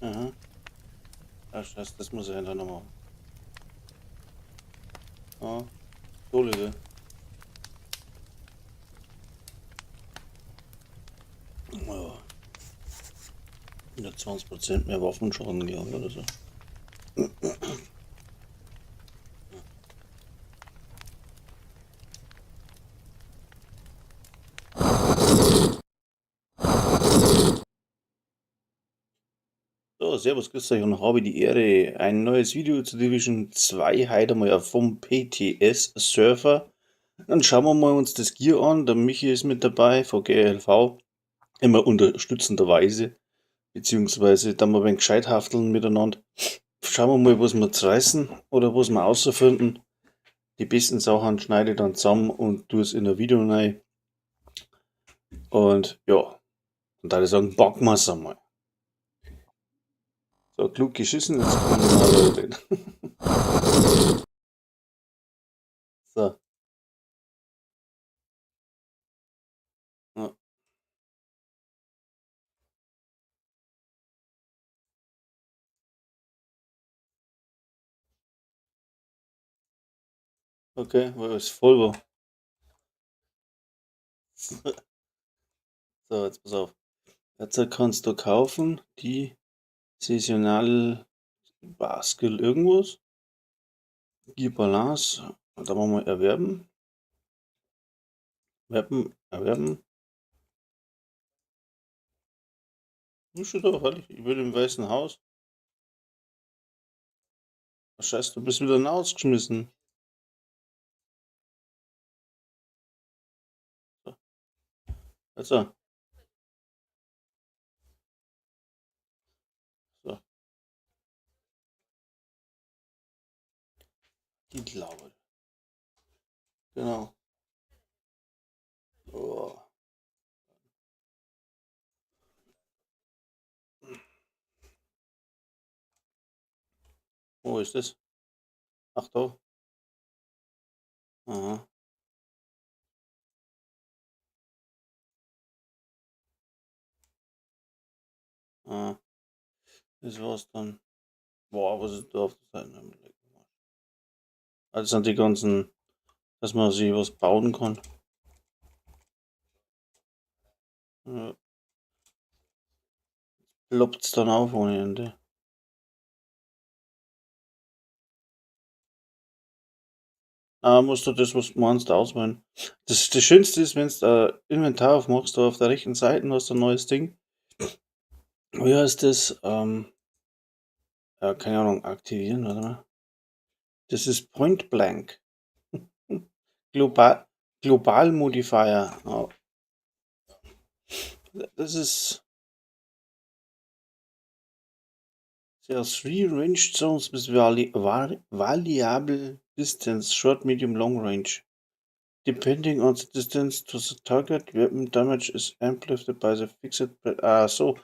Aha. Ah, scheiße, das muss ich hinterher noch machen. Ja, Entschuldige. Ja, 120% mehr Waffenschaden gehabt oder so. So, servus, grüß euch und habe die Ehre, ein neues Video zu Division 2 heute mal vom PTS-Server. Dann schauen wir mal uns das Gear an. Der Michi ist mit dabei von GLV, immer unterstützenderweise, beziehungsweise dann mal ein wenig gescheit hafteln miteinander. Schauen wir mal, was wir zerreißen oder was wir außerfinden. Die besten Sachen schneide ich dann zusammen und tue es in ein Video rein. Und ja, und da würde ich sagen, packen wir es einmal. So, klug geschissen, jetzt können wir mal reden. So, ja, okay, weil es voll war. So, jetzt pass auf. Jetzt kannst du kaufen die saisonale Baskel irgendwas. Die Balance. Und da machen wir erwerben. Erwerben. Du schon da, halt, ich will im Weißen Haus. Scheiße, du bist wieder rausgeschmissen. So, also, so, die Glaube. Genau. Oh. Wo ist das? Ach da. Aha. Ah, das war's dann. Boah, was ist da auf der Seite? Also sind die ganzen, dass man sich was bauen kann. Ja, ploppt's dann auf ohne Ende. Ah, musst du das, was du meinst, auswählen. Das Schönste ist, wenn du Inventar aufmachst, da auf der rechten Seite hast du ein neues Ding. Wie heißt das? Ja, keine Ahnung, aktivieren, warte mal. Das ist Point Blank. Global, Global Modifier. Oh, das ist sehr three range zones with variable distance, short, medium, long range. Depending on the distance to the target, weapon damage is amplified by the fixed. Ah, so.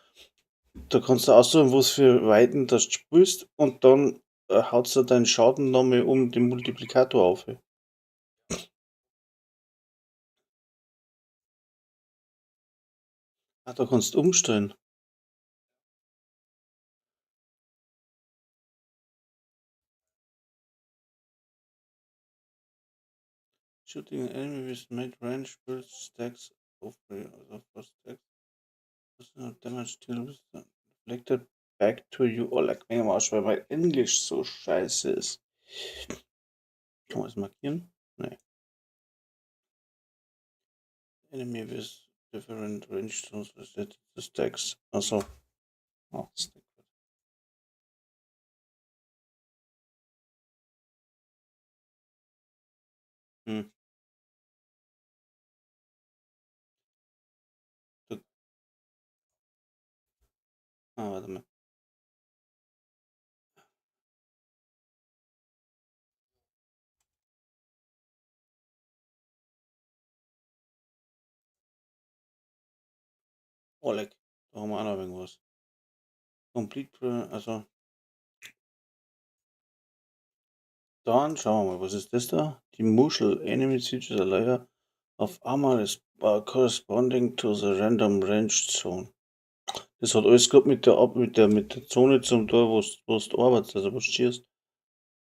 Da kannst du aussuchen, was für Weiten das du spielst und dann haut du deinen Schaden nochmal um den Multiplikator auf. Ah, da kannst du umstellen. Shooting an enemy with mid range builds stacks of stacks. Damage deal with reflected back to you. Oh, leck mich am Arsch, weil mein Englisch so scheiße ist. Kann man das markieren? Nee. Enemy with different range zones with the stacks. Achso. Oh, Stack. Hm. Da- Ah, warte mal. Oh, leck. Da haben wir auch noch irgendwas. Complete, also. Dann schauen wir mal, was ist das da? Die Muschel. Enemy features a layer of armor is corresponding to the random range zone. Das hat alles gehabt mit der Zone zum Tor, wo du arbeitest, also wo du schießt.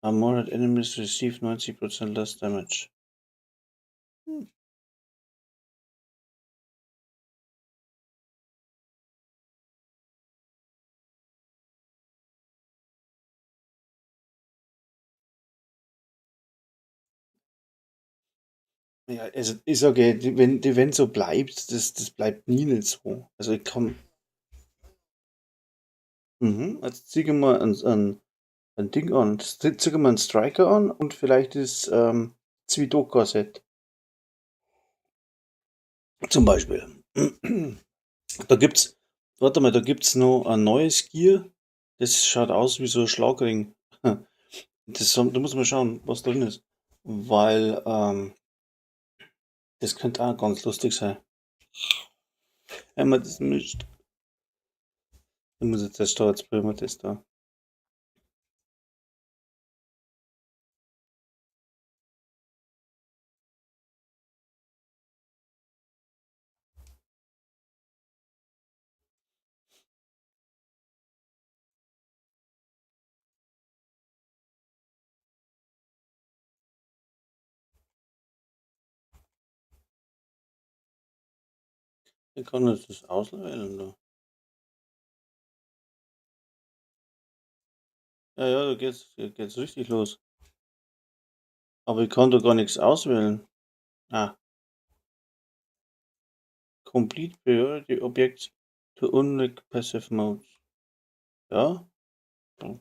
Armored enemies receive 90% less damage. Hm. Ja, also ich sage, wenn so bleibt, das bleibt nie nicht so. Also ich kann, jetzt zieh mal ein Ding an, zieh mal einen Striker an und vielleicht das Zwidoka-Set zum Beispiel. Da gibt's, warte mal, da gibt's noch ein neues Gear, das schaut aus wie so ein Schlagring. Da muss man schauen, was drin ist. Weil das könnte auch ganz lustig sein. Wenn man das mischt. Ich muss jetzt da, jetzt probieren wir das da. Ich kann jetzt das auswählen da. Ja, ja, da geht's richtig los. Aber ich kann da gar nichts auswählen. Ah, Complete Priority Objects to unlock Passive Modes. Ja? Hm,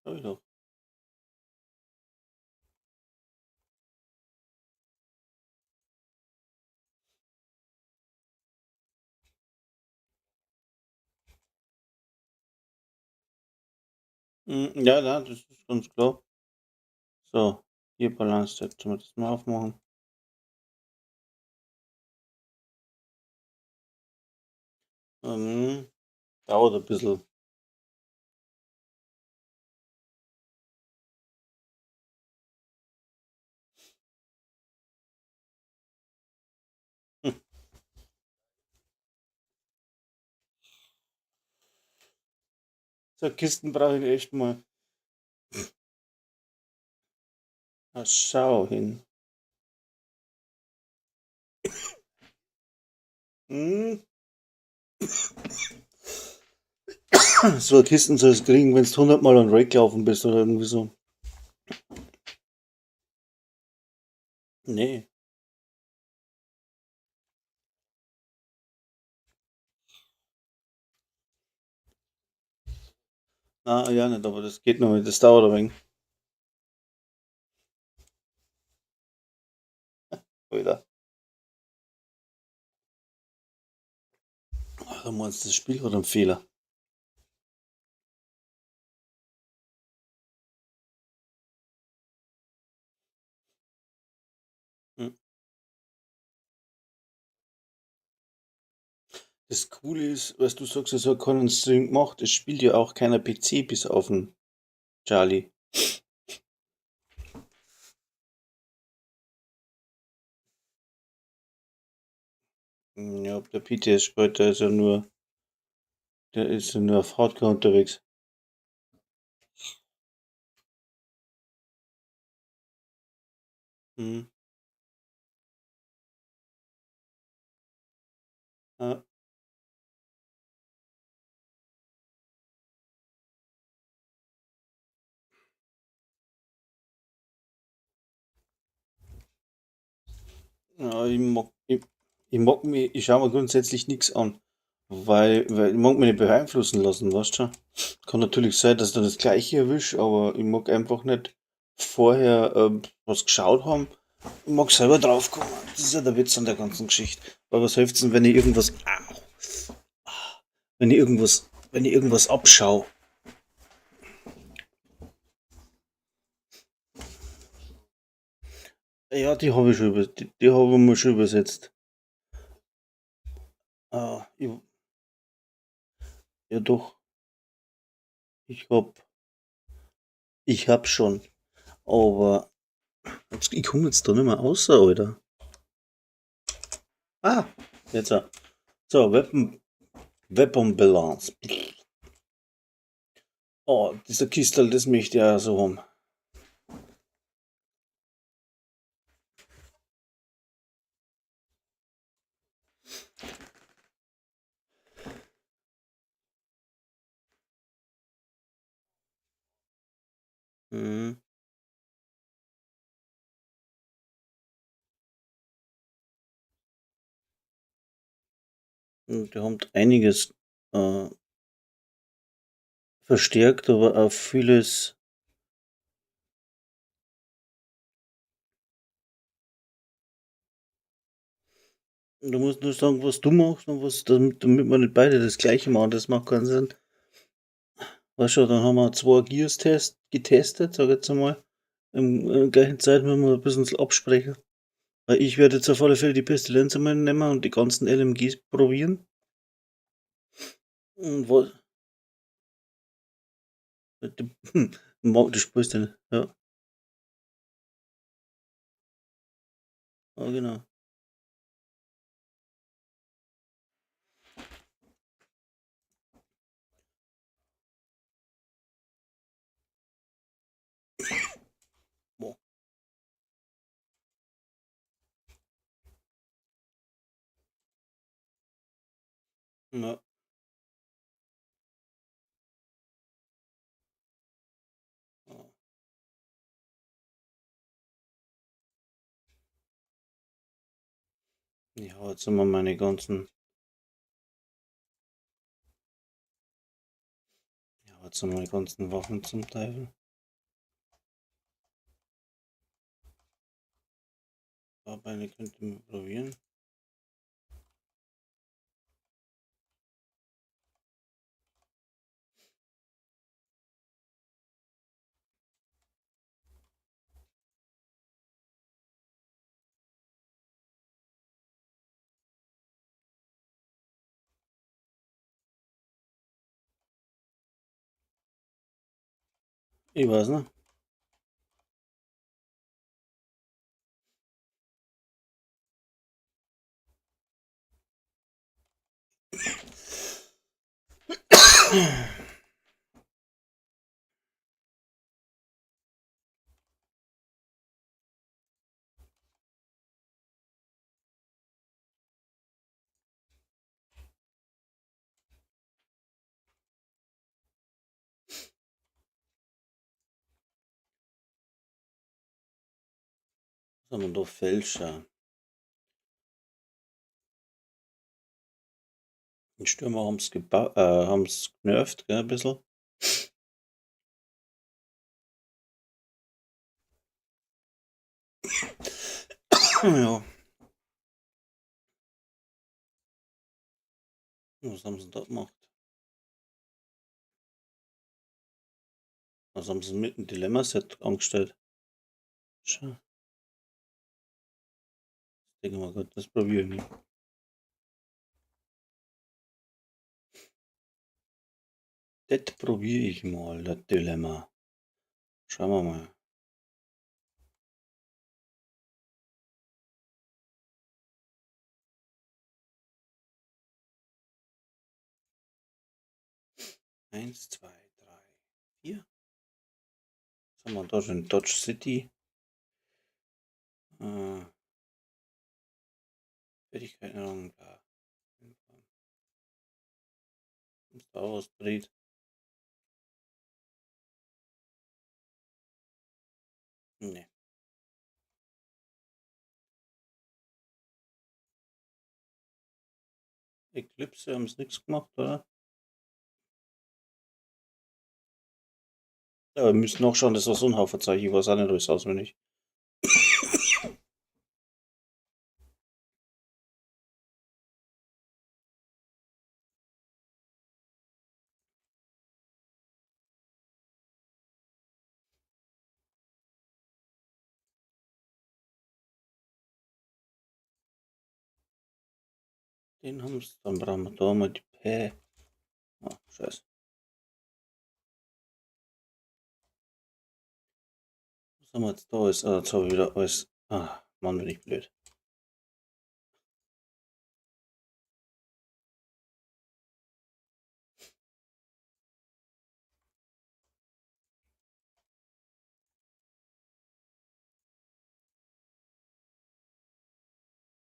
hab ich doch. Ja, ja, das ist ganz klar. So, hier Balance Set. Sollen wir das mal aufmachen? Ähm, dauert ein bisschen. Hm, so Kisten brauche ich echt mal. Ah, schau hin. Hm, so Kisten soll es kriegen, wenn du 100 Mal an Raid gelaufen bist oder irgendwie so. Nee. Ah, ja, nicht, aber das geht noch nicht. Das dauert ein wenig. Alter. Ach, du meinst, das Spiel hat einen Fehler. Hm. Das Coole ist, was du sagst, es hat keinen Stream gemacht. Es spielt ja auch keiner PC bis auf den Charlie. Ja, der PTS spielt, der ist ja nur auf Hardcore unterwegs. Hm. Ja, ja, ich schaue mir grundsätzlich nichts an, weil ich mag mich nicht beeinflussen lassen, weißt du? Kann natürlich sein, dass ich dann das Gleiche erwische, aber ich mag einfach nicht vorher was geschaut haben. Ich mag selber draufkommen. Das ist ja der Witz an der ganzen Geschichte. Weil was hilft's denn, wenn ich irgendwas abschaue? Ja, die habe ich mal schon übersetzt. Ah, ja doch, ich hab, ich hab schon. Aber ich komme jetzt da nicht mehr raus, Alter. Ah, jetzt. So, Weapon Balance. Oh, dieser Kistel, das möchte ich ja so haben. Mhm. Und der hat einiges äh, verstärkt, aber auch vieles. Du musst nur sagen, was du machst und was, damit wir nicht beide das gleiche machen. Das macht keinen Sinn. Weißt du, dann haben wir zwei Gears getestet, sag ich jetzt einmal. Im gleichen Zeit müssen wir ein bisschen absprechen. Weil ich werde jetzt auf alle Fälle die Pestilenz einmal nehmen und die ganzen LMGs probieren. Und was? Du spielst den, ja. Ja, genau. Boah. Ja. Ja, jetzt haben wir meine ganzen. Ja, jetzt haben wir die ganzen Waffen zum Teil. Aber eine könnte man probieren. Ich weiß nicht. Was haben wir da? Fälscher. Die Stürmer haben's genervt, gell, ein bisschen. Ja. Was haben sie da gemacht? Was haben sie mit dem Dilemma-Set angestellt? Schau, ich denke mal, Gott, das probiere ich nicht. Das probiere ich mal, das Dilemma. Schauen wir mal. Eins, zwei, drei, vier. Was haben wir da schon? Dodge City. Äh, Fertigkeiten, da. Star Wars dreht. Ne. Eclipse haben es nichts gemacht, oder? Ja, wir müssen auch schauen, das war so ein Haufenzeichen. Ich weiß auch nicht alles auswendig. Den haben sie. Dann brauchen wir da mal die P. Ah, scheiße. Was haben wir jetzt da? Jetzt habe ich wieder alles. Ah, Mann, bin ich blöd.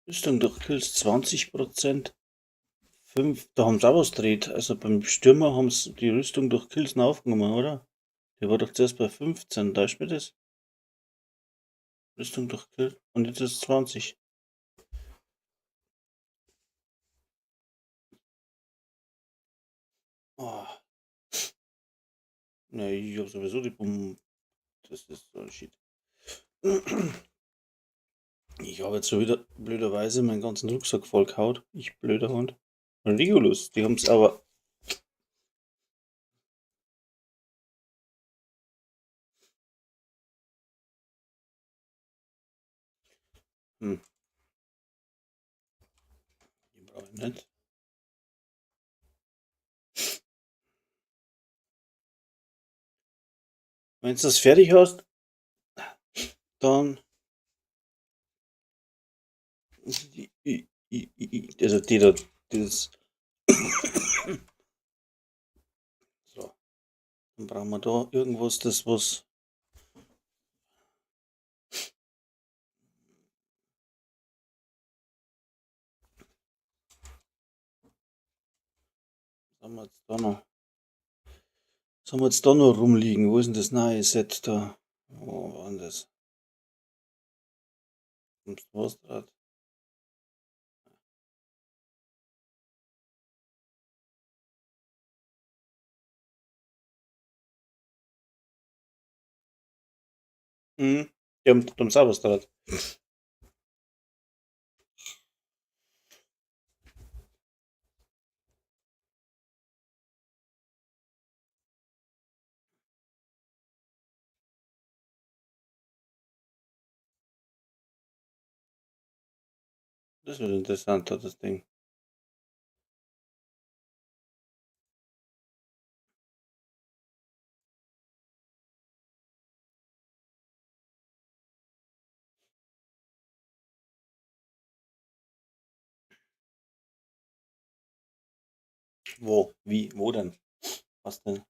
Rüstung durch Kills 20%. 5, da haben sie auch was gedreht. Also beim Stürmer haben sie die Rüstung durch Kills noch aufgenommen, oder? Die war doch zuerst bei 15, da ist mir das. Rüstung durch Kill. Und jetzt ist es 20. Oh, ne, ich hab sowieso die Bomben. Das ist so ein Shit. Ich habe jetzt schon wieder blöderweise meinen ganzen Rucksack vollgehaut. Ich blöder Hund. Regulus, die haben es aber. Hm, die brauche ich nicht. Wenn du das fertig hast, dann. Also die da. Das, so, dann brauchen wir da irgendwas, das was. Was haben wir jetzt da noch? Was haben wir jetzt da noch rumliegen? Wo ist denn das neue Set da? Wo war denn das? Was grad? Mhm. Die haben auch was dran. Das wird interessant, das Ding. Wo? Wie? Wo denn? Was denn?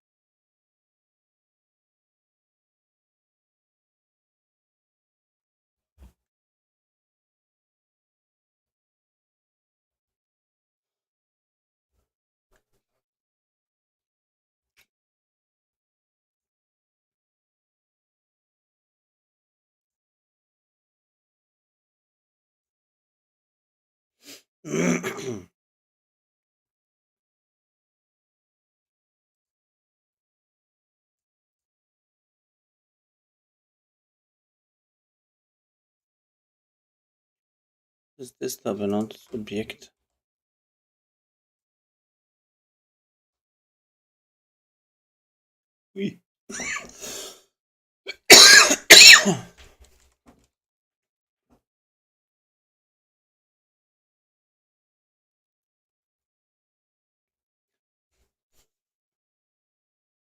Was ist das da benannt? Objekt. Ui.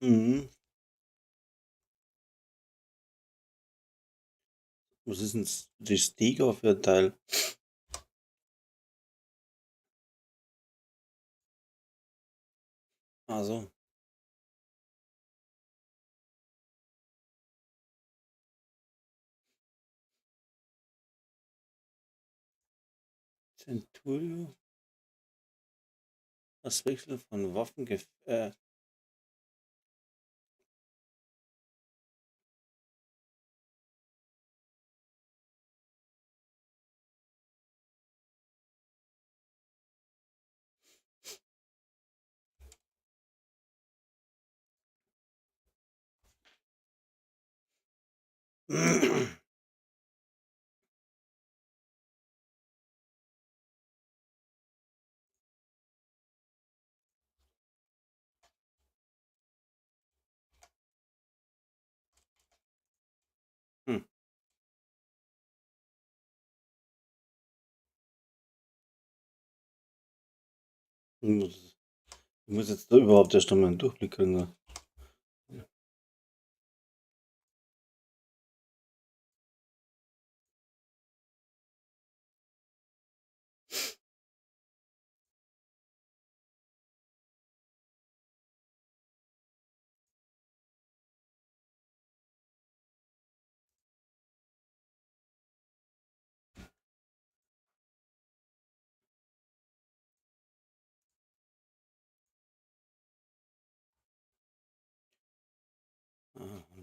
Mhm. Was ist denn das Stega für ein Teil? Also, Centurio? Das Wechsel von Waffen. Hm. Ich muss jetzt da überhaupt erst einmal einen Durchblick kriegen.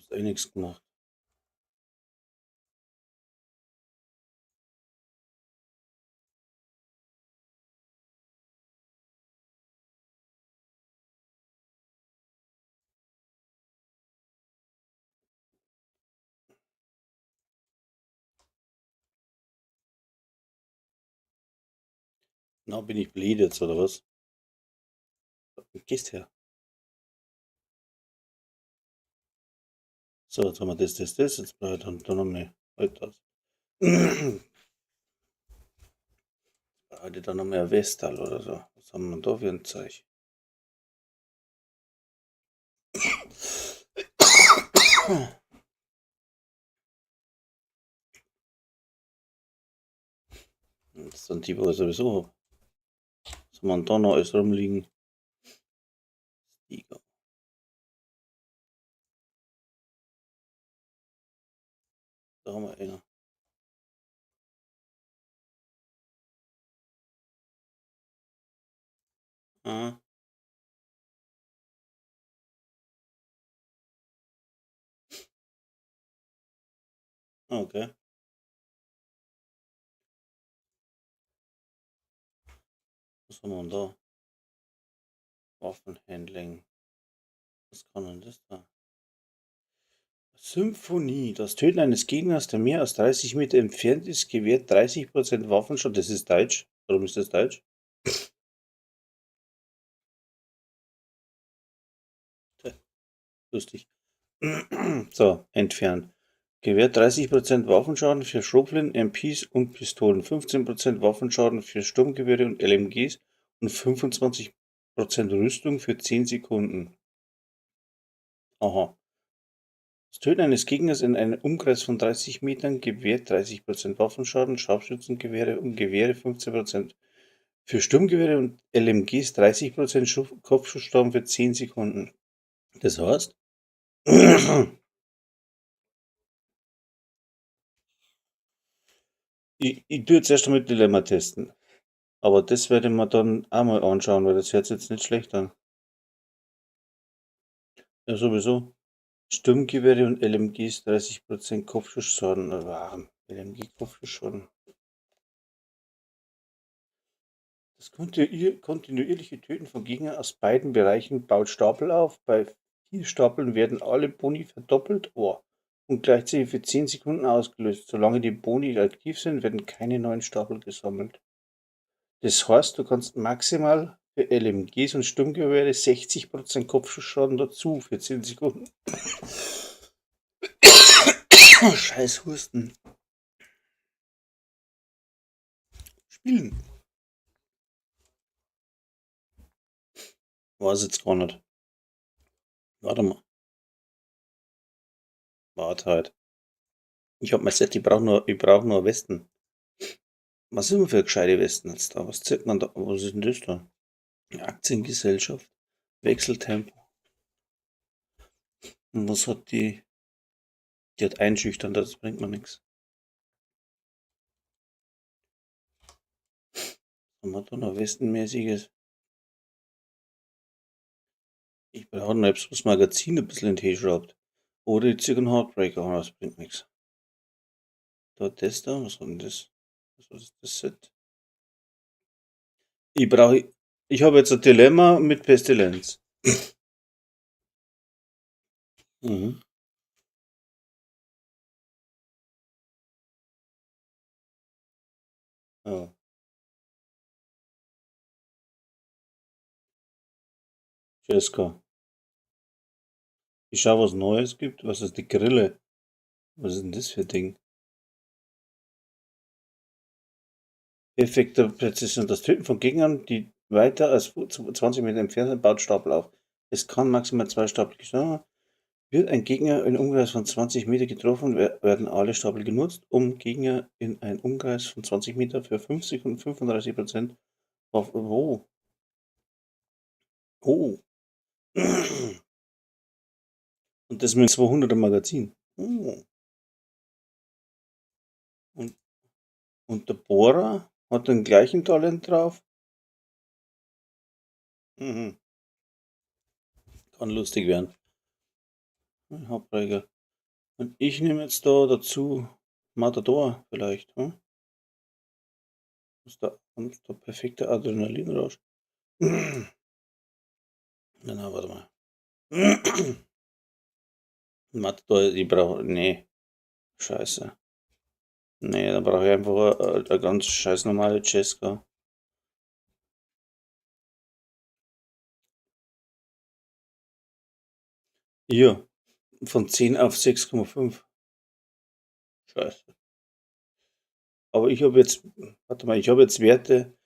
Hast eh nichts gemacht. Na, bin ich blöd jetzt, oder was? Gehst her. So, jetzt haben wir das. Jetzt brauche ich dann noch mehr. Halt das. Brauche ich dann noch mehr Vestal oder so. Was haben wir da für ein Zeug? Das sind die, wo ich sowieso habe. Was haben wir da noch alles rumliegen? Stiger. Da haben wir einen. Ah, okay. Was haben wir denn da? Waffenhandling. Was kann denn das da? Symphonie. Das Töten eines Gegners, der mehr als 30 Meter entfernt ist, gewährt 30% Waffenschaden. Das ist Deutsch. Warum ist das Deutsch? Lustig. So, entfernen. Gewährt 30% Waffenschaden für Schrotflinten, MPs und Pistolen, 15% Waffenschaden für Sturmgewehre und LMGs und 25% Rüstung für 10 Sekunden. Aha. Das Töten eines Gegners in einem Umkreis von 30 Metern gewährt 30% Waffenschaden, Scharfschützengewehre und Gewehre 15%. Für Sturmgewehre und LMGs 30% Kopfschussschaden für 10 Sekunden. Das heißt, ich tue jetzt erst einmal Dilemma testen. Aber das werde ich mir dann auch mal anschauen, weil das hört sich jetzt nicht schlecht an. Ja, sowieso. Sturmgewehre und LMGs 30% Kopfschussschaden. LMG-Kopfschussschaden. Das kontinuierliche Töten von Gegnern aus beiden Bereichen baut Stapel auf. Bei 4 Stapeln werden alle Boni verdoppelt und gleichzeitig für 10 Sekunden ausgelöst. Solange die Boni aktiv sind, werden keine neuen Stapel gesammelt. Das heißt, du kannst maximal für LMGs und Sturmgewehre 60% Kopfschussschaden dazu für 10 Sekunden. Scheiß Husten. Spielen. Weiß jetzt gar nicht. Warte mal. Warte halt. Ich hab mein Set, ich brauch nur Westen. Was sind wir für gescheite Westen jetzt da? Was zählt man da? Was ist denn das da? Aktiengesellschaft. Wechseltempo. Und was hat die? Die hat einschüchtern, das bringt mir nichts. Haben wir da noch Westenmäßiges? Ich brauche noch etwas, was Magazin ein bisschen in den Tee schraubt. Oder die Zirkel Heartbreaker, aber das bringt nichts. Da das da, was war denn das? Was ist das Set? Ich habe jetzt ein Dilemma mit Pestilenz. Mhm. Ja. Jessica. Ich schaue, was Neues gibt. Was ist die Grille? Was ist denn das für ein Ding? Effekte Präzision. Das Töten von Gegnern, die weiter als 20 Meter entfernt sind, baut Stapel auf. Es kann maximal 2 Stapel geschlagen. Wird ein Gegner in Umkreis von 20 Meter getroffen, werden alle Stapel genutzt, um Gegner in einen Umkreis von 20 Meter für 5 Sekunden 35% auf. Oh. Oh. Und das mit 200er Magazin. Oh. Und, und der Bohrer hat den gleichen Talent drauf. Mhm. Kann lustig werden. Hauptträger. Und ich nehme jetzt da dazu Matador vielleicht, Muss da perfekter Adrenalinrausch. Genau, warte mal. Matador, ich brauche, nee, scheiße. Nee, da brauche ich einfach eine ganz scheiß normale Cesca. Hier, von 10 auf 6,5. Scheiße. Aber ich habe jetzt, warte mal, ich habe jetzt Werte,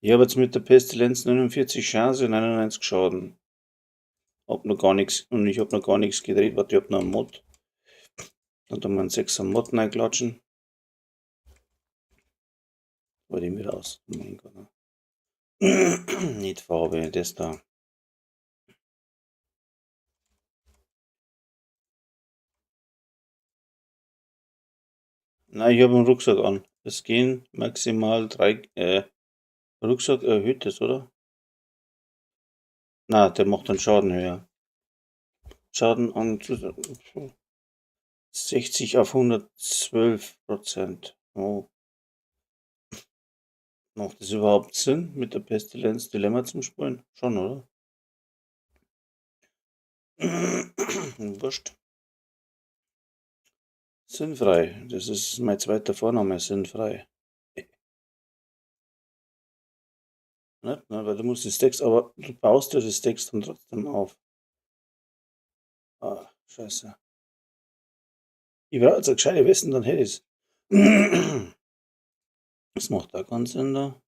ich habe jetzt mit der Pestilenz 49 Chance, 99 Schaden. Hab noch gar nichts, und ich habe noch gar nichts gedreht, warte, ich habe noch einen Mod. Dann tun wir einen 6er Mod reinklatschen. War den wieder aus. Oh mein Gott. Nicht Farbe, das da. Nein, ich habe einen Rucksack an. Es gehen maximal 3, Rucksack erhöht das, oder? Na, der macht den Schaden höher. Schaden an 60 auf 112%. Oh, macht das überhaupt Sinn, mit der Pestilenz Dilemma zum Spielen? Schon, oder? Wurscht. Sinnfrei. Das ist mein zweiter Vorname, sinnfrei. Nicht? Ne? Weil du musst die Stacks, aber du baust ja die Stacks dann trotzdem auf. Ah, scheiße. Ich brauche jetzt eine gescheite Westen, dann hätte ich's. Das macht auch keinen Sinn da.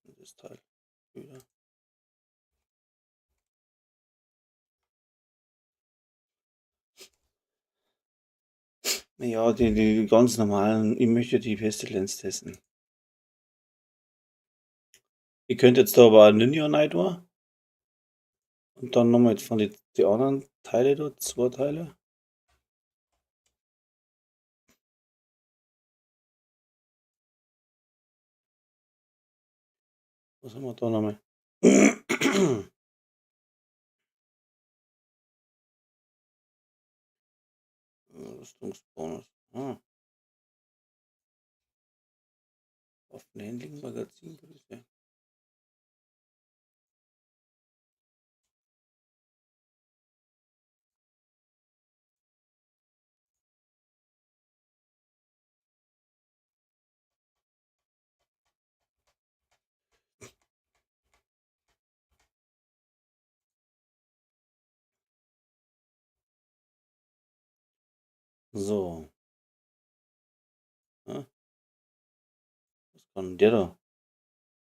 Das Teil wieder. Ja, die ganz normalen, ich möchte die Pestilenz testen. Ich könnte jetzt da aber einen Ninja Night war und dann nochmal von die anderen Teile dort, zwei Teile. Was haben wir da nochmal? Rüstungsbonus. Ah, Waffenhandling Magazingröße. So. Ja, was kann der da?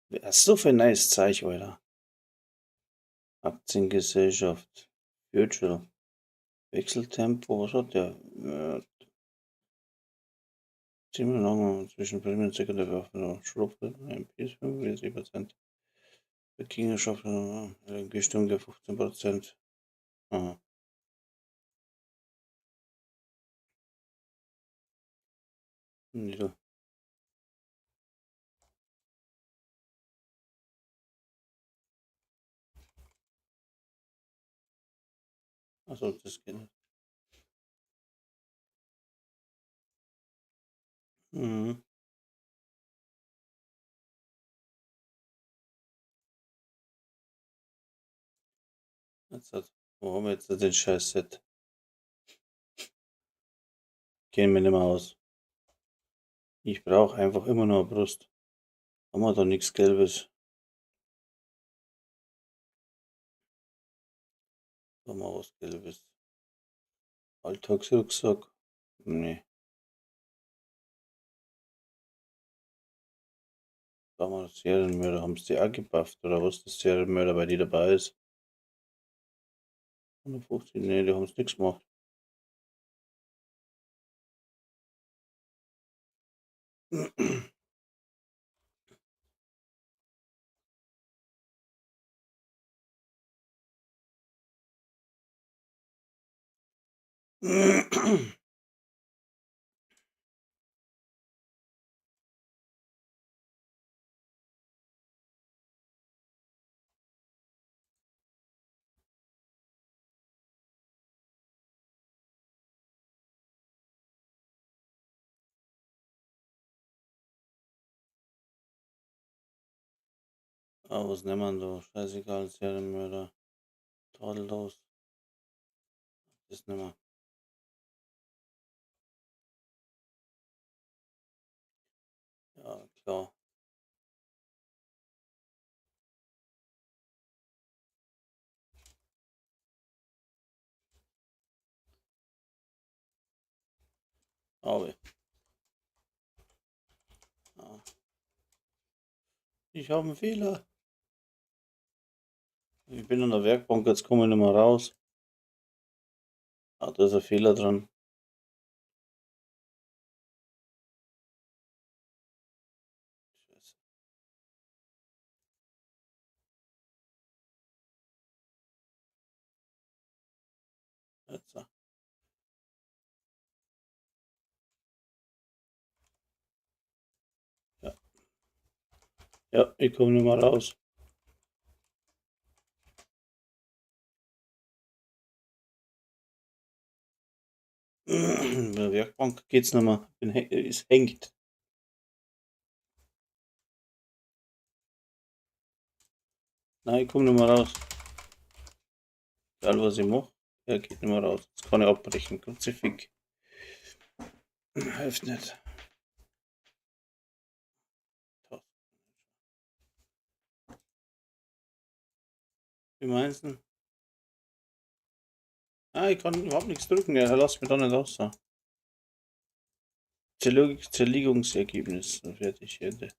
Wer ist so für ein nice Zeug, Alter? Aktiengesellschaft. Virtual. Wechseltempo, was hat der? 10 lange zwischen Premium und Secondary Waffen. Schrupfe, MPs 45%. Kingerschaft, Gewichtung der 15%. Aha. Nieder. Achso, das geht nicht. Mhm. Wo haben wir jetzt den Scheiß-Set? Kennen wir nicht mehr aus. Ich brauche einfach immer nur eine Brust. Haben wir da nichts Gelbes? Haben wir was Gelbes? Alltagsrucksack? Nee. Da haben wir Serienmörder. Haben sie die auch gebufft? Oder was das Serienmörder bei dir dabei ist? 150? Nee, die haben es nichts gemacht. Ah, was nehmen wir da? Scheißegal, Serienmörder. Tadellos. Das nehmen wir. Ja, klar. Aber. Ah, ich habe einen Fehler. Ich bin an der Werkbank, jetzt komme ich nicht mehr raus. Ah, da ist ein Fehler dran. Scheiße. Jetzt. Ja. Ja, ich komme nicht mehr raus. Bei der Werkbank geht's nicht mehr. Es hängt. Nein, ich komme nicht mehr raus. Egal was ich mache, er geht nicht mehr raus. Jetzt kann ich abbrechen. Kruzifix. Hilft nicht. Wie meinst du? Ah, ich kann überhaupt nichts drücken. Er lässt mich da nicht raus. Zerlegungsergebnis. Fertig. Ende.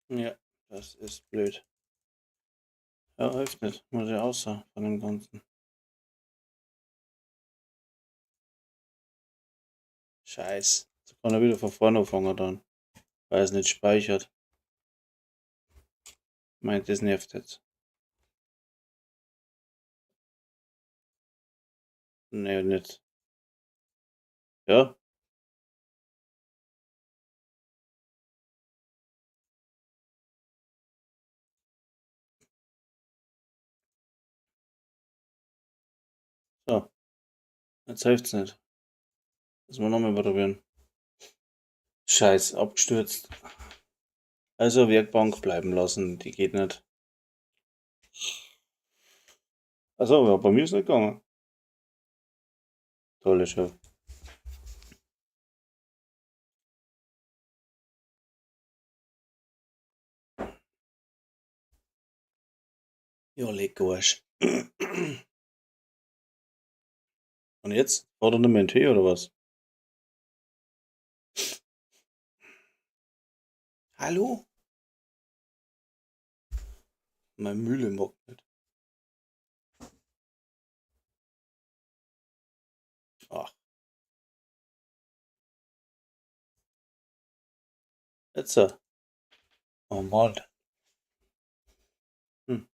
Ja, das ist blöd. Ja, hilft nicht. Muss ich außer von dem Ganzen. Scheiß. Jetzt kann er wieder von vorne anfangen dann. Weil es nicht speichert. Meint, das nervt jetzt. Nee, nicht. Ja? So. Jetzt hilft's nicht. Müssen wir nochmal probieren. Scheiß, abgestürzt. Also Werkbank bleiben lassen. Die geht nicht. Achso, ja, bei mir ist nicht gegangen. Tolle Show. Ja, leg Arsch. Und jetzt? War da nicht mehr ein Tee oder was? Hallo? Meine Mühle mag nicht. Ach, jetzt. Oh Mann. Hm.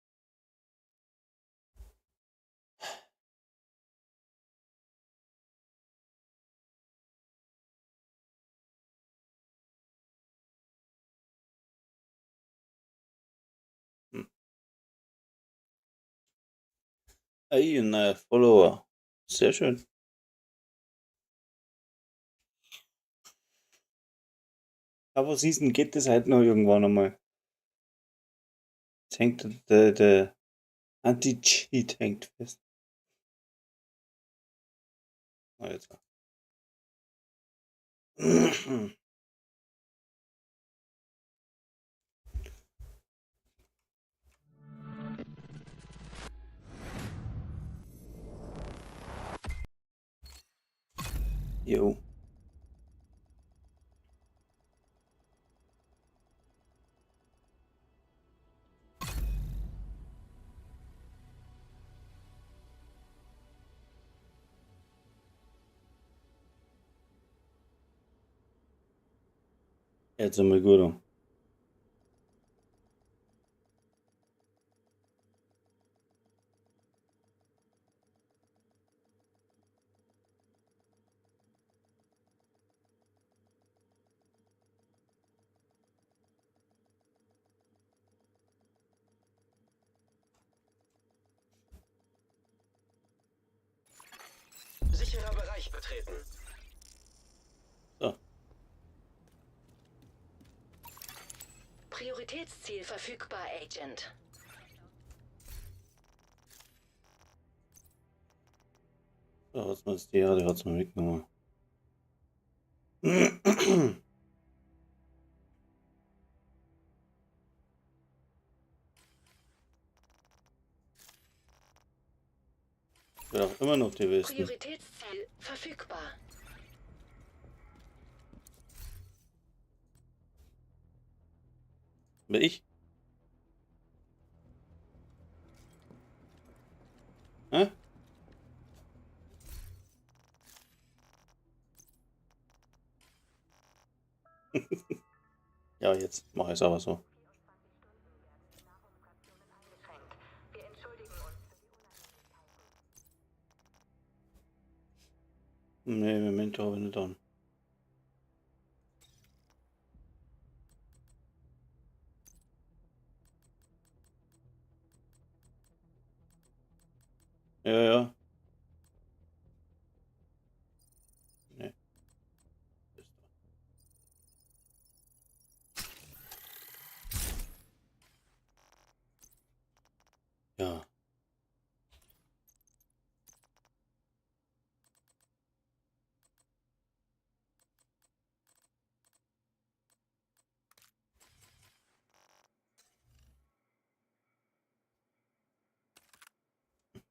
Hm. Ey, ein neuer Follower. Sehr schön. Aber siehst du, geht das halt noch irgendwann einmal. Jetzt hängt der Anti-Cheat hängt fest. Na jetzt. Jo. Jetzt einmal gut. Sicherer Bereich betreten. So. Prioritätsziel verfügbar, Agent. So, was ist die? Ja, die hat es mal weggenommen. Ich will auch immer noch die Westen. Prioritätsziel verfügbar. Wer ich? Hä? Ja, jetzt mache ich es aber so. Nee, Moment, habe ich nicht an. Ja, ja. Nee. Ja.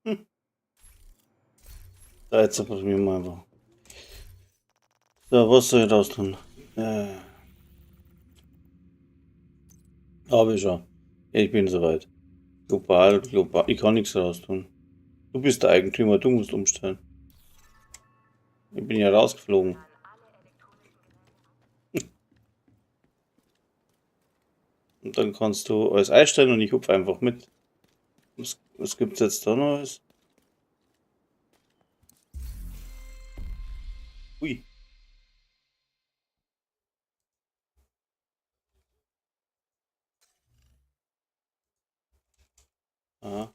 Hm. Da jetzt probieren wir mal einfach. So, was soll ich raus tun? Habe ich schon. Ich bin soweit. Global, global. Ich kann nichts raus tun. Du bist der Eigentümer, du musst umstellen. Ich bin ja rausgeflogen. Und dann kannst du alles einstellen und ich hupfe einfach mit. Was gibt's jetzt da noch? Ui. Aha.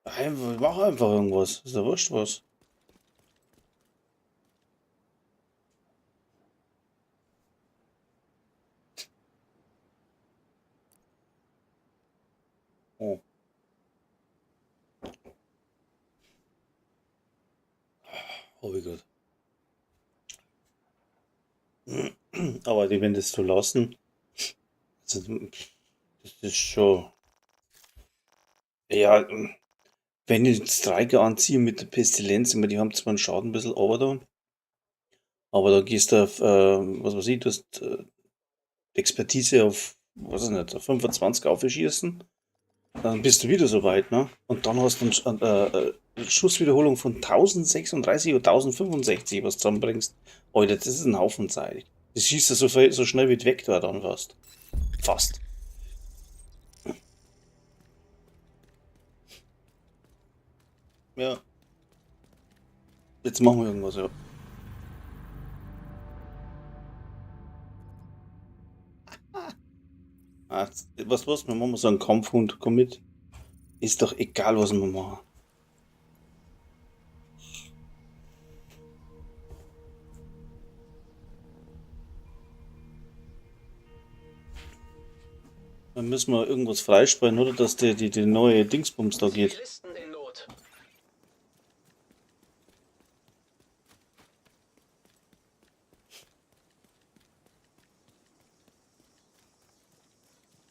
Einfach, mach einfach irgendwas. Ist ja wurscht was. Oh. Oh wie gut. Aber die, wenn das zu lassen, das ist schon. Ja, wenn ich den Striker anziehe mit der Pestilenz, immer die haben zwar einen Schaden ein bisschen da, aber da gehst du auf, was weiß ich, du hast Expertise auf, was weiß ich nicht, auf 25 aufschießen, dann bist du wieder so weit, ne? Und dann hast du eine Schusswiederholung von 1036 oder 1065, was du zusammenbringst. Alter, das ist ein Haufen Zeit. Das schießt du so schnell wie du weg da dann fast. Fast. Ja. Jetzt machen wir irgendwas, ja. Ah, was, wir machen so einen Kampfhund, komm mit. Ist doch egal, was wir machen. Dann müssen wir irgendwas freisparen, oder? Dass die neue Dingsbums da geht. Zivilisten in Not.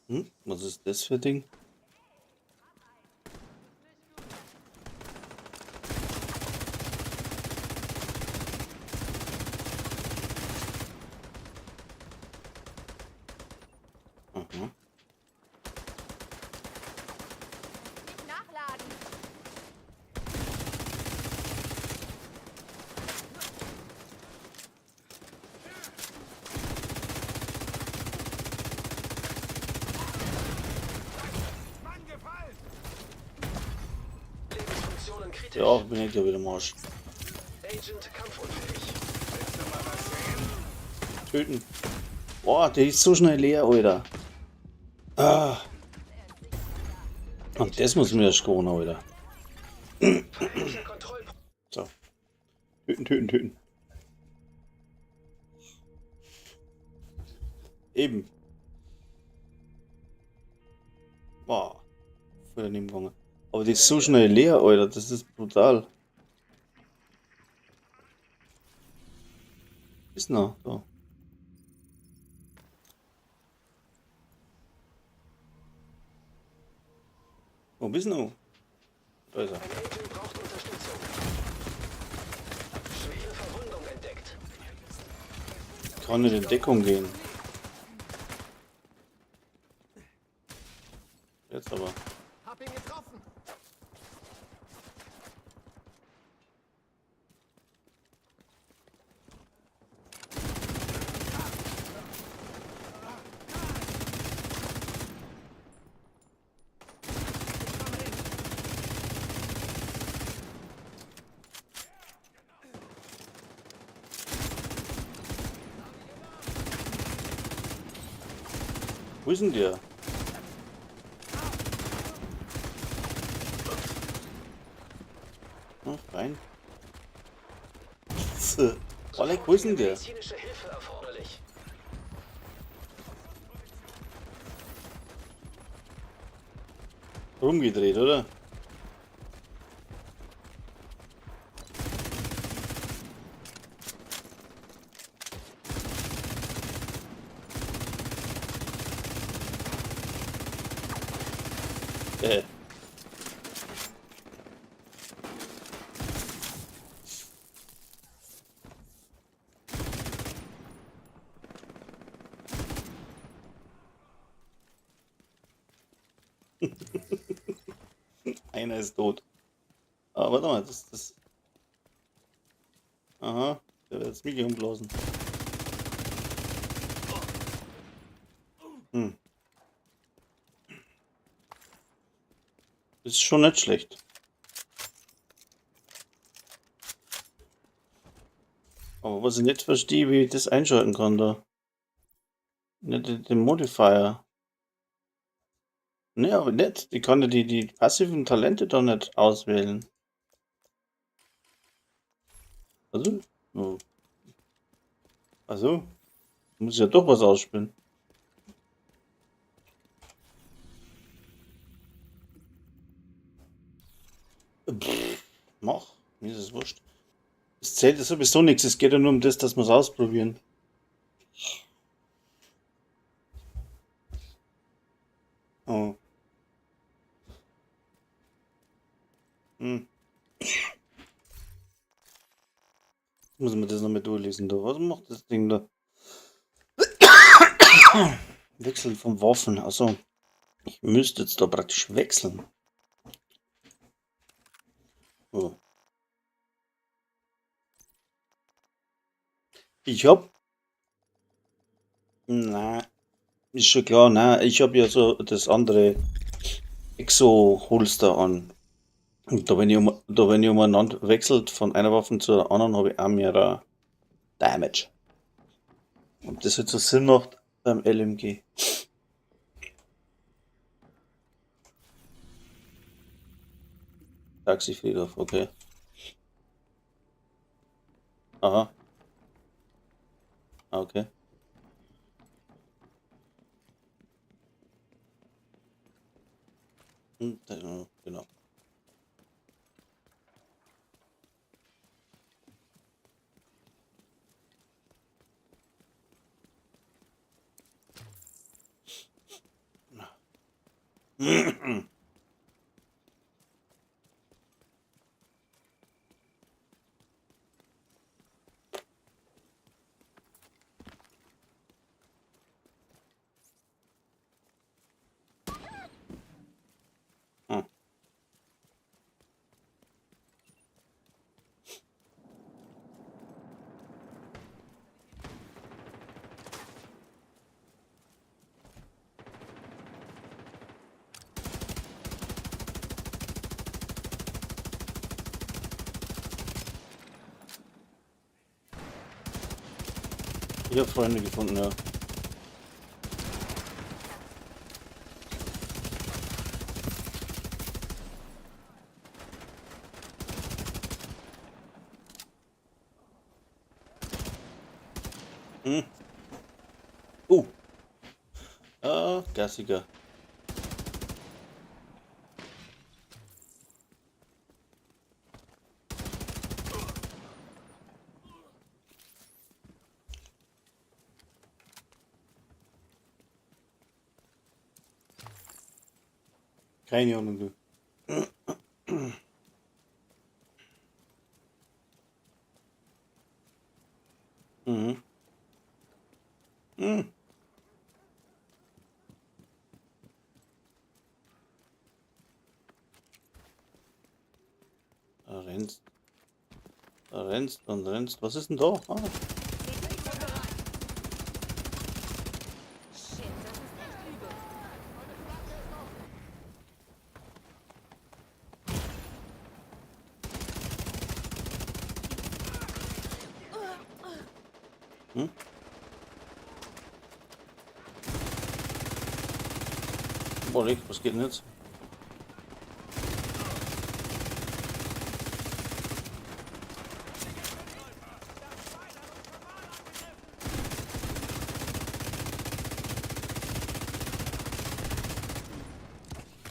Hm? Was ist das für ein Ding? Aha. Nachladen. Mann gefallen! Lebensfunktionen kritisch. Ja, bin ich ja wieder am Arsch. Agent kampfunfähig. Willst du mal was sehen? Töten. Boah, der ist so schnell leer, Alter. Ah. Und das muss mir erst gewonnen, Alter. Feindlicher Kontrollpunkt. So. Töten, töten, töten. Eben. Boah, voll daneben gegangen. Aber die ist so schnell leer, Alter, das ist brutal. Ist noch da. Wo bist du? Da ist er. Ein Agent braucht Unterstützung. Schwere Verwundung entdeckt. Ich kann nicht in Deckung gehen. Jetzt aber. Hab ihn getroffen. Wo ist denn der? Hm, rein. Oleg, wo ist denn der? Medizinische Hilfe erforderlich. Rumgedreht, oder? Äh. Einer ist tot. Aber warte mal, das. Aha, der wird jetzt mich umblasen. Hm. Das ist schon nicht schlecht. Aber was ich nicht verstehe, wie ich das einschalten kann da. Nicht den Modifier. Ne, aber nicht. Ich kann ja die passiven Talente da nicht auswählen. Also? Oh. Also? Muss ich ja doch was ausspielen. Pff, mach. Mir ist es wurscht. Es zählt ja sowieso nichts. Es geht ja nur um das, dass wir es ausprobieren. Oh. Hm. Muss man das nochmal durchlesen da. Was macht das Ding da? Wechseln von Waffen. Also, ich müsste jetzt da praktisch wechseln. Oh. Ich hab. Na, ist schon klar, na, ich hab ja so das andere Exo-Holster an. Und da wenn ich umeinander wechselt von einer Waffe zur anderen, habe ich auch mehr Damage. Ob das jetzt so Sinn macht beim LMG. Taxifriedhof, okay. Aha, okay. Genau. Hm. Ich habe Freunde gefunden, ja. Hm. Gassiger. Keine Ahnung, du. Mhm. Mhm. Da rennst, da rennst und rennst. Was ist denn da? Ah. Hm? Boah, was geht denn jetzt?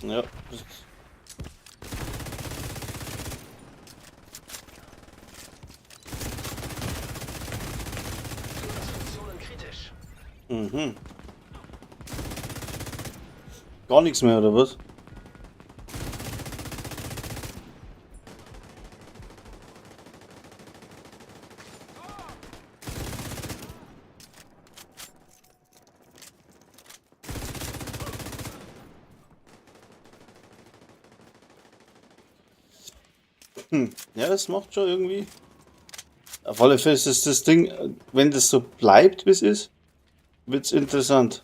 Ja, Funktionen kritisch. mhm. Gar nichts mehr, oder was? Ja, das macht schon irgendwie. Auf alle Fälle ist das Ding, wenn das so bleibt, wie es ist, wird's interessant.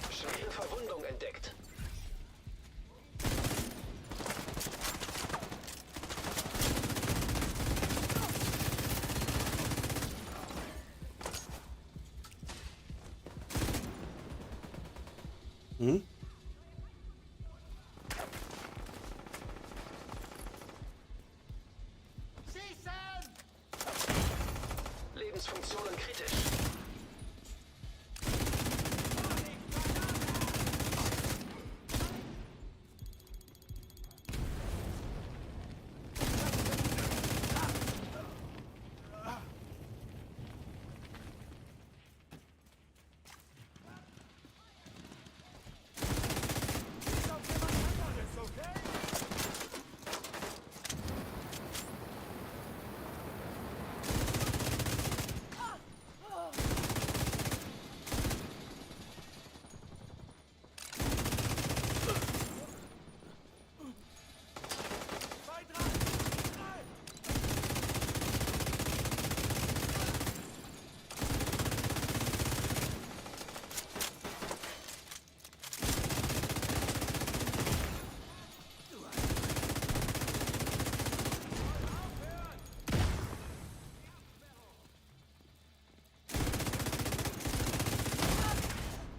Schwere Verwundung entdeckt. Hm? Lebensfunktionen kritisch.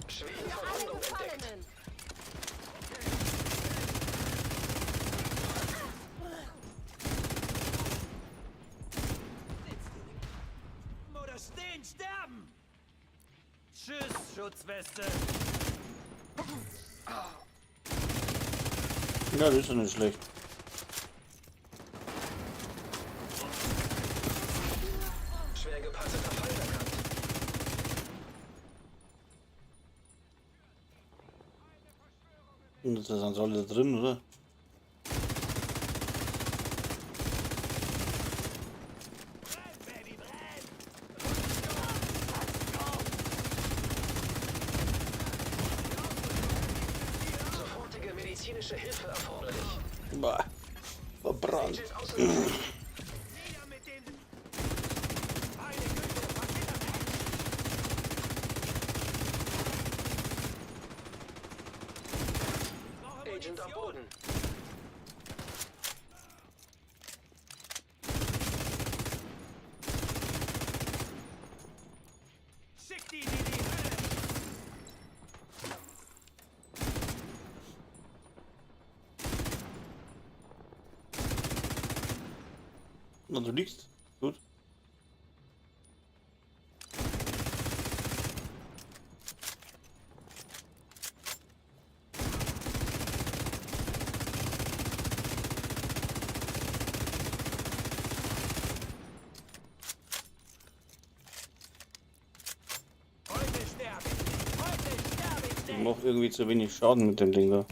Schwere Verwundung entdeckt. Oder stehen, sterben! Tschüss, Schutzweste! Ja, das ist ja nicht schlecht. Schwer gepanzerter Feind erkannt. Und das sind alle da drin, oder? Sofortige medizinische Hilfe erforderlich. Bah, verbrannt. Agent außer Agent am Boden. Schickt ihn in die Hölle! Na, du liegst. Gut. Macht irgendwie zu wenig Schaden mit dem Ding da.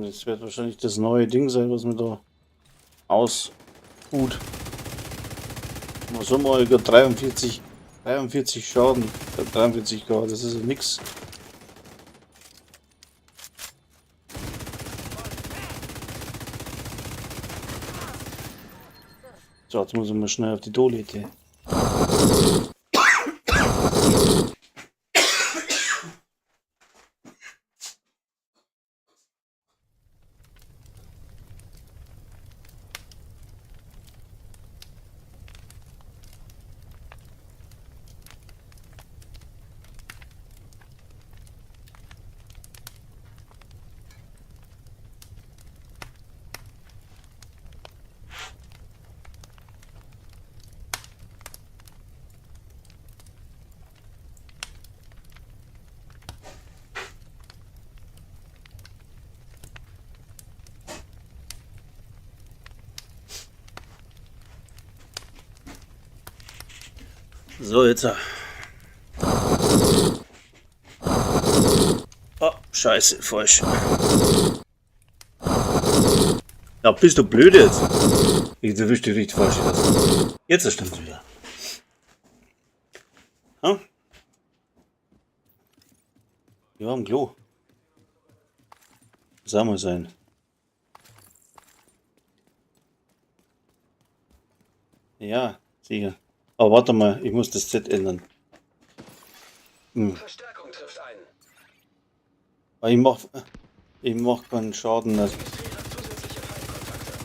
Das wird wahrscheinlich das neue Ding sein, was mir da aus gut. Was haben wir? 43 Schaden. 43 Grad, das ist ja nix. So, jetzt muss ich mal schnell auf die Toilette. So, jetzt. Oh, scheiße, falsch. Ja, bist du blöd jetzt? Ich erwische dich richtig falsch. Jetzt stimmt es wieder. Ha? Ja, am Klo. Soll mal sein. Ja, sicher. Aber warte mal, ich muss das Z ändern. Verstärkung trifft ein. Aber ich mach keinen Schaden. Also. Registriere zusätzliche Feindkontakte.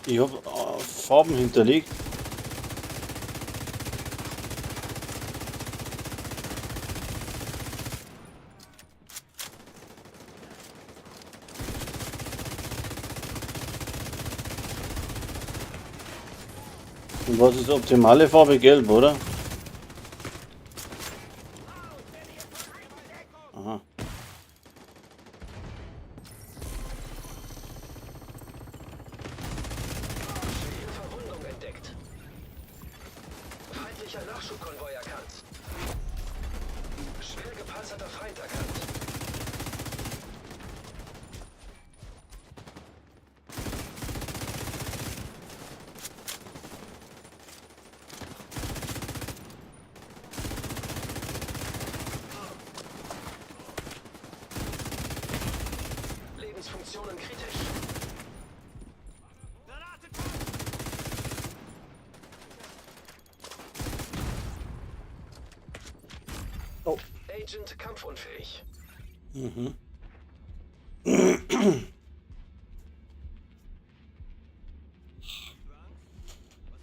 Ich habe Farben hinterlegt. Und was ist optimale Farbe? Gelb, oder? Aha. Schwere Verwundung entdeckt. Feindlicher Nachschubkonvoi erkannt. Schwer gepanzerter Feind erkannt. Lebensfunktionen kritisch. Oh. Agent kampfunfähig. Was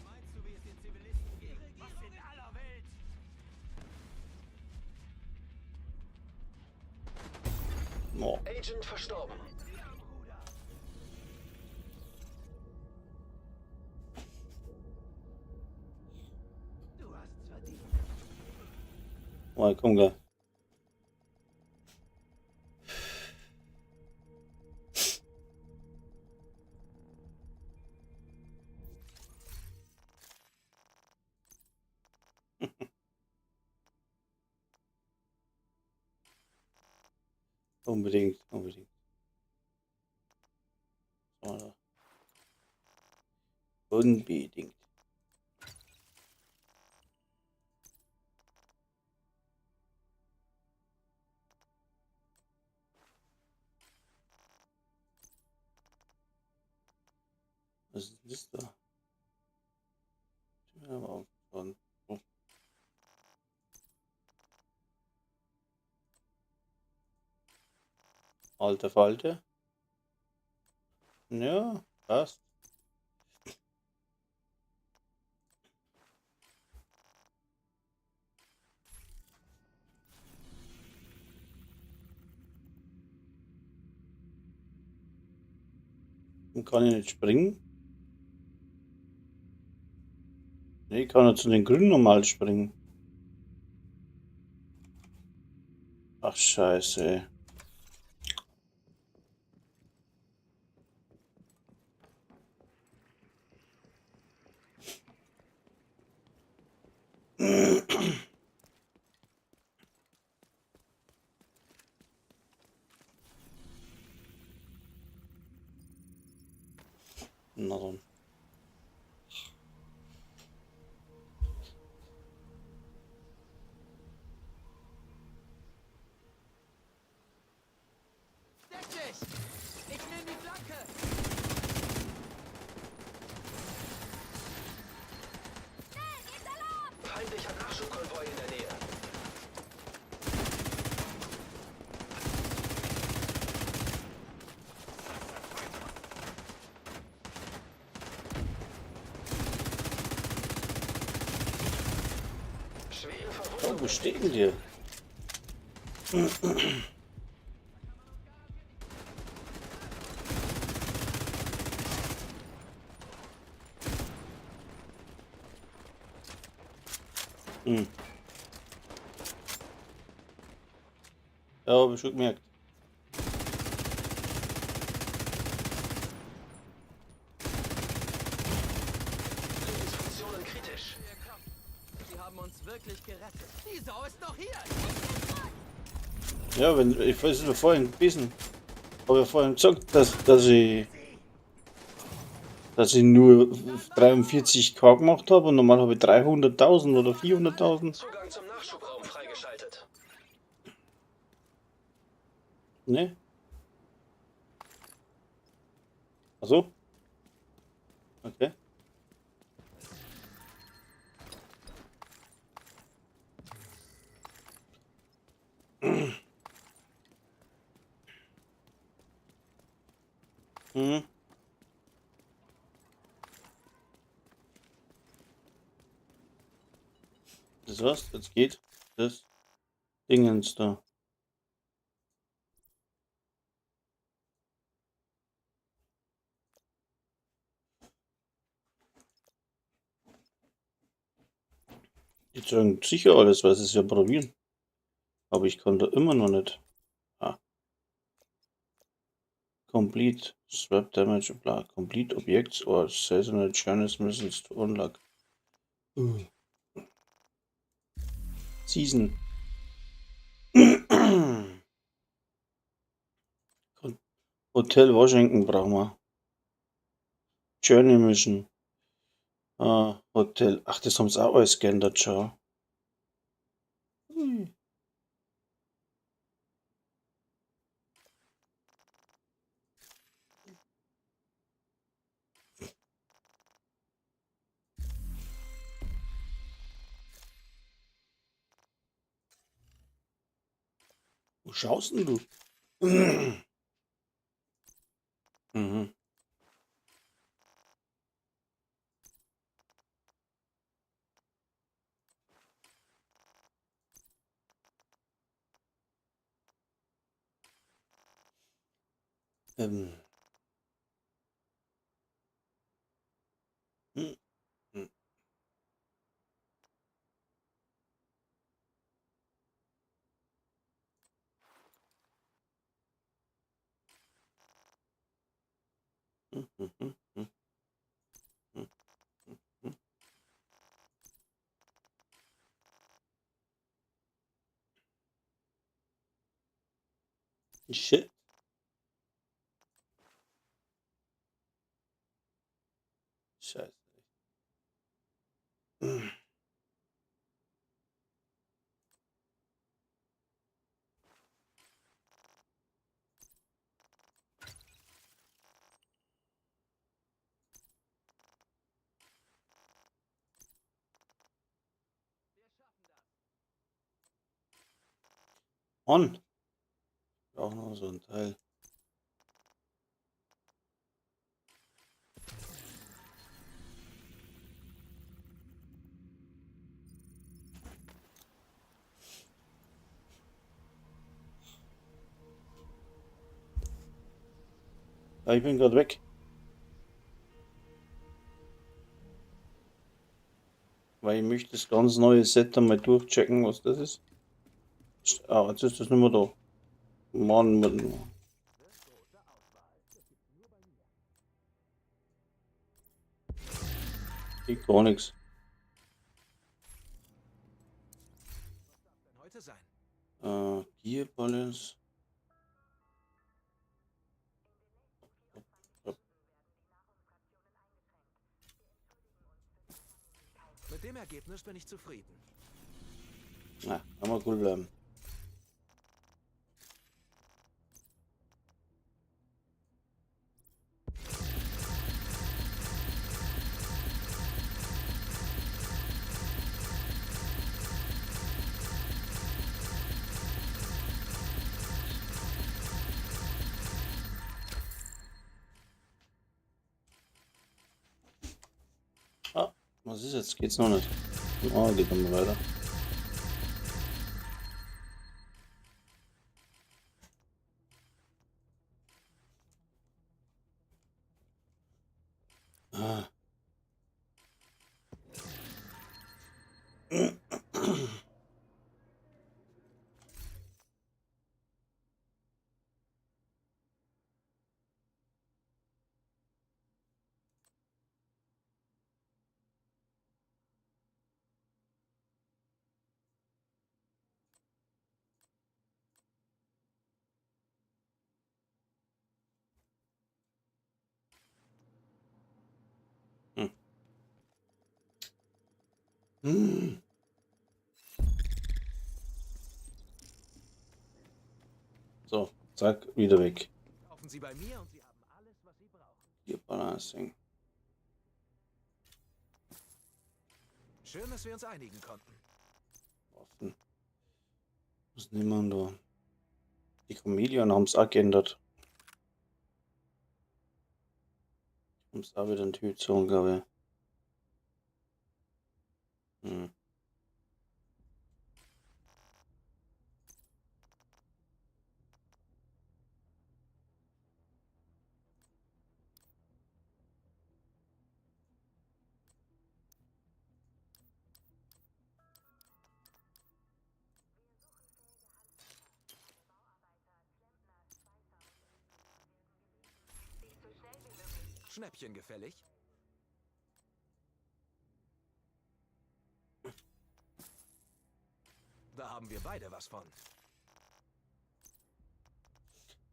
meinst du, wie es den Zivilisten geht? Was in aller Welt? Oh. Agent verstorben. Du hast's verdient. Oh, komm gleich. Unbedingt, unbedingt. So, unbedingt. Was ist das da? Ja, aber von- oh. Alte Falte. Ja, passt. Und kann ich nicht springen? Nee, ich kann nur zu den Grünen normal springen. Ach, scheiße, ey. Na dann. Deck dich! Ich nehme die Flanke! Feindlicher Nachschubkonvoi in der Nähe. Schwere Oh, Verwundung. wo stehen die? Hm. Ja, hab ich schon gemerkt. Lebensfunktionen kritisch. Sie haben uns wirklich gerettet. Die Sau ist noch hier! Ja, wenn ich weiß es vorhin gewesen. Habe ja vorhin gesagt, dass ich nur 43k gemacht habe und normal habe ich 300.000 oder 400.000. Zugang zum Nachschubraum freigeschaltet. Ne? Achso? Okay. Mhm. Das war's, jetzt geht das Dingens da. Die sagen sicher alles, weil sie es ja probieren. Aber ich kann da immer noch nicht. Ah. Complete Swap Damage, bla. Complete Objects or Seasonal Journeys Missions to unlock. Season. Hotel Washington brauchen wir. Journey Mission. Ah, Hotel. Ach, das haben sie auch alles geändert, schau. Ui. Wo schaust denn du? Mhm. Ähm. Hm, hm, hm, hm, hm, hm, hm, hm. Shit. Scheiße. On. Auch noch so ein Teil. Ja, ich bin gerade weg. Weil ich möchte das ganz neue Set einmal durchchecken, was das ist. Ah, jetzt ist das nicht mehr da. Mann, Mann. Geht gar nichts. Denn heute sein. Gear Balance. Mit dem Ergebnis bin ich zufrieden. Na, kann man cool bleiben. Ah, was ist jetzt? Geht's noch nicht? Oh, geht dann mal weiter. Ah. Hm. Hm. So, zack, wieder weg. Kaufen Sie bei mir und Sie haben alles, was Sie brauchen. Gear Balancing. Schön, dass wir uns einigen konnten. Waffen. Was nehmen wir da? Die Chameleon haben es auch geändert. Haben es auch wieder ein Typ glaube ich. Hm. Schnäppchen gefällig? Da haben wir beide was von.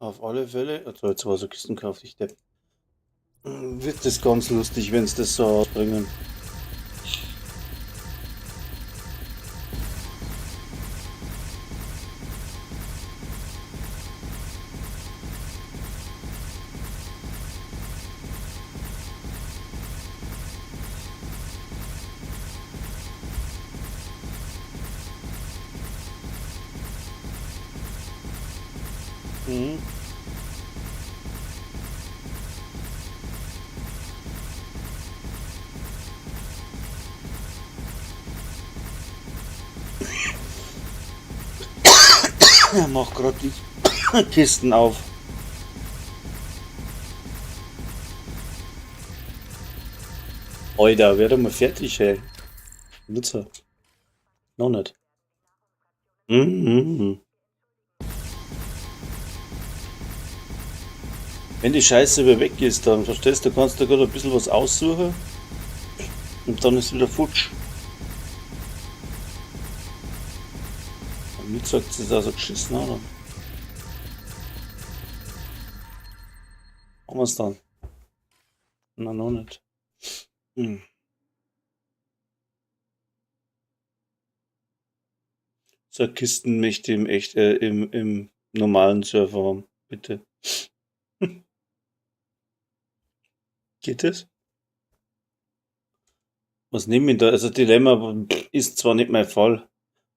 Auf alle Fälle, also jetzt war so Kisten gekauft, ich Depp. Wird das ganz lustig, wenn es das so ausbringen. Mhm. Er macht gerade die Kisten auf. Alter, werde mal fertig, ey. Nutzer. Noch nicht. Mhm. Wenn die Scheiße wieder weg ist, dann verstehst du, kannst du gerade ein bisschen was aussuchen und dann ist wieder futsch. Und mir sagt sie da so geschissen an. Haben wir es dann? Na, noch nicht. Hm. So Kisten möchte im echt im normalen Server haben, bitte. Geht das? Was nehme ich da? Also Dilemma ist zwar nicht mein Fall,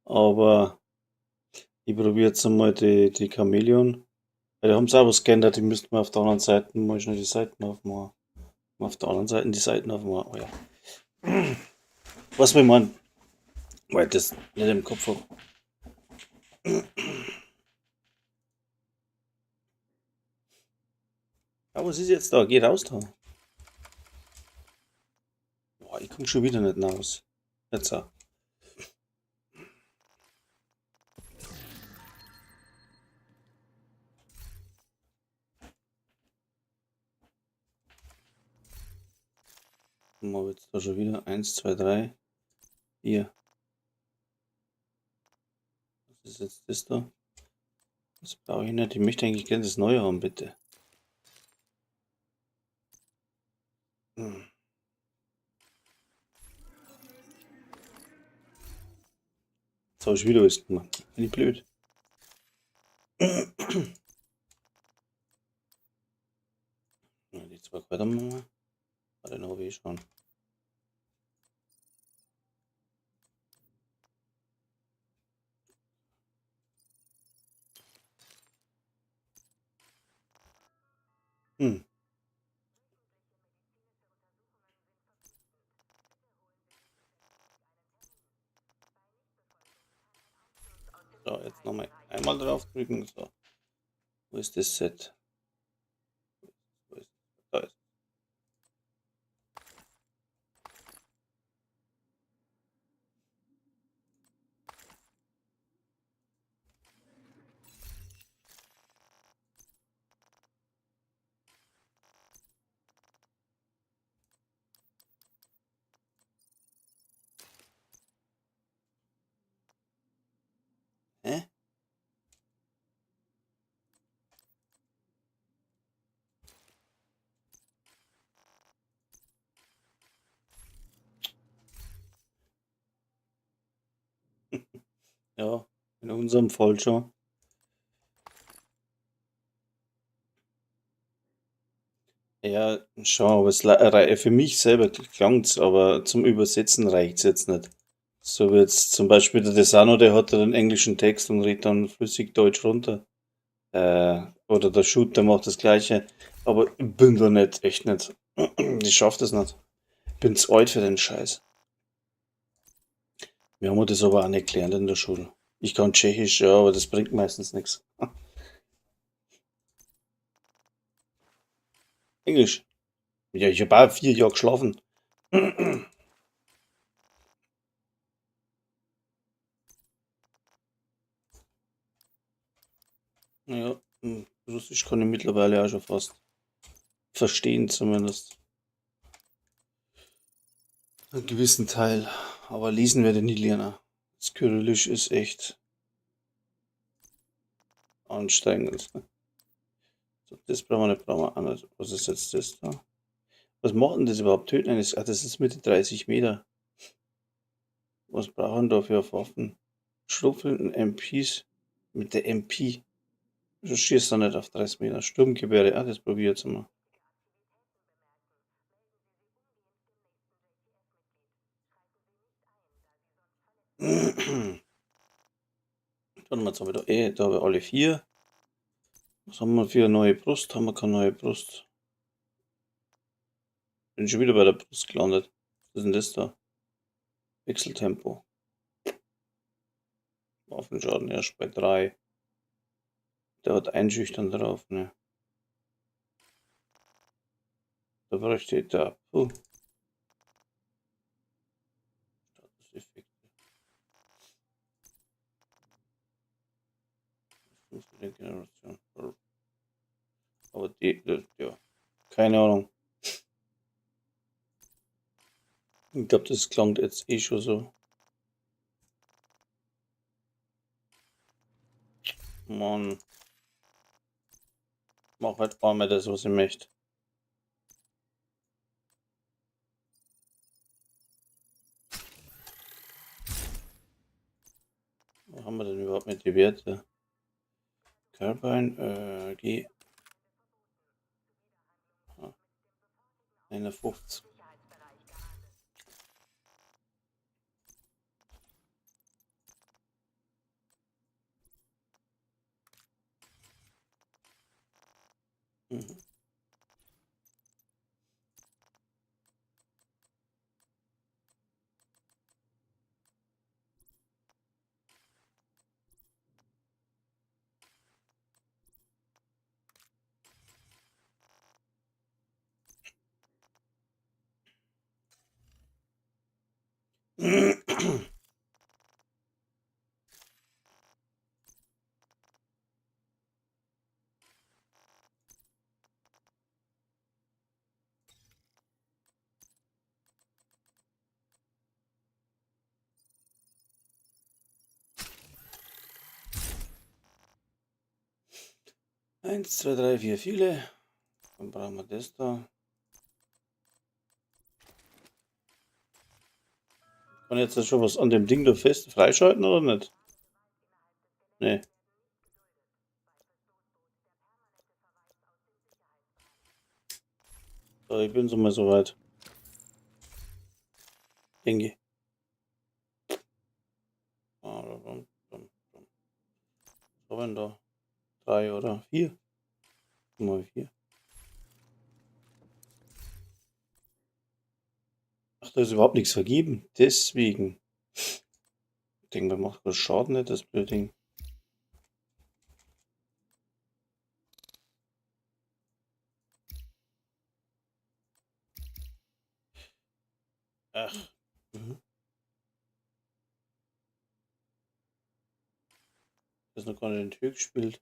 aber ich probiere jetzt einmal die Chamäleon. Weil da haben sie auch was geändert, die müssten wir auf der anderen Seite mal schnell die Seiten aufmachen. Auf der anderen Seite die Seiten aufmachen. Oh ja. Was will man? Weil ich das nicht im Kopf habe. Aber was ist jetzt da? Geh raus da. Boah, ich komme schon wieder nicht raus. Jetzt auch. Machen wir jetzt da schon wieder. 1, 2, 3, 4. Was ist jetzt das da? Das brauche ich nicht. Ich möchte eigentlich gerne das Neue haben, bitte. Hm. Jetzt habe ich wieder was gemacht. Bin ich blöd. Ja, die zwei Kräuter machen wir. Den habe ich schon. Hm. So, jetzt nochmal einmal drauf drücken. So. Wo ist das Set? Wo ist, da ist. Hä? Ja, in unserem Fall schon. Ja, schon, aber für mich selber klang's, aber zum Übersetzen reicht's jetzt nicht. So wie jetzt zum Beispiel der Desano, der hat ja den englischen Text und redet dann flüssig Deutsch runter. Oder der Shooter macht das Gleiche. Aber ich bin da nicht, echt nicht. Ich schaff das nicht. Bin zu alt für den Scheiß. Wir haben das aber auch nicht gelernt in der Schule. Ich kann Tschechisch, ja, aber das bringt meistens nichts. Englisch. Ja, ich habe auch 4 Jahre geschlafen. Ja, Russisch kann ich mittlerweile auch schon fast verstehen zumindest. Einen gewissen Teil. Aber lesen werde ich nie lernen. Das Kyrillisch ist echt anstrengend. So, das brauchen wir auch nicht. Was ist jetzt das da? Was macht denn das überhaupt? Töten eines? Ach, das ist mit 30 Meter. Was brauchen da für Waffen? Schrotflinten, MPs. Mit der MP. Du schießt doch nicht auf 30 Meter. Sturmgewehre. Ah, das probier jetzt mal. Warte mal, jetzt habe ich da habe ich alle 4. Was haben wir für eine neue Brust? Haben wir keine neue Brust? Bin schon wieder bei der Brust gelandet. Was ist denn das da? Wechseltempo. Waffenschaden erst bei 3. Der hat einschüchtern drauf, ne? Da bräuchte ich da. Statuseffekte. Generation. Aber ja. Keine Ahnung. Ich glaube, das klang jetzt eh schon so. Mann. Mach halt einmal das, was ich möchte. haben wir denn überhaupt mit die Werte? Carbine, G. 51. Mhm. Eins, zwei, drei, vier, viele. Dann brauchen wir das da. Kann jetzt da schon was an dem Ding da fest freischalten oder nicht? Nee. So, ich bin so mal soweit. Denke. Was haben wir da? 3 oder 4? Mal 4. Ach, da ist überhaupt nichts vergeben. Deswegen. Ich denke, wir machen das Schaden nicht, das blöde Ding. Ach. Mhm. Das ist noch gar nicht in Tür gespielt.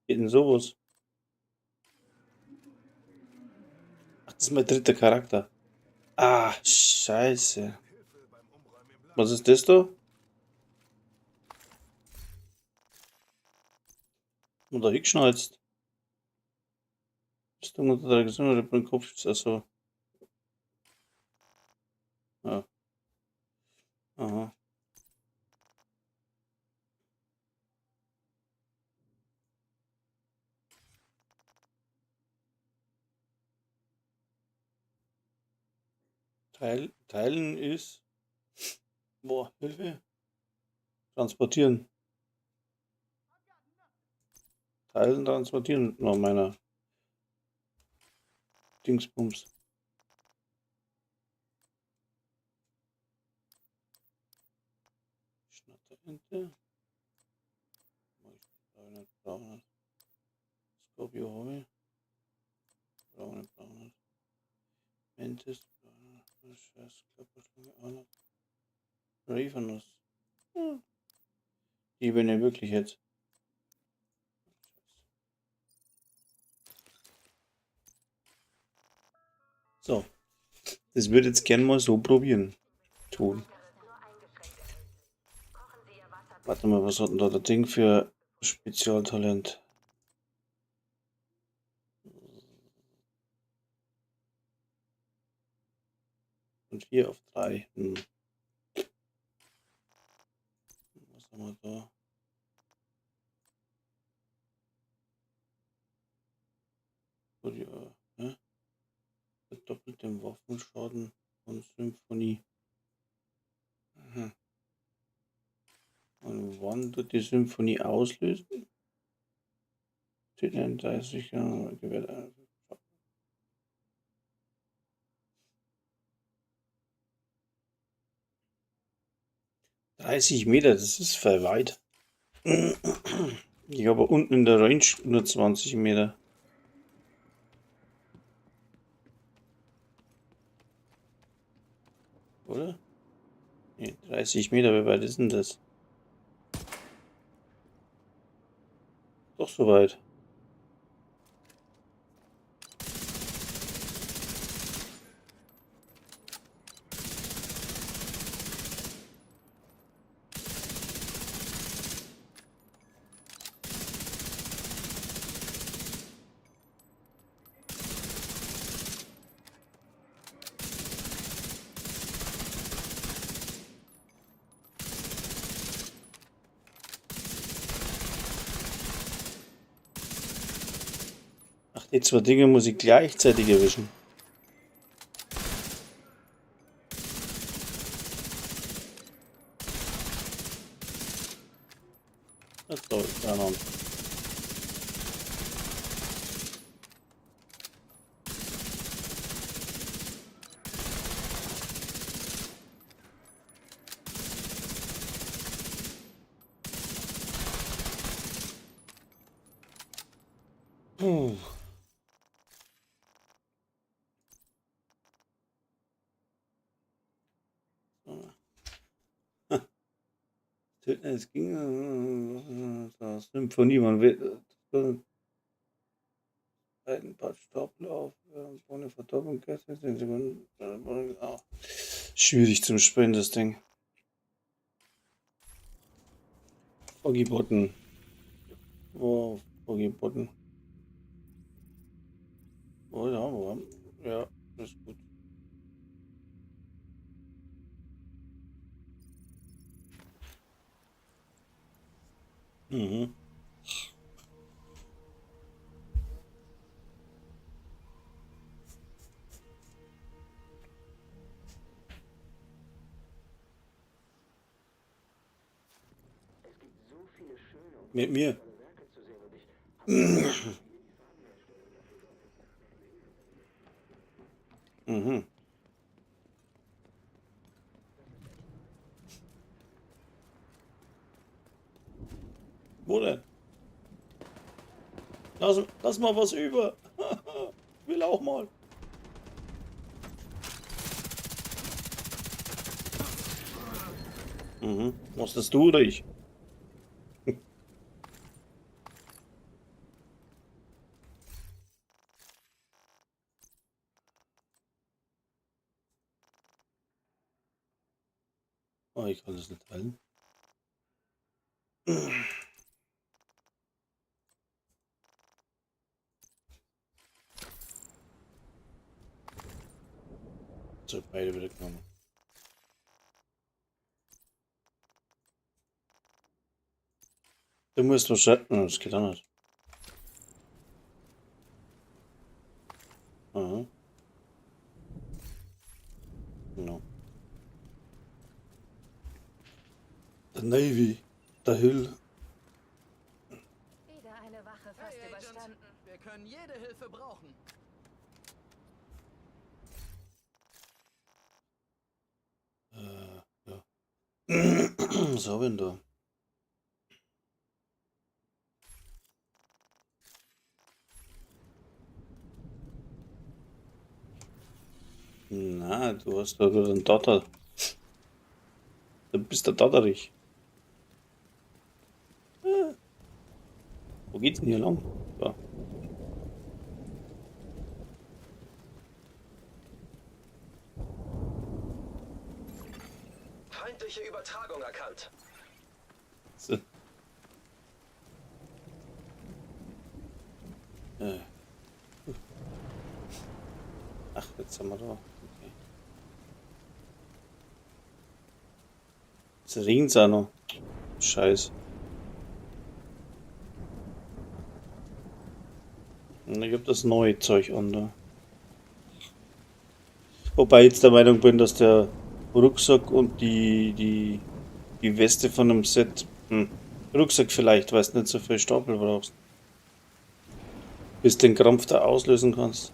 Geht denn sowas? Ach, das ist mein dritter Charakter. Ah, scheiße. Was ist das da? Und da hingeschnalzt. Bist du unter der Gesundheit oder beim Kopf? Also. Ja. Aha. Teilen ist. Boah, Hilfe. Transportieren. Teilen, transportieren. Noch meiner Dingsbums. Schnatterente. 300. Scorpio Hobby. 300. Mantis. Scheiß Klapperschlange. Ravenous. Hm. Die bin ja wirklich jetzt. So. Das würde jetzt gern mal so probieren. Tun. Warte mal, was hat denn da das Ding für Spezialtalent? Und 4 auf 3. Was haben wir da? Ne? Verdoppelt den Waffenschaden von Symphonie. Aha. Und wann tut die Symphonie auslösen? 30 gewährt. 30 Meter, das ist voll weit. Ich habe unten in der Range nur 20 Meter. Oder? Nee, 30 Meter, wie weit ist denn das? Doch so weit. Die zwei Dinge muss ich gleichzeitig erwischen. Das dauert gar nicht. Puh. Es ging Symphonie, man will ein paar Stapel ohne Verdoppelung, schwierig zum Spielen, das Ding. Foggy Button. Oh, Foggy Button. Oh ja, ja, das ist gut. Mhm. Mit mir. Mhm. Wo denn? Lass mal was über. Will auch mal. Mhm. Was das du oder ich? Oh, ich kann das nicht teilen. So, beide wieder genommen. Du musst wahrscheinlich. Das geht auch nicht. Aha. Genau. Der Navy. Der Hill. Wieder eine Wache fast Hey, Agent. überstanden. Wir können jede Hilfe brauchen. Ja. So, wenn du. Na, du hast da einen Dotter. Du bist der Dotterich. Wo geht's denn hier lang? Da. Feindliche Übertragung erkannt. So. Ach, jetzt haben wir da. Okay. Jetzt regent's auch noch. Scheiße. Und ich hab das neue Zeug an da. Wobei ich jetzt der Meinung bin, dass der Rucksack und die Weste von einem Set. Rucksack vielleicht, weil du nicht so viel Stapel brauchst. Bis den Krampf da auslösen kannst.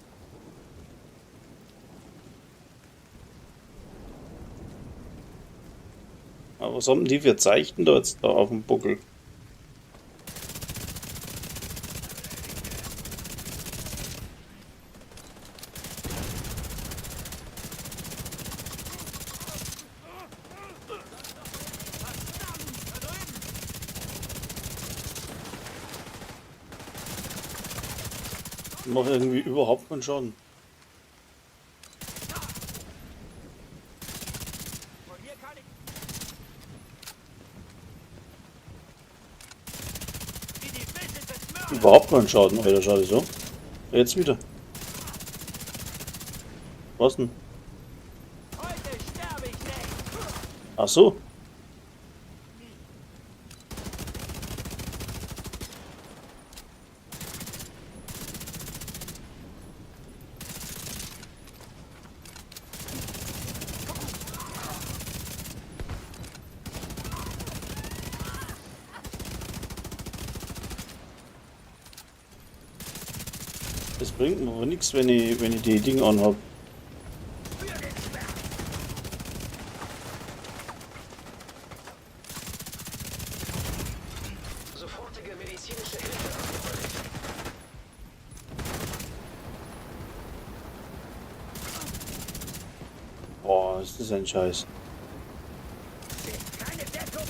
Aber was haben die für Zeichen da jetzt da auf dem Buckel? Macht irgendwie überhaupt keinen Schaden. Von hier kann ich. Wie die Wisse des Mörders. Überhaupt keinen Schaden, Alter, schade so. Jetzt wieder. Was denn? Heute sterbe ich nicht. Ach so. Das bringt mir aber nichts, wenn ich die Dinge anhab. Sofortige medizinische Hilfe erforderlich. Boah, ist das ein Scheiß. Keine Deckung!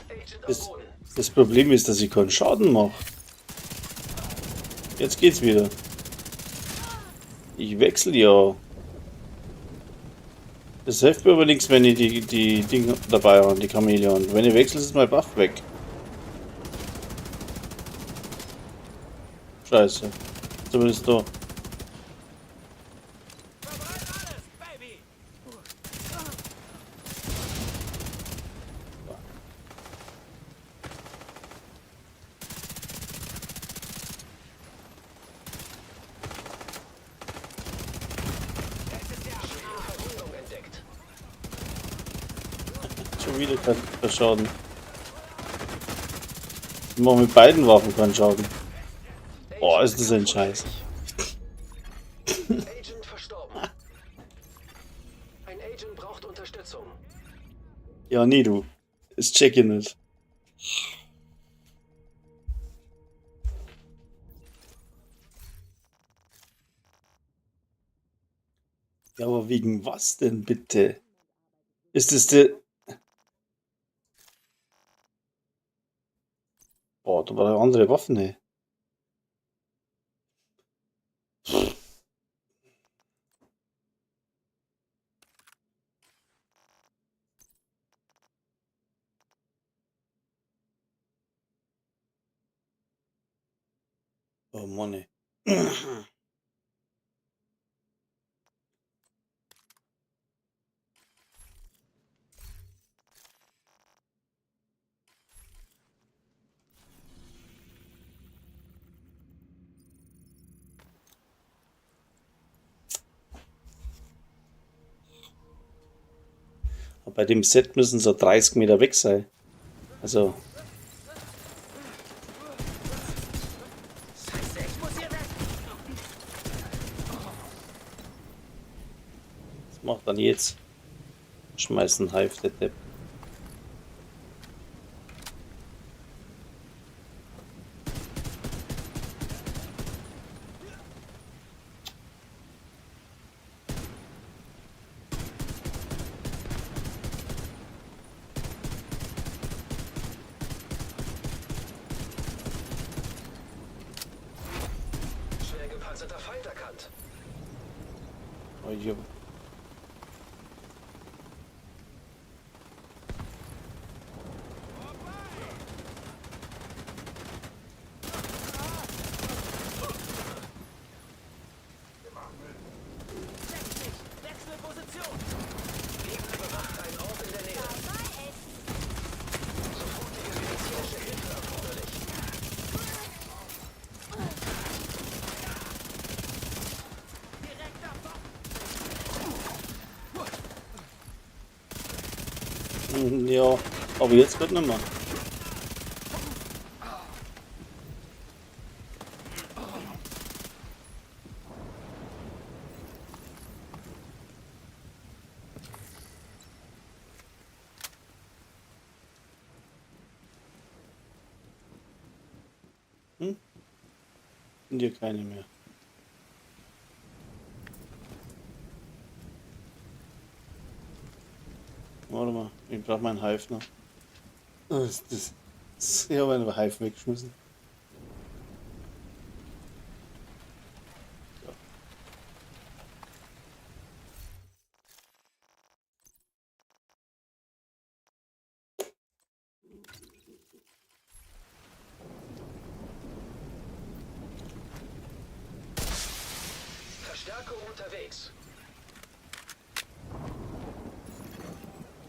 Agent am Das, Boden. das Problem ist, dass ich keinen Schaden mache. Jetzt geht's wieder. Ich wechsle ja. Das hilft mir aber nichts, wenn ich die Dinge dabei habe, die Chamäleon. Wenn ich wechsle, ist mein Buff weg. Scheiße. Zumindest da. Verbrenn alles, Baby! Das ist der Verwundung entdeckt. Schon wieder kein Schaden. Ich mache mit beiden Waffen keinen Schaden. Oh, ist das ein Scheiß. Agent verstorben. Ein Agent braucht Unterstützung. Ja, nee, du. Das check ich nicht. Ja, aber wegen was denn bitte? Ist es der... Boah, da war eine andere Waffe, ne? Oh Mann, ey. Bei dem Set müssen so 30 Meter weg sein. Also, Scheiße, ich muss hier weg! was macht dann jetzt? Schmeißen Hive, der Depp. Schwer gepanzerter Feind erkannt. Oh, jo. Wechsel Position! Gegner bewacht einen Ort in der Nähe. Sofortige medizinische Hilfe erforderlich. Direkter Bock! Ja, aber jetzt wird nicht mehr. Sind hier keine mehr. Warte mal, ich brauche meinen Hive noch. Ich habe einen Hive weggeschmissen. Verstärkung unterwegs.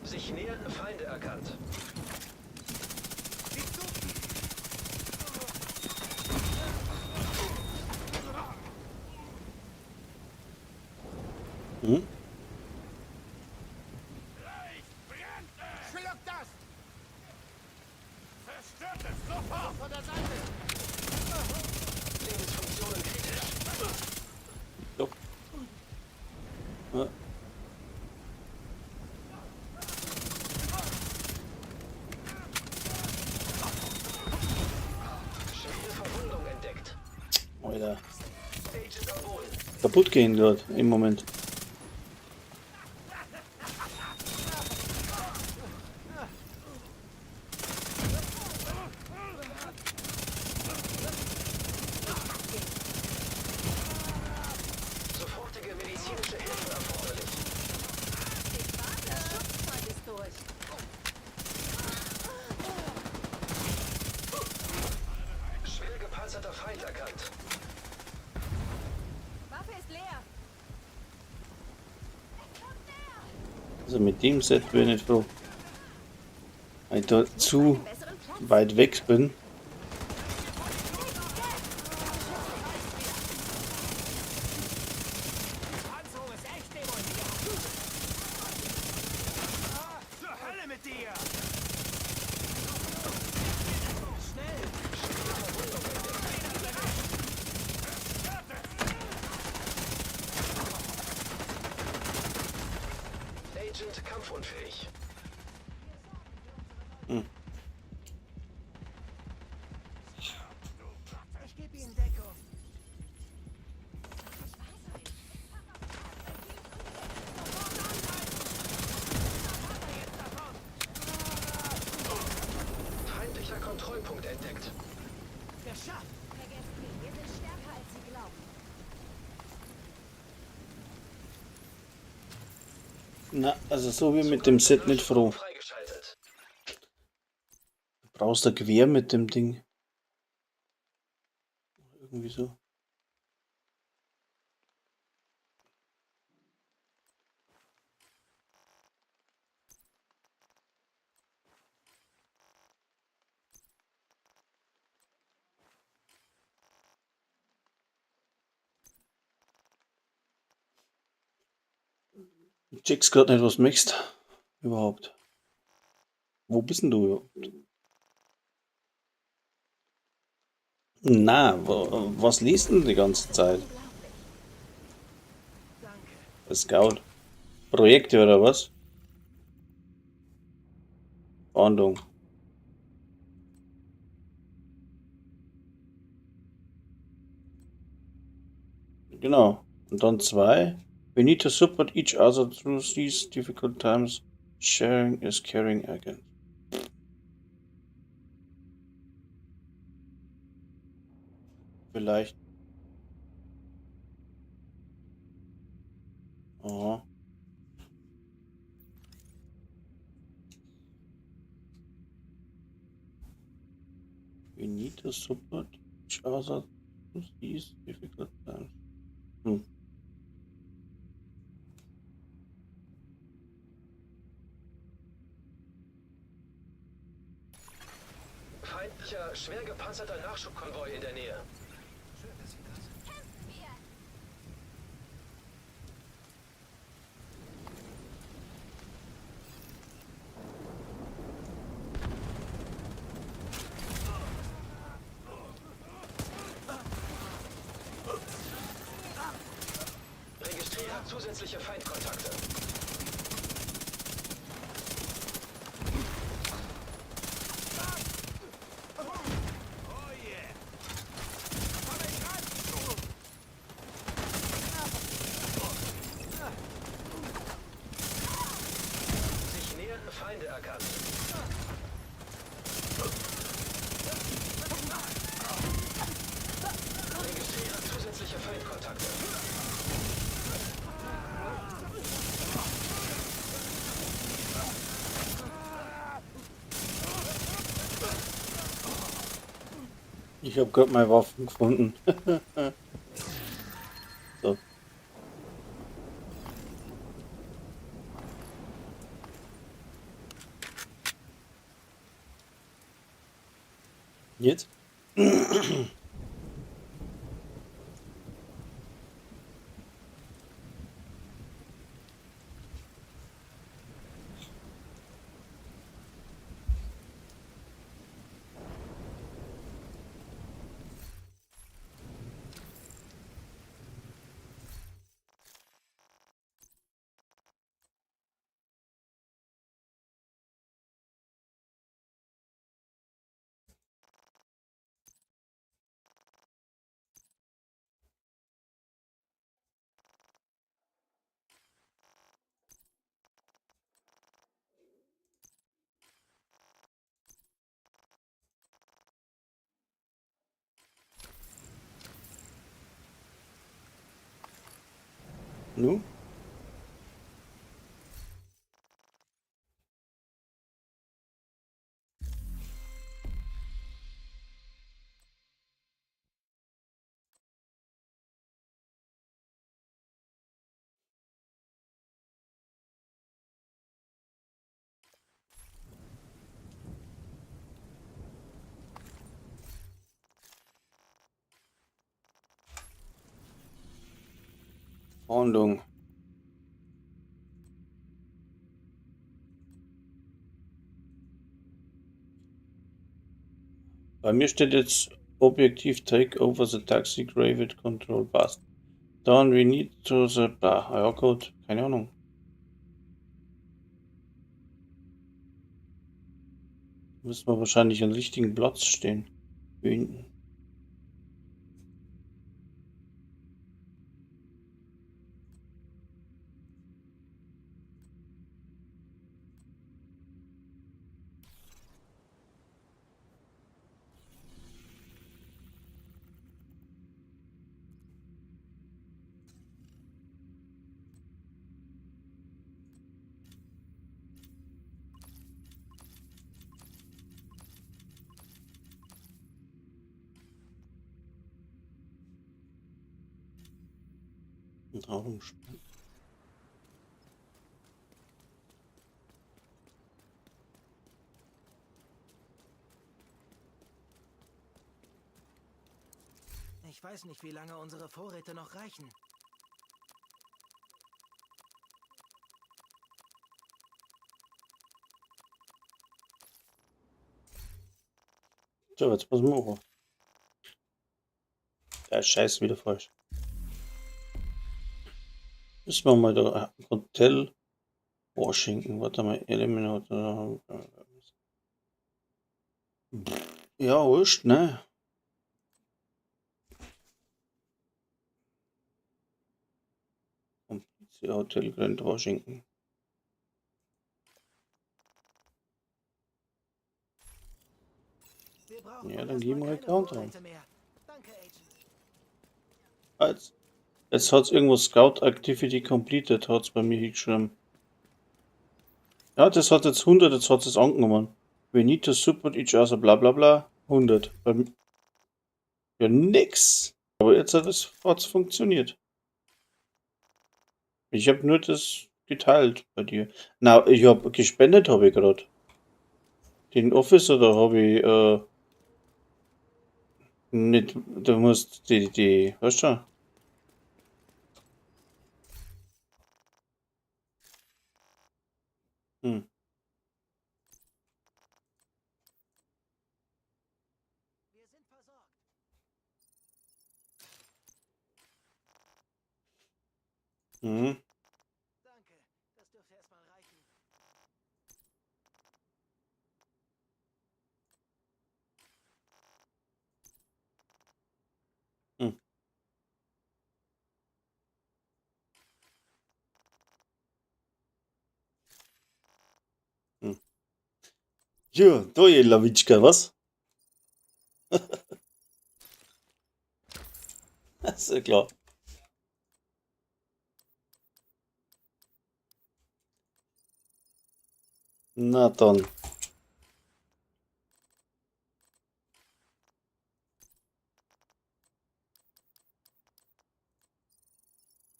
Sich nähernde Feinde erkannt. Hm? Schluck das! Zerstört Alter. Agent am Boden. Kaputt gehen gerade im Moment. Sofortige medizinische Hilfe erforderlich. Schutzfall ist durch. Schwer gepanzerter Feind erkannt. Waffe ist leer. Also mit dem Set bin ich nicht froh. Weil ich da zu Besseren Platz. weit weg bin. Panzerung ist echt demoliert. Zur Hölle mit dir! Agent kampfunfähig. Ich gebe Ihnen Deckung. Feindlicher Kontrollpunkt entdeckt. Geschafft! Vergesst nie, wir sind stärker als Sie glauben. Na, also so wie mit dem Set nicht froh. Freigeschaltet. Du brauchst ein Gewehr mit dem Ding. Irgendwie so. Du checkst gerade nicht, was du möchtest. Überhaupt. Wo bist denn du überhaupt? Na, was liest denn die ganze Zeit? Danke. Scout. Projekte oder was? Fahndung. Genau. Und dann 2. We need to support each other through these difficult times. Sharing is caring again. Vielleicht. Aha. We need to support each other through these difficult times. Hm. Feindlicher, schwer gepanzerter Nachschubkonvoi in der Nähe. Registriere zusätzliche Feindkontakte. Oh yeah! Komm ich ran! Sich nähernde Feinde erkannt. Registriere zusätzliche Feindkontakte. Ich habe gerade meine Waffen gefunden. So. Jetzt? Nu? Fahndung. Bei mir steht jetzt Objektiv Take over the Taxi Gravity Control Bus. Dann we need to the bar. Ja gut, keine Ahnung. Müssen wir wahrscheinlich an richtigen Platz stehen. Hier hinten. Nahrungsspenden. Ich weiß nicht, wie lange unsere Vorräte noch reichen. So, jetzt passen wir auf. Der ist scheiße wieder falsch. Müssen wir mal da Hotel Washington. Warte mal, Eliminator. Ja, wurscht, ne? Hotel Grand Washington. Wir brauchen Ja, wohl dann erstmal gehen wir halt keine Countdown. Vorräte mehr. Danke, Agent. Jetzt hat es irgendwo Scout Activity Completed, hat es bei mir hingeschrieben. Ja, das hat jetzt 100, jetzt hat es angenommen. We need to support each other, bla bla bla. 100. Ja, nix. Aber jetzt hat es funktioniert. Ich habe nur das geteilt bei dir. Na, ich habe gespendet, habe ich gerade. Den Officer, da habe ich nicht. Du musst die, weißt du? Hm. Wir sind versorgt. Mhm. Danke. Das dürfte erstmal reichen. Hm. Hm. Ja, da je Lawitschka, was? Ist ja klar. Na dann.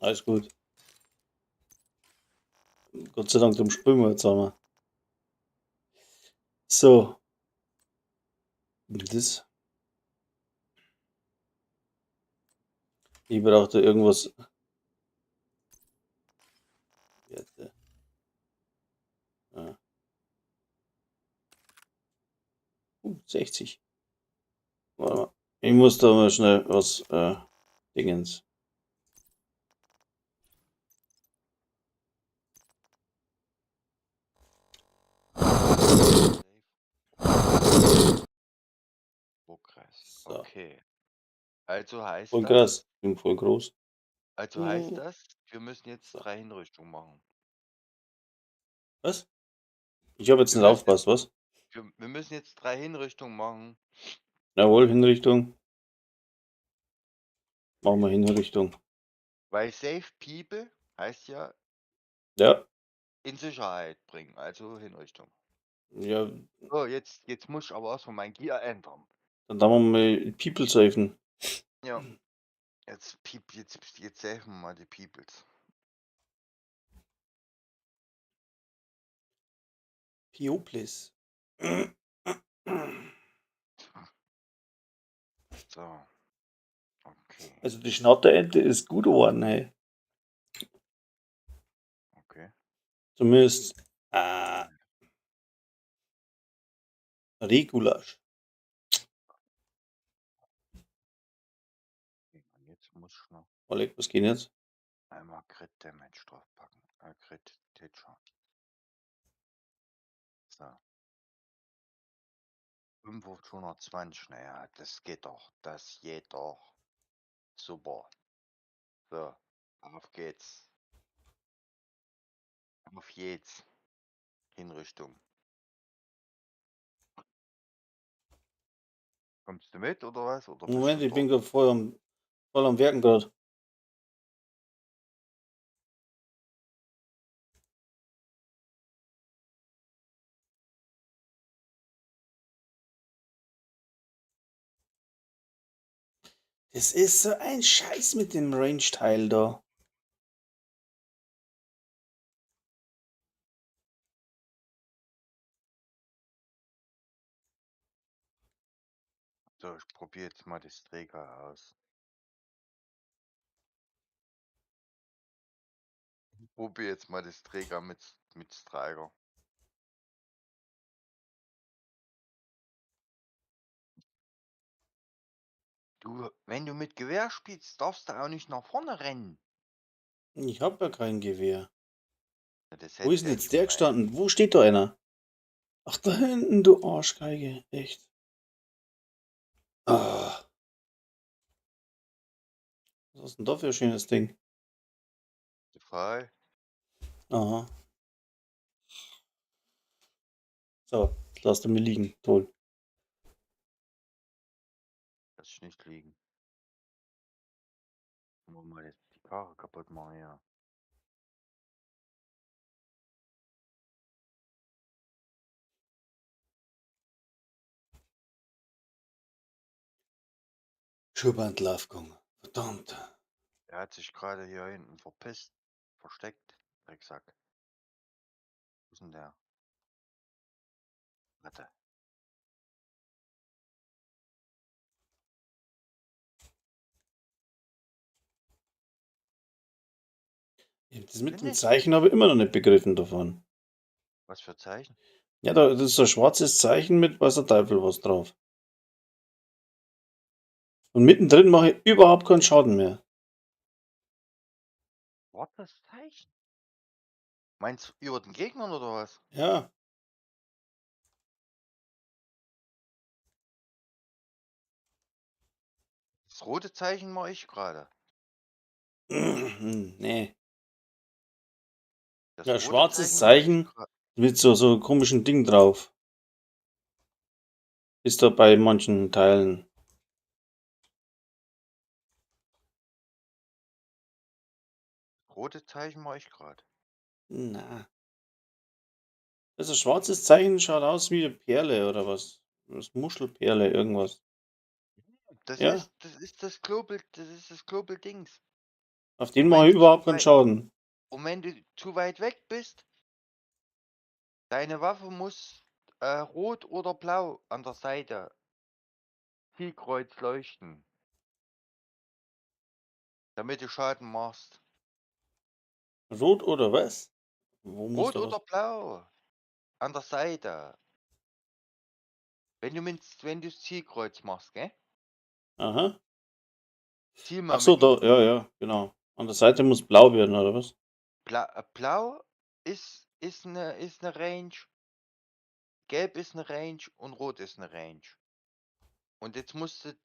Alles gut. Gott sei Dank, dann spielen wir jetzt einmal. So. Das. Ich brauche da irgendwas. Werte. Ja. 60. Warte mal. Ich muss da mal schnell was Dingens. Progress. So. Okay. Also heißt Voll das, krass. Ich bin voll groß. wir müssen jetzt So. 3 Hinrichtungen machen. Was? Ich habe jetzt Wir nicht müssen aufgepasst, was? wir müssen jetzt 3 Hinrichtungen machen, Jawohl, Hinrichtung. Machen wir Hinrichtung. weil Safe People Heißt ja, Ja, in Sicherheit bringen, also Hinrichtung. ja, So, jetzt muss ich aber erstmal mein Gear ändern. dann darf man mal People safen. Ja, jetzt helfen wir mal die Peoples. Peoples. So, okay, Also die Schnatterente ist gut geworden, hey. okay. Zumindest Hm, Regulasch. okay. Und jetzt muss ich noch Oleg, was geht jetzt? einmal Crit Damage draufpacken. Crit Headshot. So, 5 auf 220. Naja, das geht doch. Das geht doch. Super. So, auf geht's. Auf geht's. Hinrichtung. Kommst du mit oder was? Oder bist Moment, du ich bin dort? gerade voll am Werken gerade. Das ist so ein Scheiß mit dem Range-Teil da. So, ich probiere jetzt mal das Träger aus. Probiere jetzt mal das Träger mit Striker. Du, wenn du mit Gewehr spielst, darfst du auch nicht nach vorne rennen. Ich hab ja kein Gewehr. Ja, das Wo ist denn hätte jetzt ich der gemeint. gestanden? Wo steht da einer? Ach, da hinten, du Arschgeige. Echt. Ah, was ist denn da für ein schönes Ding? Frei. Aha. So, lass du mir liegen. Toll. Lass ich nicht liegen. Nur mal jetzt die Karre kaputt machen, ja. Schubbandlaufgang. Verdammt. Er hat sich gerade hier hinten verpisst. Versteckt. Drecksack. Wo ist denn der? Warte. Ich hab das mit Bin dem ich? Zeichen aber immer noch nicht begriffen davon. Was für Zeichen? Ja, da, das ist so ein schwarzes Zeichen mit weiß der Teufel was drauf. Und mittendrin mache ich überhaupt keinen Schaden mehr. Wortes Zeichen? Meinst du über den Gegnern oder was? Ja. Das rote Zeichen mache ich gerade. Nee. Das Ja, rote schwarzes Zeichen mache ich Zeichen gerade. mit so komischen Ding drauf. Ist da bei manchen Teilen. Rote Zeichen mache ich gerade. Na. Also schwarzes Zeichen schaut aus wie eine Perle oder was? Was Muschelperle, irgendwas. Das Ja, ist, das ist das Global Dings. auf den Und mache wenn ich du überhaupt keinen Schaden. zu weit weg bist, deine Waffe muss rot oder blau an der Seite Zielkreuz leuchten, damit du Schaden machst. Rot oder was? Wo muss Rot da oder was? blau an der Seite. Wenn du das Zielkreuz machst, gell? Aha. Ziel mal Ach so, mit dem da, ja, ja, genau. An der Seite muss blau werden, oder was? Blau ist eine Range, Gelb ist eine Range und Rot ist eine Range. Und jetzt musst du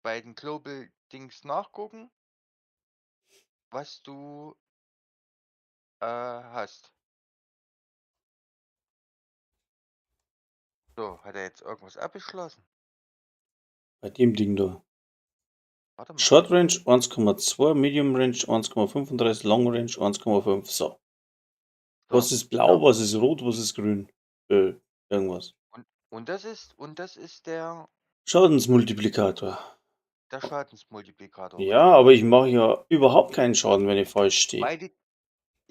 bei den Global Dings nachgucken, was du hast. So, hat er jetzt irgendwas abgeschlossen? Bei dem Ding da. Warte mal. Short Range 1,2, Medium Range 1,35, Long Range 1,5. So. Was So, ist blau, genau. was ist rot, was ist grün? Irgendwas. Und das ist Schadensmultiplikator. der Schadensmultiplikator, Ja, richtig. aber ich mache ja überhaupt keinen Schaden, wenn ich falsch stehe. Weil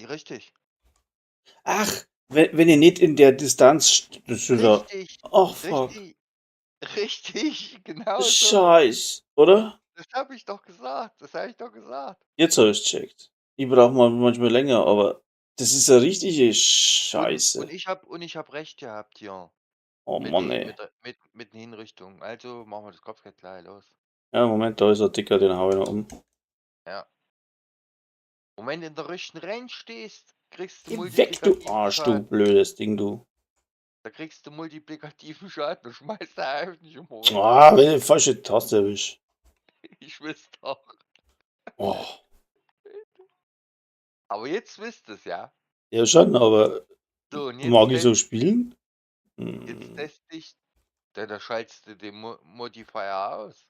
richtig. Ach, wenn ich nicht in der Distanz. Das ist ja. Richtig. Ach, fuck. Richtig. Richtig. Genau so. Scheiß, oder? Das habe ich doch gesagt. Das habe ich doch gesagt. Jetzt habe ich es checkt. Ich brauche mal manchmal länger, aber das ist ja richtige Und Scheiße. ich habe recht gehabt hier. Oh Mit Mann, den, ey. mit, der- mit den Hinrichtungen. Also machen wir das Kopfgeld gleich los. Ja, Moment, da ist er dicker, den hau ich noch um. Ja. Und wenn du in der richtigen Range stehst, kriegst du Geh weg, du multiplikativen Arsch, du Schaden. blödes Ding, du. Da kriegst du multiplikativen Schaden und schmeißt da einfach nicht um runter. Ah, wenn ich die falsche Taste erwisch. Ich weiß doch. Oh. Aber jetzt wisst es, ja. Ja, schon, aber So, und mag ich so spielen? jetzt Hm. test dich. Da schaltest du den Modifier aus,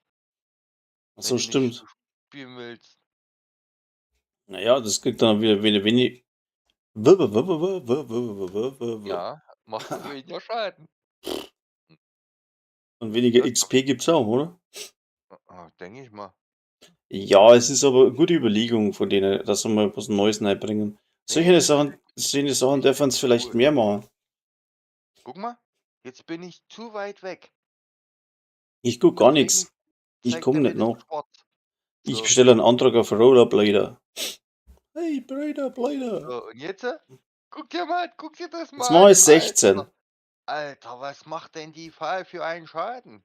Ach wenn so, du nicht stimmt. so spielen willst. Naja, das kriegt dann wieder wenig. Ja, machst du weniger Schaden. Und weniger Das ist doch, XP gibt's auch, oder? denke ich mal. Ja, es ist aber eine gute Überlegung von denen, dass sie mal was Neues reinbringen. Nee, Solche Sachen ich dürfen finde es es vielleicht gut. mehr machen. Guck mal, jetzt bin ich zu weit weg. Ich guck gar Deswegen nichts. Ich zeigt komme er nicht wieder noch. schwarz. Ich So, stelle einen Antrag auf Rollerblader. Hey, Blader. so, und jetzt? Guck dir das Jetzt mal mache an. ich 16. Alter, was macht denn die Fall für einen Schaden?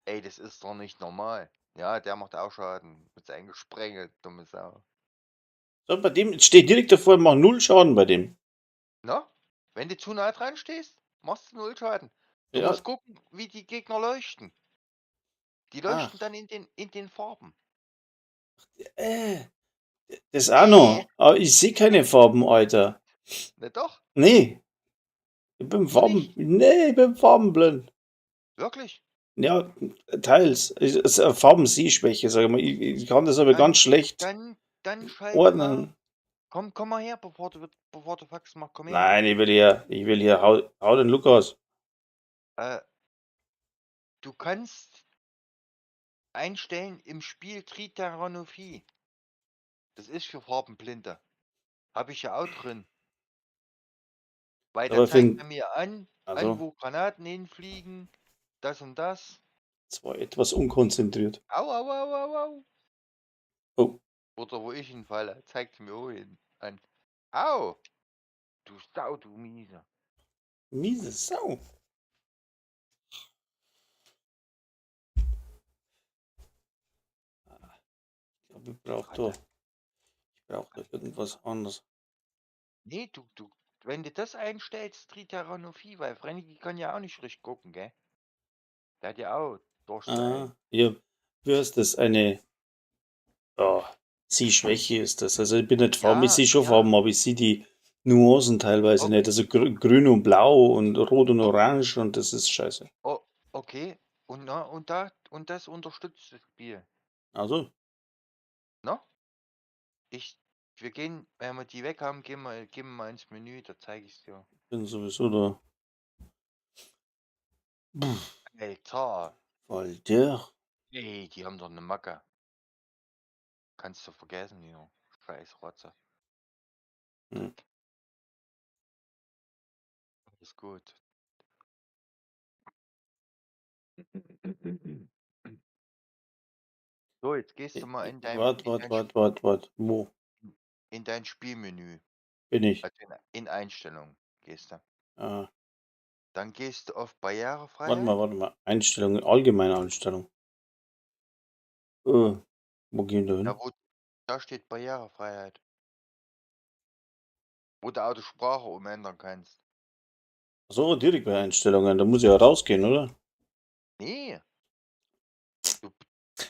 Ey, das ist doch nicht normal. Ja, der macht auch Schaden. Mit seinem Gesprenge, dumme Sau. So, bei dem steht direkt davor, mach 0 Schaden bei dem. Na? Wenn du zu nah dran stehst, machst du 0 Schaden. Du Ja, musst gucken, wie die Gegner leuchten. Die ach, leuchten dann in den Farben. äh, das auch noch. Aber ich sehe keine Farben, Alter. Na doch, Nee, ich bin du nicht. ich bin farbenblind. Wirklich. Ja, teils. Es ist eine Farbensehschwäche, sag ich mal. Ich kann das aber ganz Dann, schlecht dann schalte mal. ordnen. Komm mal her, bevor du Fax machst. Komm her. Nein, ich will hier, hau den Lukas. Äh, du kannst einstellen im Spiel Triteranophie. Das ist für Farbenblinde. Habe ich ja auch drin. Weil da Aber zeigt er mir an, also, wo Granaten hinfliegen, das und das. das war etwas unkonzentriert. Au, au, au, au, au. Oh, Oder wo ich hinfalle, zeigt mir auch hin an. Au! Du Sau, du Miese. miese Sau. Ich glaube, ich brauche da irgendwas anderes. Nee, wenn du das einstellst, Triteranophie, weil Frenny kann ja auch nicht richtig gucken, gell? Der hat ja auch Durchsehen. Hier, wie heißt das? Oh, Sehschwäche ist das. Also ich bin nicht Farben, ich Ja, sehe schon ja. Farben, aber ich sehe die Nuancen teilweise nicht. Okay. Also grün und blau und rot und orange und das ist scheiße. Oh, okay. Und das unterstützt das Spiel. Also, Ne? Wir gehen, wenn wir die weg haben, gehen wir mal ins Menü, da zeige ich es dir. bin sowieso da. Alter, Voll der. ey, die haben doch eine Macke. Kannst du vergessen, hier. Scheiß Rotze. Hm. Alles gut. So, jetzt gehst du mal Wart. Wo in dein Spielmenü. bin ich? Also in Einstellungen gehst du. Ah, Dann gehst du auf warte Barrierefreiheit. mal. Einstellungen, allgemeine Einstellung. Wo gehen wir hin? Da steht Barrierefreiheit. Wo du auch die Sprache umändern kannst. So, direkt bei Einstellungen. Da muss ich ja rausgehen, oder? Nee. Du,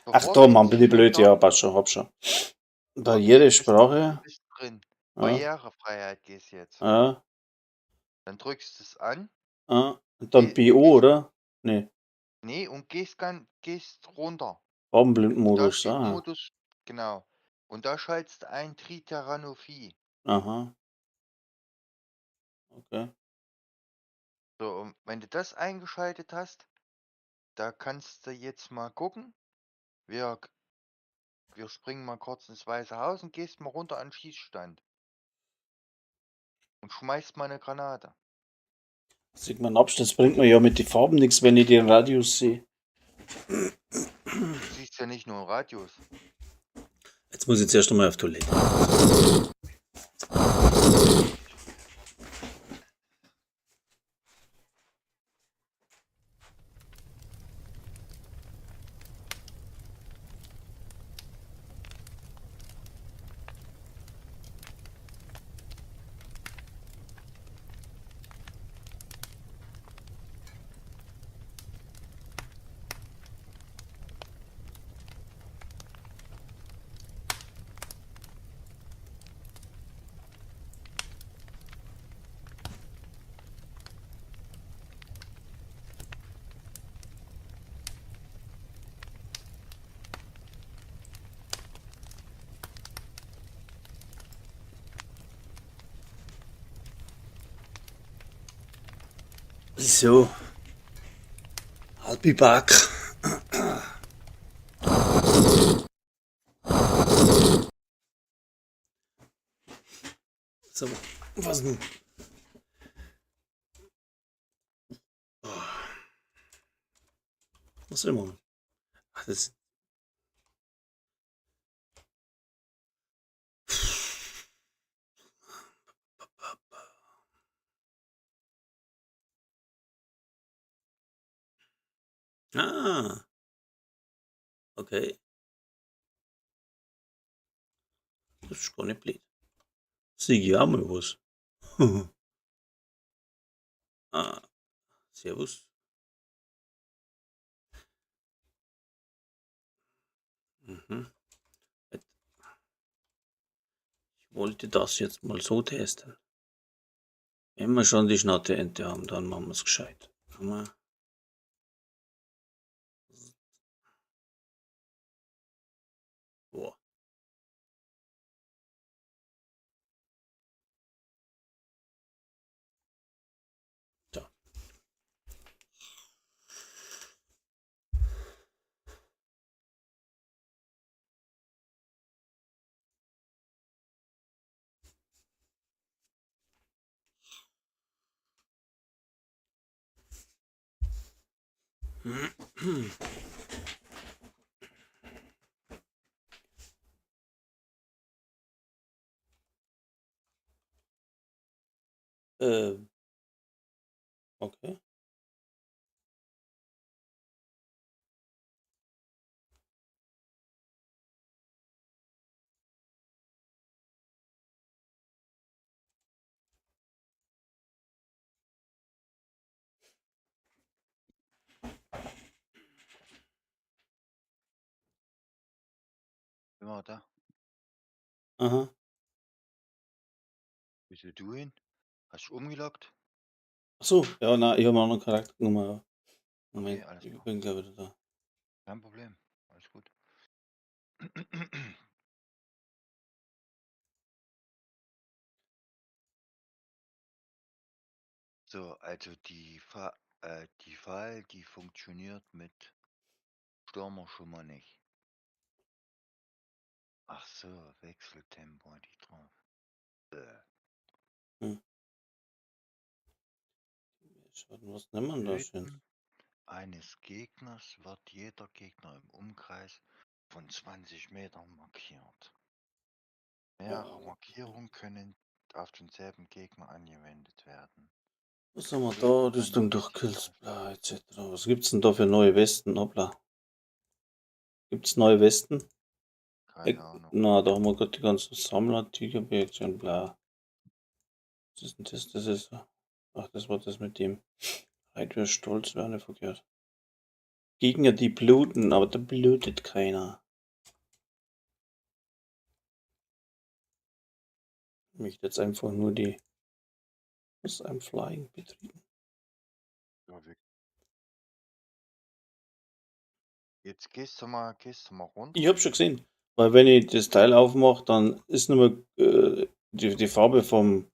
Ach bevor da, du ins Mann, bin ich Spiel blöd. Ja, startest, passt schon, hab schon. okay, du Barrieresprache. bist drin. Ah, Barrierefreiheit gehst jetzt. ah, Dann drückst du es an. Und dann Geh- BO, gehst- oder? Nee. Nee, und gehst runter. Und da Farbenblindmodus, steht ah. Modus, genau. Und da schaltest du ein Triteranophie. Aha, okay. So, und wenn du das eingeschaltet hast, da kannst du jetzt mal gucken. Wir, wir springen mal kurz ins Weiße Haus und gehst mal runter an den Schießstand und schmeißt mal eine Granate. Sieht man Abstand, bringt mir ja mit den Farben nichts, wenn ich den Radius sehe. Du siehst ja nicht nur einen Radius. Jetzt muss ich zuerst einmal auf Toilette. So, I'll be back. So, was nun? Was immer. Ach, das. Ah, okay. Das ist gar nicht blöd. Sieh ja mal was. Ah, servus. Mhm. Ich wollte das jetzt mal so testen. Wenn wir schon die Schnatterente haben, dann machen wir es gescheit. Boah. So. Okay. Wer war da? Aha. Wieso du hin? Hast du umgeloggt? Achso, ja, na, ich habe einen anderen Charakter genommen. Okay, Moment, alles ich klar. bin gleich wieder da. Kein Problem. Alles gut. So, also die Wahl, die funktioniert mit Stürmer schon mal nicht. Ach so, Wechseltempo hatte ich drauf. Hm. Was nimmt man da schön? Töten eines Gegners wird jeder Gegner im Umkreis von 20 Metern markiert. Mehrere Oh, Markierungen können auf denselben Gegner angewendet werden. was haben wir Drücke da? dann Rüstung durch Kills, X-Taste. bla, etc. Was gibt's denn da für neue Westen? Hoppla. Gibt's neue Westen? Keine Ahnung. Na, da haben wir gerade die ganzen Sammler, Tigerprojektion, bla. Was ist denn das? Das ist. Ach, das war das mit dem. Reitwer Stolz, wäre nicht verkehrt. Gegner, die bluten, aber da blutet keiner. Ich möchte jetzt einfach nur die. Was ist ein Flying betrieben? Ja, wir Jetzt gehst du mal runter. Ich habe schon gesehen. Weil wenn ich das Teil aufmache, dann ist nur die Farbe von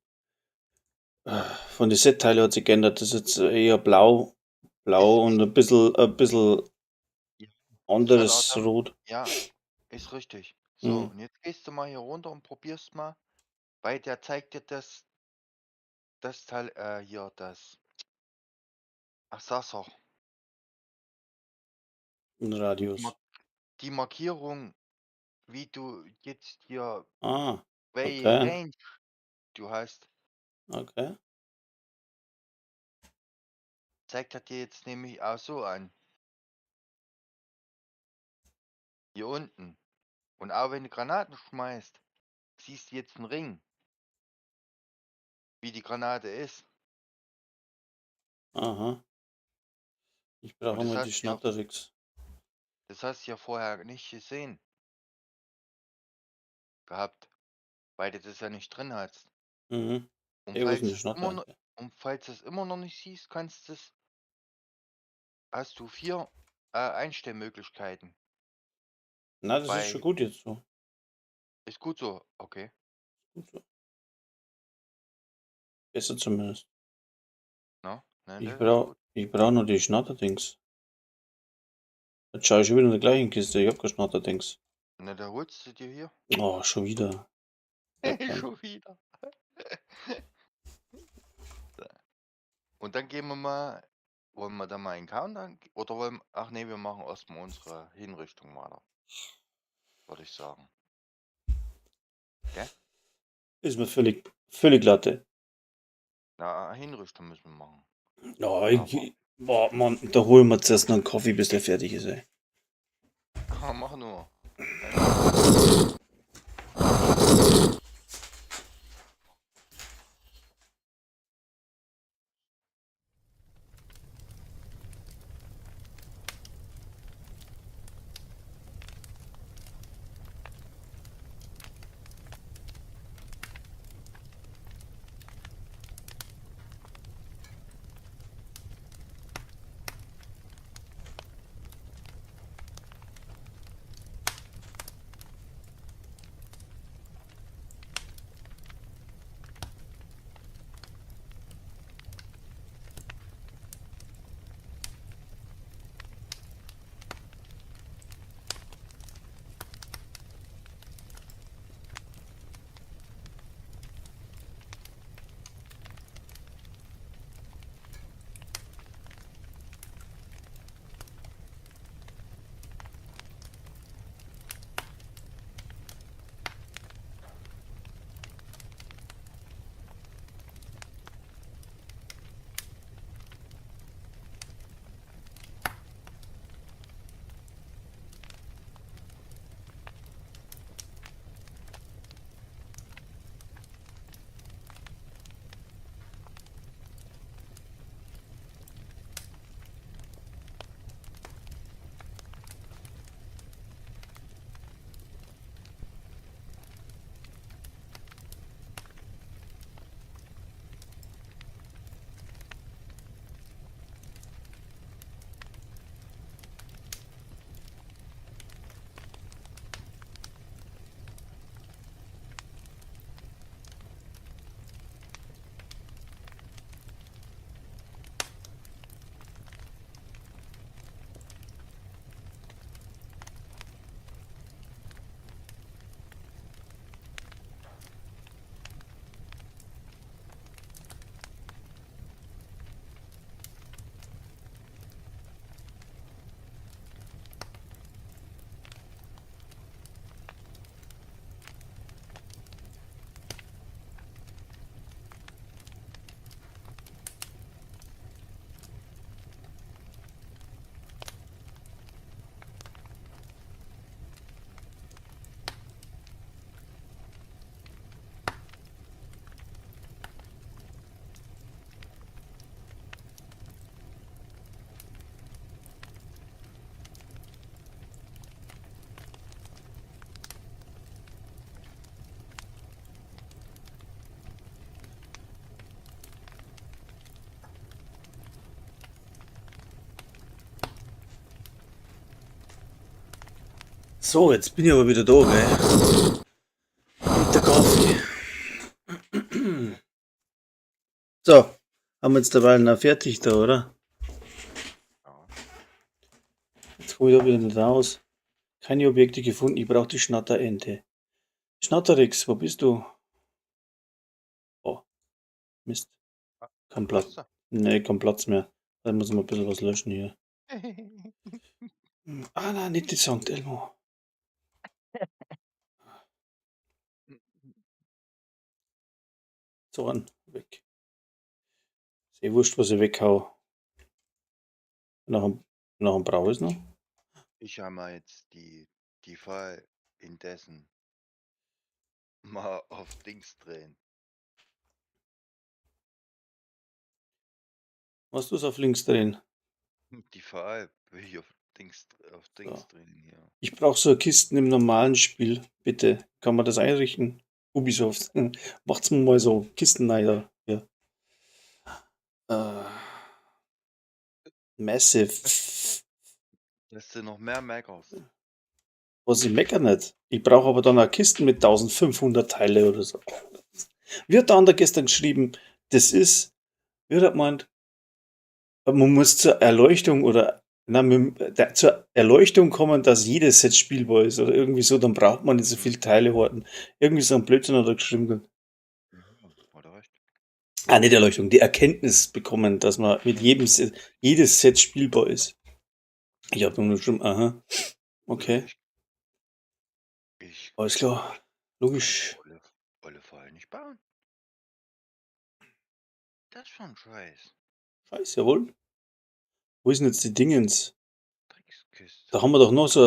den Set-Teilen hat sich geändert. Das ist jetzt eher blau und ein bisschen Ja, das hat auch anderes damit, Rot. ja, ist richtig. So, Mhm. und jetzt gehst du mal hier runter und probierst mal, weil der zeigt dir das Teil, hier, ach, sag's doch, Ein die, Radius. die Markierung, wie du jetzt hier, Ah, welche okay, Range du hast, okay. zeigt er dir jetzt nämlich auch so an, hier unten. Und auch wenn du Granaten schmeißt, siehst du jetzt einen Ring, wie die Granate ist. Aha. Ich Und brauche mal die Schnatterix. das hast du ja vorher nicht gesehen gehabt, weil du das ja nicht drin hast. Mhm. Und Wo ist denn falls die es immer noch, Schnatter? und falls du es immer noch nicht siehst, hast du 4 Einstellmöglichkeiten. Na, das ist schon Bei, gut jetzt so. ist gut so, okay. Gut so. Besser zumindest. Ne? Ne, Ich das ist brauch, gut. ich brauch nur die Schnatterdings. Jetzt schaue ich schon wieder in der gleichen Kiste. Ich hab kein Schnatterdings. Ne, da holst du dir hier. Oh, schon wieder. Deppern. Schon wieder. So. Und dann gehen wir mal, wollen wir da mal einen Countdown, oder ach nee, wir machen erstmal unsere Hinrichtung weiter, würde ich sagen. Gell? Ist mir völlig Latte. Na, Hinrichtung müssen wir machen. Oh, Aber, boah, Mann, da holen wir zuerst noch einen Kaffee, bis der fertig ist, ey. mach nur. Einfach. So, jetzt bin ich aber wieder da, gell? Mit der Kaffee. So, haben wir jetzt derweil noch fertig da, oder? Ja. Jetzt komme ich da wieder nicht raus. Keine Objekte gefunden, ich brauche die Schnatterente. Schnatterix, wo bist du? Oh, Mist. Kein Platz. Hast du? Nee, kein Platz mehr. Da muss ich mal ein bisschen was löschen hier. Ah, nein, nicht die St. Elmo. So an, weg. Ist eh wurscht, was ich weghau. Nach dem Brau ist noch. Ich habe mal jetzt die Fall indessen mal auf Dings drehen. Was tust du auf links drehen? Die Fall will ich auf Dings So. drehen hier. Ich brauche so Kisten im normalen Spiel. Bitte, kann man das einrichten? Ubisoft. Macht's mir mal so Kisten rein da. Ja. Massive. Dass du noch mehr meckerst. Was ich meckere nicht. Ich brauche aber dann auch Kisten mit 1500 Teile oder so. Wie hat der andere gestern geschrieben, das ist, wie hat er gemeint, man muss zur Erleuchtung oder zur Erleuchtung kommen, dass jedes Set spielbar ist oder irgendwie so, dann braucht man nicht so viele Teile horten. Irgendwie so ein Blödsinn hat er geschrieben. Ja, hat er recht. Ah, nicht Erleuchtung, die Erkenntnis bekommen, dass man mit jedem Set, jedes Set spielbar ist. Ich habe nur geschrieben, aha, okay, Ich alles klar, logisch. Olle Fall nicht bauen. Das ist schon scheiß. Scheiße, jawohl. Wo ist denn jetzt die Dingens? Dreckskiste. Da haben wir doch noch da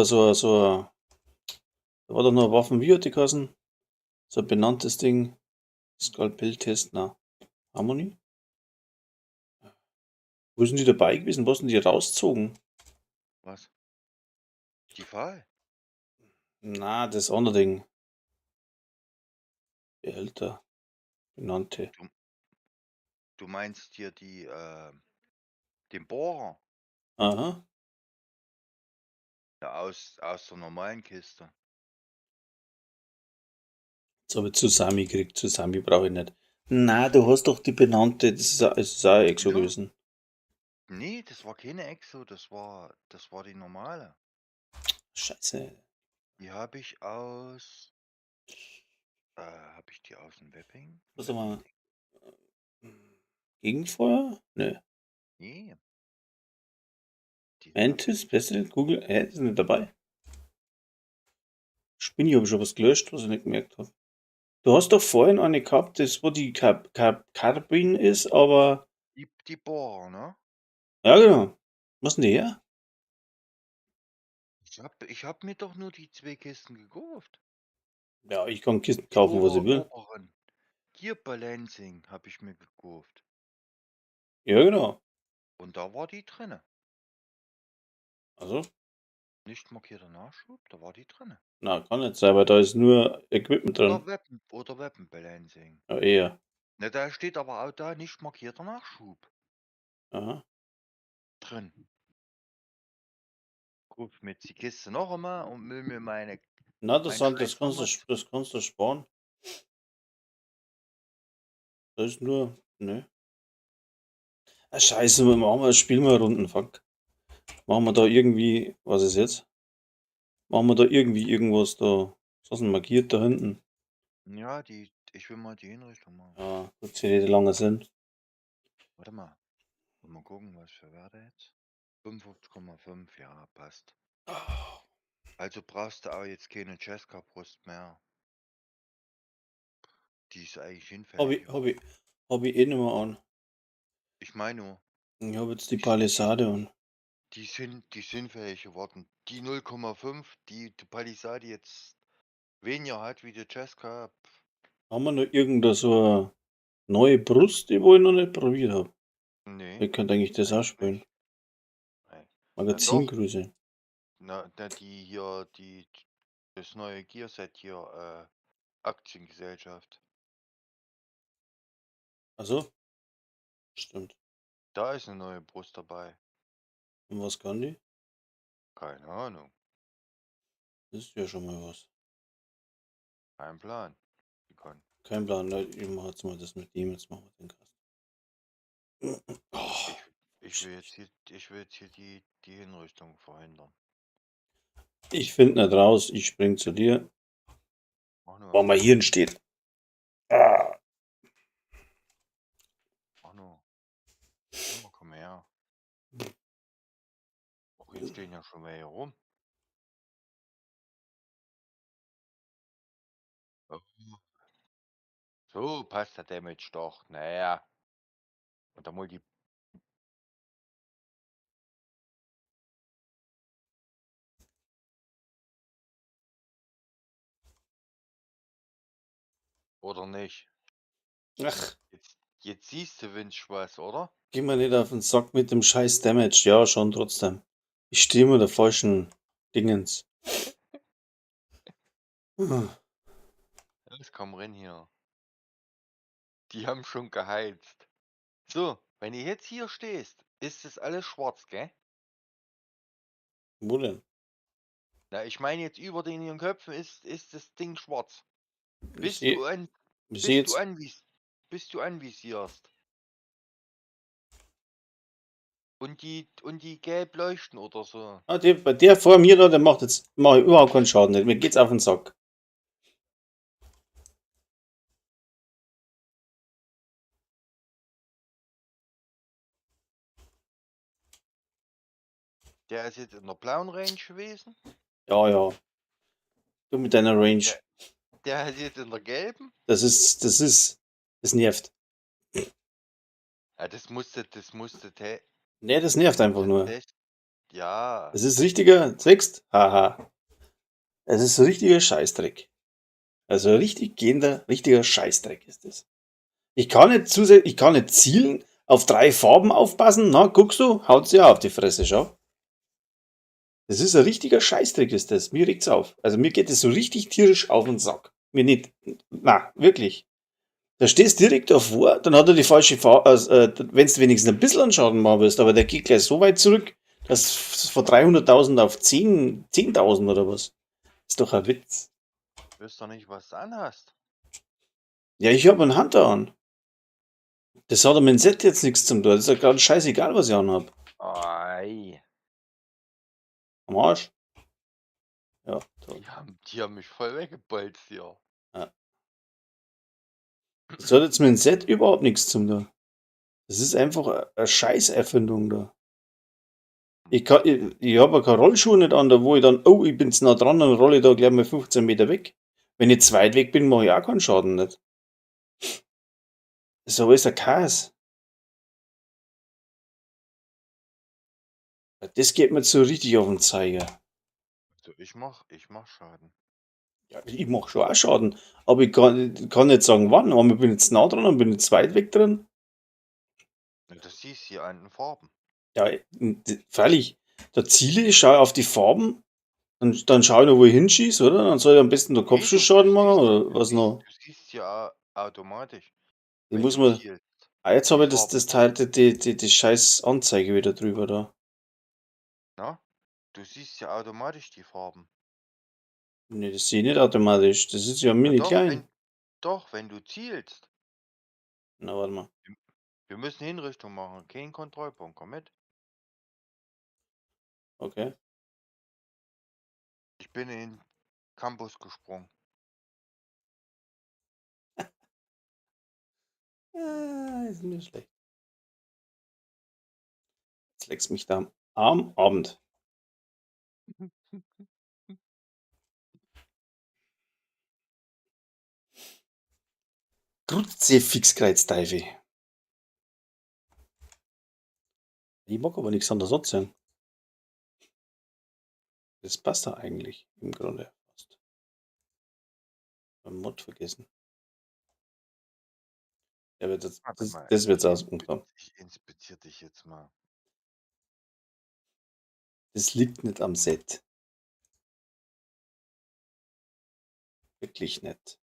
war doch noch Waffen, wie hat die Kassen? So ein benanntes Ding. Skalpelltest, na, haben wir nie? Wo sind die dabei gewesen? Wo sind die rausgezogen? Was? Die Fall? Na, das andere Ding. Behälter. Benannte. Du meinst hier den Bohrer? Aha. Ja, aus der normalen Kiste. Jetzt habe ich Susami gekriegt. Susami brauche ich nicht. Na, du hast doch die benannte. Das ist auch Exo Ja. gewesen. Nee, das war keine Exo, das war die normale. Scheiße. Die habe ich aus. Habe ich die aus dem Webbing? Was haben wir? Gegenfeuer? Nö. Nee. Die hab Mantis, ich. bessere Google. Die sind nicht dabei. Spinni habe ich schon was gelöscht, was ich nicht gemerkt habe. Du hast doch vorhin eine gehabt, das wo die Carbin ist, aber. Die Bohrer, ne? Ja, genau. Was denn die her? Ich hab mir doch nur die 2 Kisten gekauft. Ja, ich kann Kisten Die kaufen, was ich will. oberen. Gear Balancing habe ich mir gekauft. Ja, genau. Und da war die drinne. Also, Nicht markierter Nachschub, da war die drinne. na, kann nicht sein, weil da ist nur Equipment drin. Oder Weapon Balancing. Ja, eher. Ne, da steht aber auch da nicht markierter Nachschub Aha. drin. Guck mir jetzt die Kiste noch einmal und will mir Na, mein das scheiß kannst Hammer. das kannst du sparen. Das ist nur, ne. Ah, scheiße, machen wir das Spiel mal Runden, fuck. Machen wir da irgendwie, was ist jetzt? Machen wir da irgendwie irgendwas da. Was ist denn markiert da hinten? Ja, ich will mal die Hinrichtung machen. Ja, gut, sie rede lange sind. Warte mal. Mal gucken, was für Werte jetzt. 55,5, ja, passt. Also brauchst du auch jetzt keine Jessica-Brust mehr. Die ist eigentlich hinfällig. Hab ich eh nicht mehr an. Ich meine nur, Ich habe jetzt die die, Palisade an. die sind fähig geworden. Die 0,5, die Palisade jetzt weniger hat wie die Jessica. Haben wir noch irgendeine so eine neue Brust, die wo ich noch nicht probiert habe? Nee, Ich könnte eigentlich das auch eigentlich spielen. nicht. Nee. Na doch, Magazingröße. die hier, das neue Gearset hier, Aktiengesellschaft. Also, stimmt. Da ist eine neue Brust dabei. Und was kann die? Keine Ahnung. Das ist ja schon mal was. Kein Plan. Wie kann. Kein Plan, ne? Ich mach jetzt mal das mit ihm, jetzt machen wir den Kasten. Oh, Ich will jetzt hier die Hinrichtung verhindern. ich finde nicht raus, ich spring zu dir. Mach nur, Boah, mein Hirn steht. Ah. mach nur. Komm her. Oh, jetzt stehen ja schon welche rum. Oh. So passt der Damage doch. Naja. Und dann mal die. Oder nicht? Ach, Jetzt siehst du Winch was, oder? geh mal nicht auf den Sack mit dem scheiß Damage. Ja, schon trotzdem. Ich stehe immer der falschen Dingens. Ah, Los, komm rein hier. Die haben schon geheizt. So, wenn ihr jetzt hier stehst, ist es alles schwarz, gell? wo denn? Na, ich meine jetzt über den ihren Köpfen ist das Ding schwarz. Ich Bis sehe du an, ich seh bis du jetzt. bis du anvisierst. Und die gelb leuchten oder so. Ah, der vor mir da, der macht jetzt mach ich überhaupt keinen Schaden nicht. Mir geht's auf den Sack. Der ist jetzt in der blauen Range gewesen. Ja, ja. Du mit deiner Range. Der, der ist jetzt in der gelben. Das nervt. Ja, das musste, Nee, das nervt einfach nur. ja. Es ist richtiger, siehst? Haha. Es ist so richtiger Scheißdreck. Also richtig gehender, richtiger Scheißdreck ist es. Ich kann nicht zielen, auf 3 Farben aufpassen. Na, guckst du, haut sie auf die Fresse, schau. Das ist ein richtiger Scheißdreck, ist das. Mir regt's auf. Also mir geht es so richtig tierisch auf den Sack. Mir nicht. Na, wirklich. Da stehst direkt davor, dann hat er die falsche Farbe, wenn du wenigstens ein bisschen an Schaden machen willst, aber der geht gleich so weit zurück, dass von 300.000 auf 10.000 oder was. Ist doch ein Witz. Weißt doch nicht, was du anhast. Ja, ich habe einen Hunter an. Das hat mit dem Set jetzt nichts zum tun. Das ist ja gerade scheißegal, was ich anhab. Ei, Am Arsch. Ja, toll. die haben mich voll weggebolzt hier. Ja. Das hat jetzt mit dem Set überhaupt nichts zum tun. Das ist einfach eine Scheißerfindung da. Ich habe ja keine Rollschuhe nicht an, da wo ich dann, oh, ich bin zu nah dran, dann rolle ich da gleich mal 15 Meter weg. Wenn ich zu weit weg bin, mache ich auch keinen Schaden nicht. Das ist aber alles ein Chaos. Das geht mir so richtig auf den Zeiger. Also ich mach Schaden. Ja, ich mache schon auch Schaden, aber ich kann nicht sagen wann. Einmal bin ich jetzt nah dran, dann bin ich zu weit weg drin. Ja, das siehst du hier an den Farben. Ja, freilich. Da ziele ich, schaue auf die Farben, dann schaue ich noch, wo ich hinschieße, oder? Dann soll ich am besten der Nee, Kopfschussschaden machen, oder was noch? Du siehst ja automatisch, Ich wenn muss du mal. zielst. Ah, jetzt Die habe ich das, Farben. das Teil, die scheiß Anzeige wieder drüber da. Na? Du siehst ja automatisch die Farben. Ne, das sehe ich nicht automatisch. Das ist ja Na mini doch, klein. wenn du zielst. Na, warte mal. Wir müssen Hinrichtung machen, kein Kontrollpunkt. Komm mit. Okay. Ich bin in den Campus gesprungen. Ah, ist mir schlecht. Jetzt leckst mich da am Abend. Grütze Fixkreuzteufel. Ich mag aber nichts anderes erzählen. Das passt da eigentlich im Grunde fast. Beim Mod vergessen. Der wird jetzt, Warte mal, das wird's ausgemacht haben. ich inspiziere dich jetzt mal. Das liegt nicht am Set. Wirklich nicht.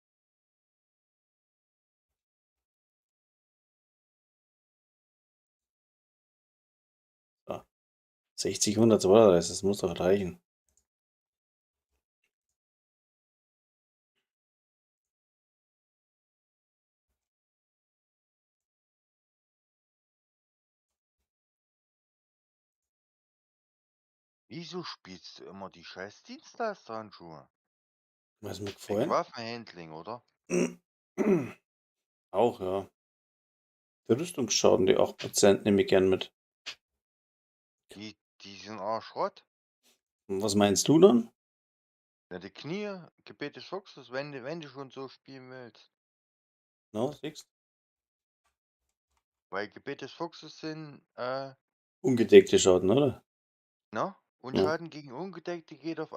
So. 60, 132, das muss doch reichen. Wieso spielst du immer die scheiß Dienstleisterhandschuhe? Was mir Wegen gefallen? Waffenhandling, oder? Auch, ja. Der Rüstungsschaden, die 8% nehme ich gern mit. Die sind Arschrott. Und was meinst du dann? Ja, die Knie, Gebet des Fuchses, wenn du schon so spielen willst. No, siehst? Weil Gebet des Fuchses sind, Ungedeckte Schaden, oder? ne? Und Ja. Schaden gegen Ungedeckte geht auf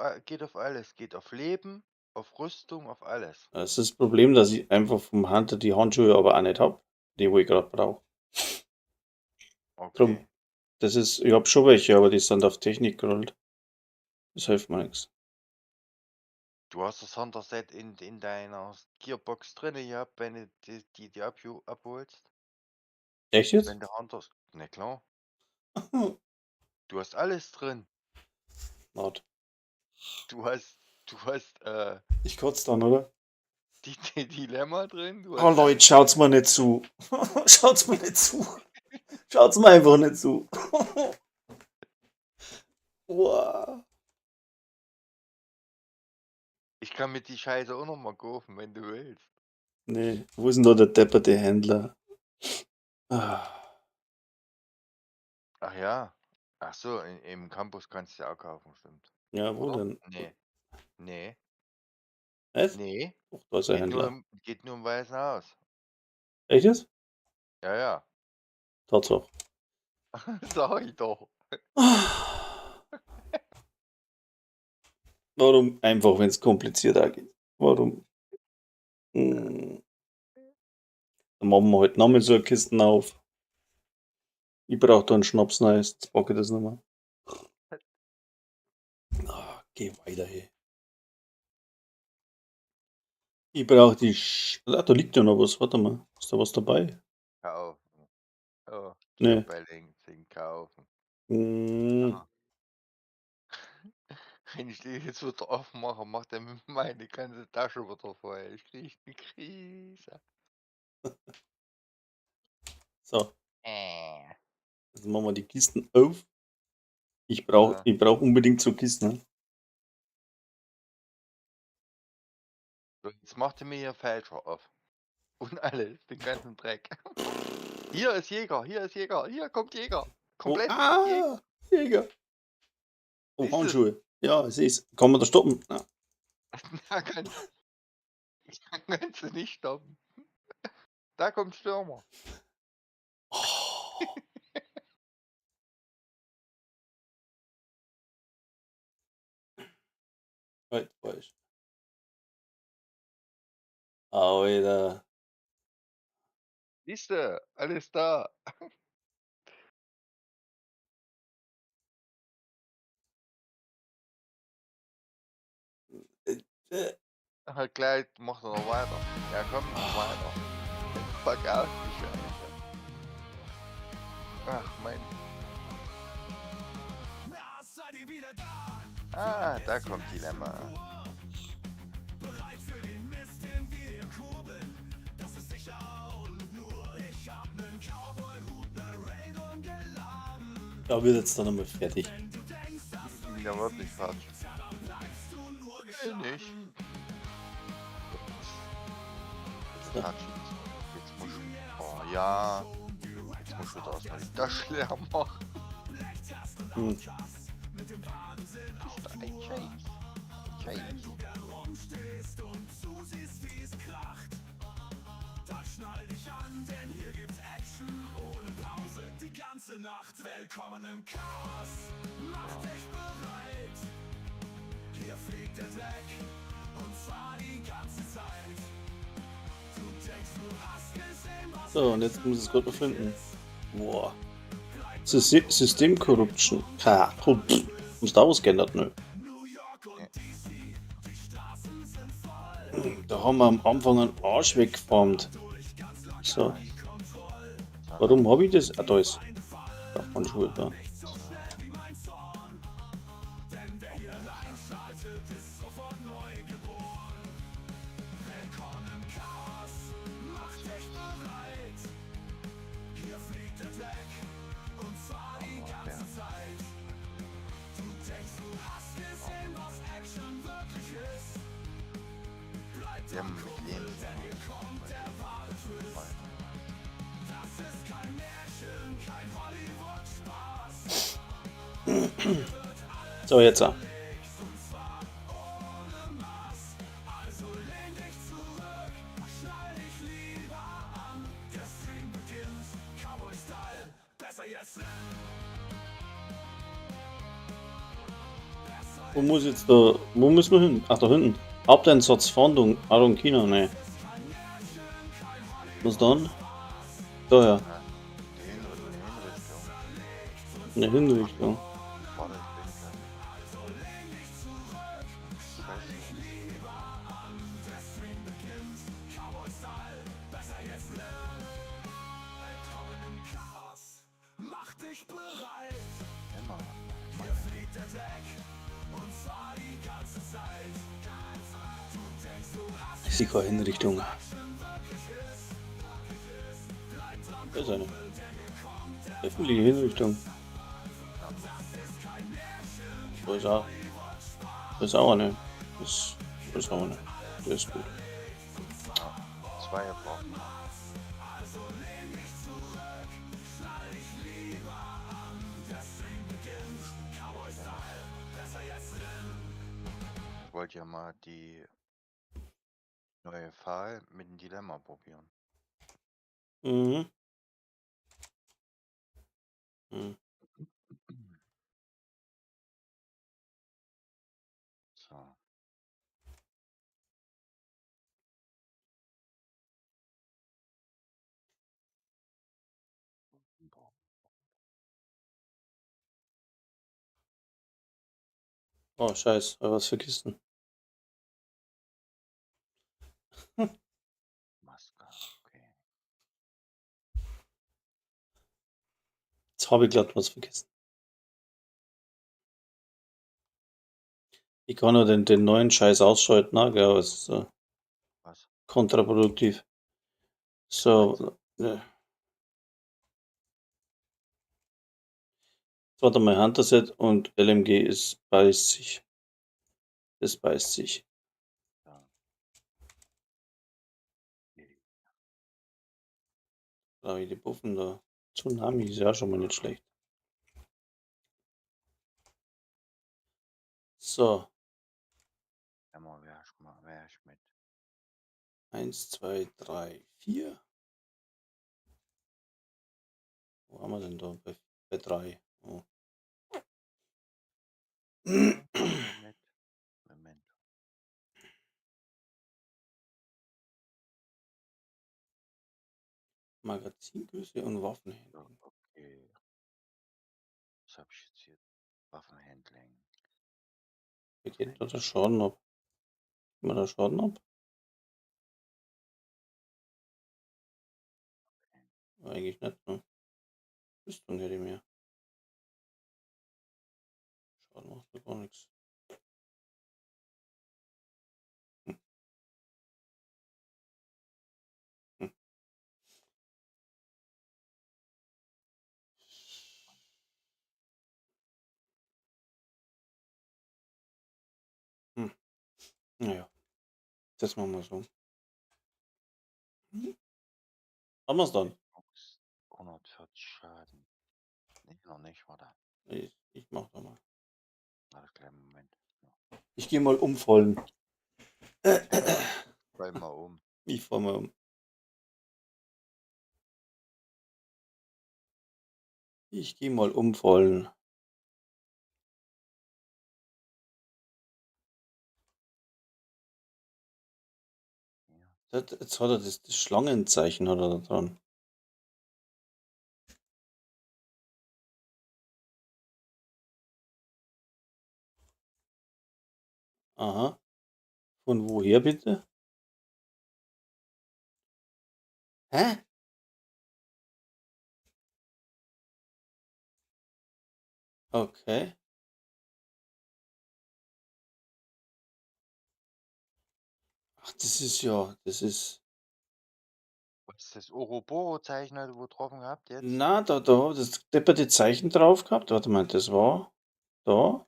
alles. Geht auf Leben, auf Rüstung, auf alles. Das ist das Problem, dass ich einfach vom Hunter die Handschuhe aber auch nicht hab, die wo ich gerade brauche. Drum, Okay. ich hab schon welche, aber die sind auf Technik gerollt. Das hilft mir nichts. Du hast das Hunter-Set in deiner Gearbox drin gehabt, wenn du die abholst. Echt jetzt? Wenn der Hunter. Na klar. Du hast alles drin. Wart. Du hast Ich kotze dann, oder? die Dilemma drin. Du Oh hast Leute, schaut's mir nicht zu. Schaut's mir nicht zu. Schaut's mir einfach nicht zu. Wow. Ich kann mit die Scheiße auch noch mal kaufen, wenn du willst. Nee, wo ist denn da der depperte Händler? Ah, Ach ja. Ach so, im Campus kannst du ja auch kaufen, stimmt. ja, wo Oder? denn? Nee. Nee. Was? Nee. Ach, da ist ein Händler. Geht nur im Weißen Haus. Echt jetzt? Ja, ja. Tatsache. Sag ich doch. Warum? Einfach, wenn es komplizierter geht. Warum? Hm. Dann machen wir heute nochmal so eine Kisten auf. Ich brauche da einen Schnaps, nice. Jetzt packe ich das nicht mehr. Ah, geh weiter, hey. Ich brauche die da liegt ja noch was. Warte mal. Ist da was dabei? Kaufen. Oh, Nee. Gearbalancing kaufen. Hm. Ah. Wenn ich die jetzt wieder aufmache, macht er mir meine ganze Tasche wieder voll. Ich krieg eine Krise. So, Äh. jetzt machen wir die Kisten auf. Ich brauch unbedingt so Kisten. Ne? So, jetzt macht er mir hier Fälscher auf. Und alles, den ganzen Dreck. Hier ist Jäger, hier kommt Jäger. Oh, Komplett ah, Jäger. Oh, Siehst du? Handschuhe. Ja, ich seh's. Kann man da stoppen? Ja. Da kannst du nicht stoppen. Da kommt Stürmer. Oh. Halt, falsch. Alter. Siehst du, alles da. Äh, Halt gleich, macht er noch weiter. Ja, komm, noch weiter. Vergaß die Scheiße. Ach, mein. Ah, da kommt Dilemma. Ja, wird jetzt dann einmal fertig. Ja, wird nicht fertig. Nicht. So. Fertig. Jetzt muss ich. Oh ja. Jetzt muss ich wieder erstmal die Tasche leer machen. Hm. Ist da ein Scheiß? Scheiß. So, und jetzt muss ich es gerade noch finden. Boah. System Corruption. Ha, muss da was geändert, ne? Da haben wir am Anfang einen Arsch weggeformt. So. Warum habe ich das? Ah, da ist. Da man Schuhe da. Ja, mit Leben. So, jetzt. Wo muss jetzt da. Wo müssen wir hin? Ach, da hinten. Haupteinsatzfahndung. Argentina, ne. Was dann? Da ja. Die Eine Hinrichtung. Warte, ich bin immer. Ich sehe keine Hinrichtung. Da ist eine. Öffentliche Hinrichtung. Da ist auch. Da ist auch eine. Das ist auch eine. Der ist gut. Zwei brauchen wir. Ich wollte ja mal die neue Pfahl mit dem Dilemma probieren. Mhm. Mhm. So. Oh, scheiße. Hab was vergessen. Maske, okay. Jetzt habe ich glatt was vergessen. Ich kann nur den neuen Scheiß ausschalten, ne? Gell, das ist Was? kontraproduktiv. So, warte mal, Hunter-Set und LMG ist beißt sich. Das beißt sich. Ja. Da habe ich die Buffen da. Tsunami ist ja schon mal nicht schlecht. So, Immer wer ich mit. 1, 2, 3, 4. Wo haben wir denn da? Bei 3. Oh. Mit. Moment. Magazingröße und Waffenhandling. So, okay. Was habe ich jetzt hier? Waffenhandling. Wie geht da der Schaden ab? Geht mir der Schaden ab? Eigentlich nicht, ne? Rüstung hätte ich mehr. Schaden macht mir gar nichts. Hm. Hm. Hm. Naja, das machen wir so. Hm. Haben wir es dann? 140 Schaden. Nee, noch nicht, warte. Ich mach da mal. Warte, kleinen Moment. Ja. Ich gehe mal umfallen. Fall mal um. Ich fall mal um. Ich gehe mal umfallen. Ja. Jetzt hat er das Schlangenzeichen hat er da dran. Aha. Von woher bitte? Hä? Okay. Ach, das ist. Was ist das Ouroboros-Zeichen, also wo drauf gehabt jetzt? Na, da, das depperte Zeichen drauf gehabt. Warte mal, das war da.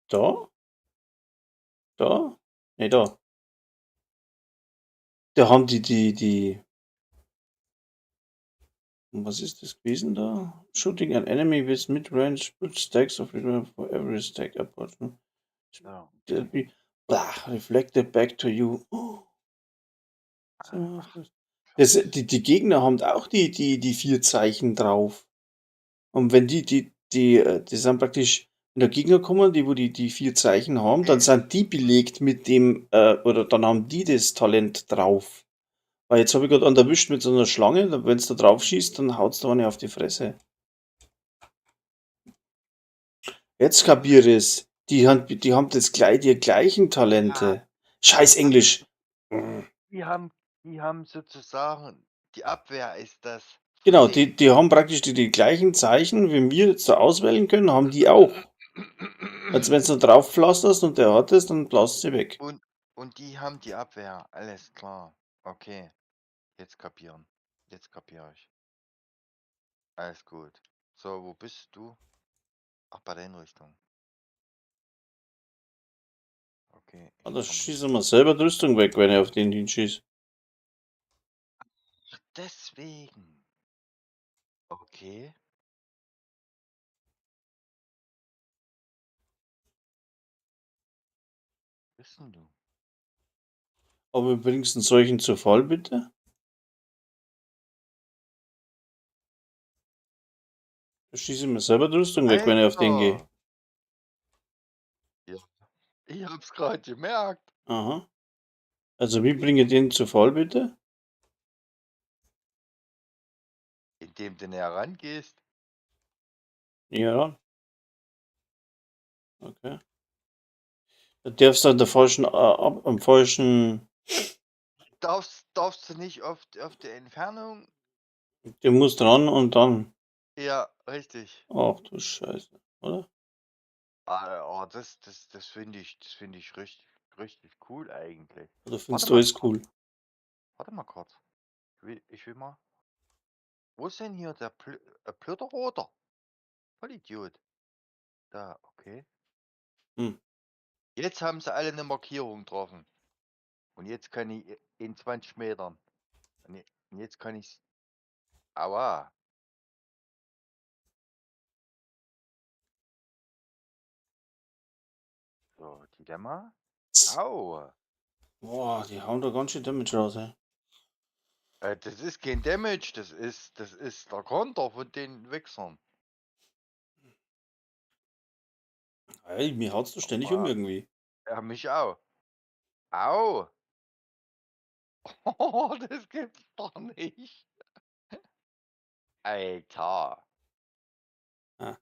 Da. Da? Ne, da. Da haben die. Was ist das gewesen da? Shooting an enemy with mid-range, put stacks of it for every stack apart. So. They'll be reflected back to you. Oh, die Gegner haben auch die 4 Zeichen drauf. Und wenn die sind praktisch, wenn der Gegner kommen, wo die 4 Zeichen haben, dann sind die belegt mit dem, oder dann haben die das Talent drauf. Weil jetzt habe ich gerade einen erwischt mit so einer Schlange, wenn es da drauf schießt, dann haut's da eine auf die Fresse. Jetzt kapiere ich's. Die haben das gleich die gleichen Talente. Scheiß Englisch. Die haben sozusagen, die Abwehr ist das von Genau, denen. die haben praktisch die gleichen Zeichen, wie wir jetzt da auswählen können, haben die auch. Also wenn du drauf pflasterst und der hat es, dann blast sie weg. Und die haben die Abwehr, alles klar. Okay, jetzt kapieren. Jetzt kapiere ich. Alles gut. So, wo bist du? Ach, bei der Hinrichtung. Okay, Ah, ich da komm. schießen wir selber die Rüstung weg, wenn er auf den hinschießt. Ach, deswegen. Okay. Bist denn du? Aber bringst du einen solchen zu Fall, bitte? Da schieße ich mir selber die Rüstung weg, wenn ich auf den gehe. Alter! Ja, ich hab's gerade gemerkt. Aha. Also wie bringe ich den zu Fall, bitte? Indem du näher rangehst. Ja. Okay. Da darfst du an der falschen, am falschen. Darfst du nicht auf die Entfernung? Der muss dran und dann. Ja, richtig. Ach du Scheiße, oder? Oh, das finde ich richtig cool eigentlich. Oder Warte findest du mal, alles cool? warte mal kurz. Ich will mal. Wo ist denn hier der Plütterroder? Vollidiot. Da, okay. Hm. Jetzt haben sie alle eine Markierung getroffen. Und jetzt kann ich in 20 Metern. Und jetzt kann ich. Aua. So, die Dämmer. Au. Boah, die hauen da ganz schön Damage raus, ey. Das ist kein Damage, das ist der Konter von den Wichsern. Ey, mir haut's da ständig um Aua. irgendwie. Ja, mich auch. Au. Oh, das gibt's doch nicht. Alter. Ah.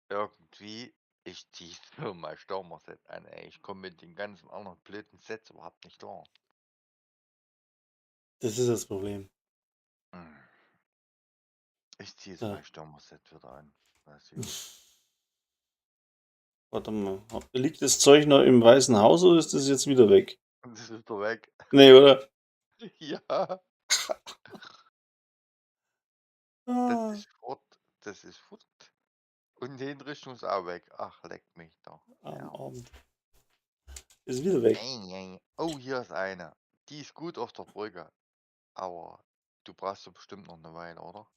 Irgendwie, ich zieh so mal Stürmer-Set an, ey. Ich komme mit den ganzen anderen blöden Sets überhaupt nicht klar. Das ist das Problem. Hm. Ich ziehe jetzt Ja. mein Stürmer-Set wieder an. Das ist gut. Warte mal, liegt das Zeug noch im Weißen Haus oder ist das jetzt wieder weg? Und das ist wieder weg. Nee, oder? Ja, das Ah, ist fort. Das ist fort. Und die Hinrichtung ist auch weg. Ach, leck mich doch. am Ja. Abend. Ist wieder weg. Oh, hier ist eine. Die ist gut auf der Brücke. Aber du brauchst doch bestimmt noch eine Weile, oder?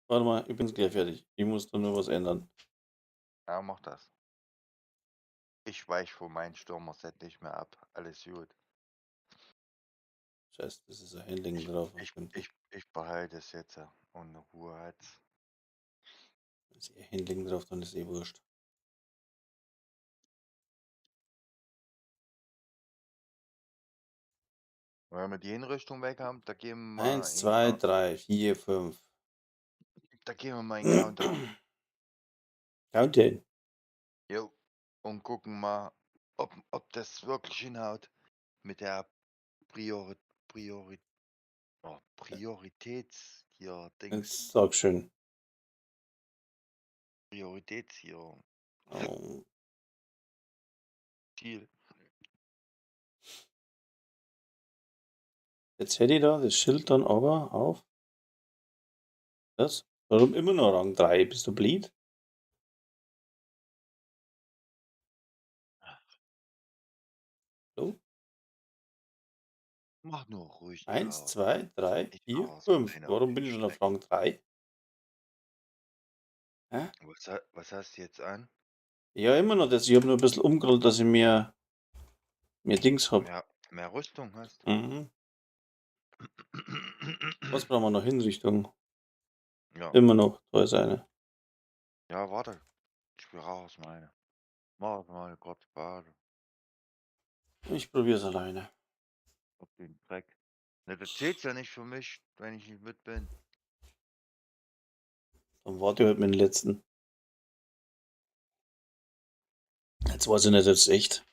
Warte mal, ich bin gleich fertig. Ich muss da nur was ändern. Ja, mach das. Ich weich von meinem Stürmer-Set nicht mehr ab. Alles gut. Scheiße, das ist ein Handling drauf. Ich behalte es jetzt und Ruhe hat's. Ist eh Handling drauf, dann ist eh wurscht. Wenn wir die Hinrichtung weg haben, da gehen wir mal 1, 2, 3, 4, 5. Da gehen wir mal in Countdown. Countdown. Jo. Und gucken mal, ob das wirklich hinhaut mit der Prioritäts hier Dings. Sag schön. Prioritäts hier Oh. Ziel. Jetzt hätte ich da das Schild dann aber auf. Das? Warum immer noch Rang 3? Bist du blind? Mach nur ruhig die 1, Augen. 2, 3, Ich 4, ar's 5. meine auf Warum den bin ich schon auf Schreck. Rang 3? Hä? Was hast du jetzt an? Ja, immer noch das. Ich habe nur ein bisschen umgerollt, dass ich mehr Dings habe. Mehr Rüstung hast? Mhm. Was brauchen wir noch? Hinrichtung. Ja. Immer noch. Da ist eine. Ja, warte. Ich will raus, meine. Mach mal kurz Pause. Ich probier's alleine. Auf den Dreck. Ne, das zählt ja nicht für mich, wenn ich nicht mit bin. Dann warte ich halt mit dem letzten. Jetzt weiß ich nicht, jetzt echt.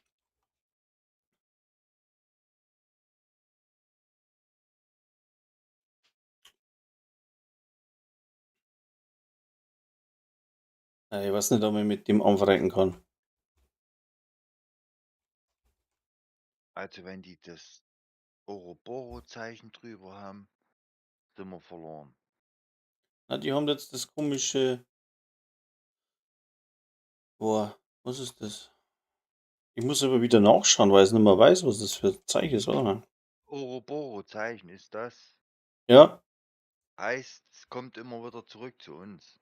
Ich weiß nicht, ob ich mit dem anfreunden kann. Also wenn die das Ouroboros-Zeichen drüber haben, sind wir verloren. Na, die haben jetzt das komische. Boah, was ist das? Ich muss aber wieder nachschauen, weil ich nicht mehr weiß, was das für ein Zeichen ist, oder? Ouroboros-Zeichen ist das. Ja, Heißt, es kommt immer wieder zurück zu uns.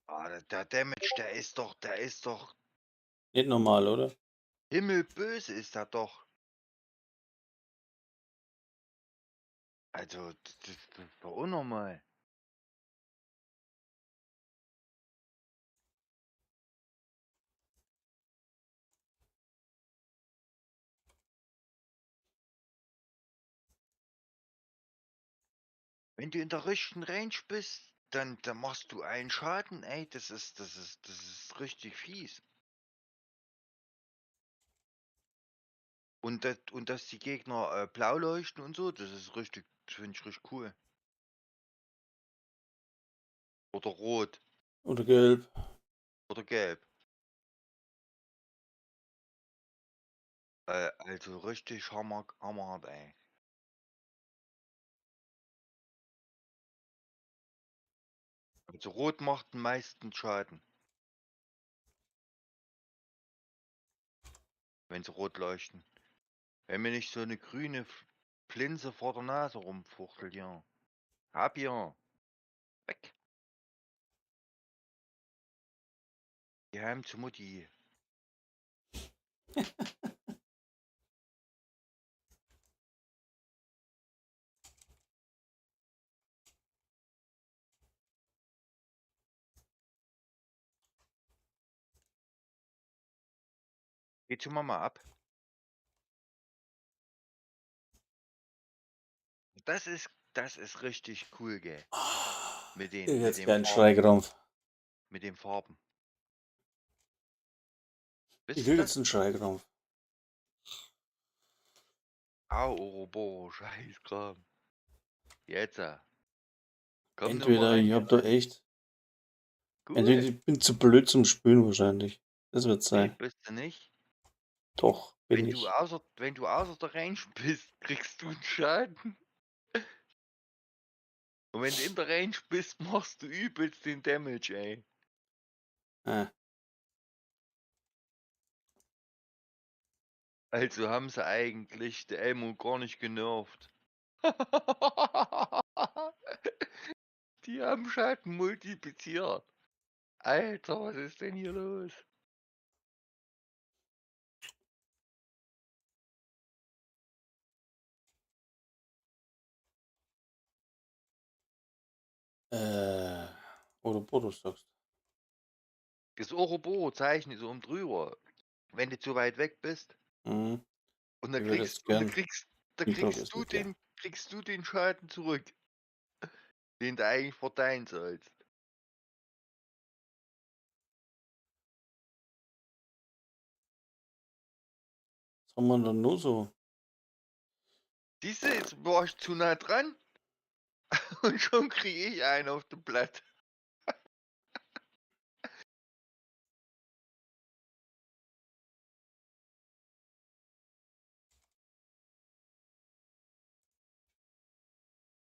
Ah, der Damage, der ist doch nicht normal, oder? himmelböse ist er doch. Also, das ist doch unnormal. Wenn du in der richtigen Range bist, dann machst du einen Schaden, ey, das ist richtig fies. Und dass die Gegner blau leuchten und so, das ist richtig, das finde ich richtig cool. Oder rot Oder gelb. oder gelb. Also richtig hammerhart, ey. Also rot macht den meisten Schaden, wenn sie rot leuchten. Wenn mir nicht so eine grüne Flinse vor der Nase rumfuchtelt, ja. Hab ja. Weg. Die heim zu Mutti. Geh zu Mama ab. Das ist richtig cool, gell. Mit Ich den, hätte mit jetzt den keinen Farben. Schreikrampf. Mit den Farben. Ich Wisst ihr will jetzt das? einen Schreikrampf. Au, Ouroboros, scheiß Kram. Jetzt, komm nur mal Entweder rein, ich wir hab da rein. echt. Entweder Cool. ich bin zu blöd zum Spülen wahrscheinlich. Das wird Nee, sein. bist du nicht. Doch, bin ich. Wenn du außer der Range bist, kriegst du einen Schaden. Und wenn du in der Range bist, machst du übelst den Damage, ey. Ah, Also haben sie eigentlich der Elmo gar nicht genervt. Die haben Schaden multipliziert. Alter, was ist denn hier los? oder Bodos sagst. Das Ouroboros-Zeichen ist oben drüber. Wenn du zu weit weg bist Mhm. und Ich würde jetzt da gern. kriegst, da Ich glaube es nicht gern. kriegst du den Schaden zurück, den du eigentlich verteilen sollst. Was haben wir denn nur so? Diese, jetzt war ich zu nah dran und schon kriege ich einen auf dem Blatt.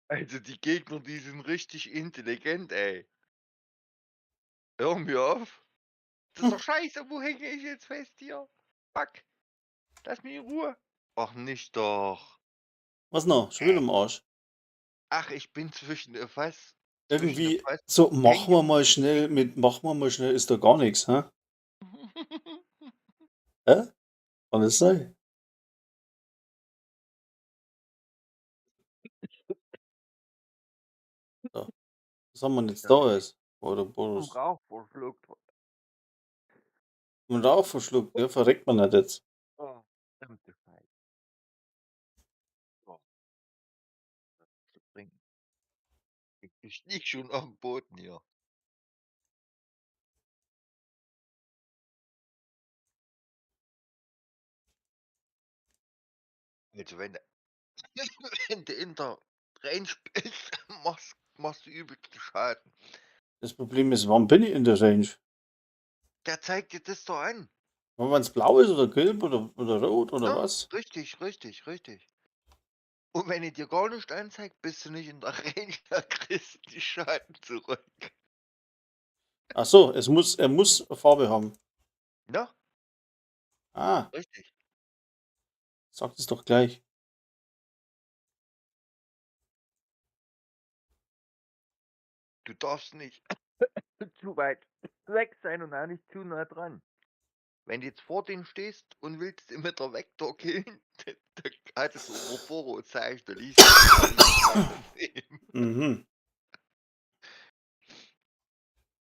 Also die Gegner, die sind richtig intelligent, ey. Hör mir auf. Das ist doch scheiße, wo hänge ich jetzt fest hier? Fuck. Lass mich in Ruhe. Ach, nicht doch. Was noch? Schon wieder im Arsch. Ach, ich bin zwischen was? Irgendwie, was? so, machen wir mal schnell, ist da gar nichts, hä? Hä? Kann das sein? So. Was haben wir denn jetzt da ist? Oder Boris? Rauch verschluckt. Und auch verschluckt, ja, verreckt man nicht jetzt. Oh, verdammte Scheiße. So, was zu trinken. Ich lieg schon am Boden hier. Also wenn du, wenn du in der Range bist, machst du übelsten Schaden. Das Problem ist, wann bin ich in der Range? Der zeigt dir das doch an. Wenn es blau ist oder gelb oder rot oder Ja, was? richtig. Und wenn er dir gar nicht anzeigt, bist du nicht in der Range, da kriegst du die Schaden zurück. Ach so, er muss Farbe haben. Ja, Ah, richtig. sag es doch gleich. Du darfst nicht zu weit weg sein und auch nicht zu nah dran. Wenn du jetzt vor dem stehst und willst ihn mit der Vektor killen, da hat es Ouroboros-Zeichen, da liest du nicht. Mhm.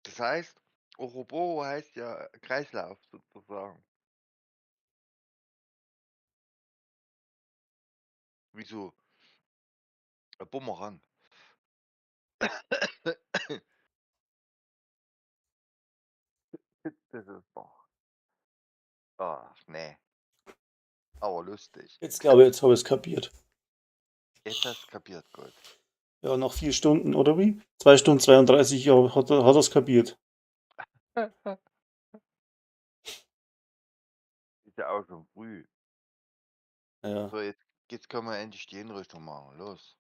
Das heißt, Ouroboros heißt ja Kreislauf sozusagen. Wieso? Ein Bumerang. Das ist doch. Ach, nee. Aber lustig. Jetzt glaube ich, jetzt habe ich es kapiert. Jetzt hast du kapiert, gut. Ja, noch 4 Stunden, oder wie? 2 Stunden 32, ja, hat er es kapiert. Ist ja auch schon früh. Ja, So, jetzt können wir endlich die Hinrichtung machen. Los.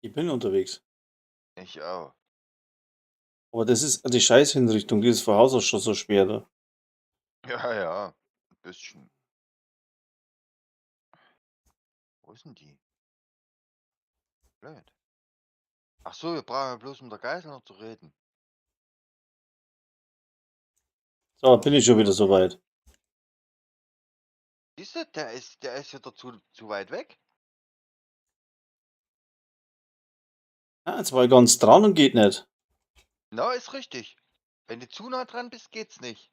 ich bin unterwegs. Ich auch. Aber das ist die Scheißhinrichtung, die ist von Haus aus schon so schwer da. Ja. Ein bisschen. Wo ist denn die? Blöd. Ach so, wir brauchen ja bloß mit der Geisel noch zu reden. So, bin ich schon wieder soweit. Siehst du, der ist wieder zu weit weg. Ah, jetzt war ich ganz dran und geht nicht. Na, ist richtig. Wenn du zu nah dran bist, geht's nicht.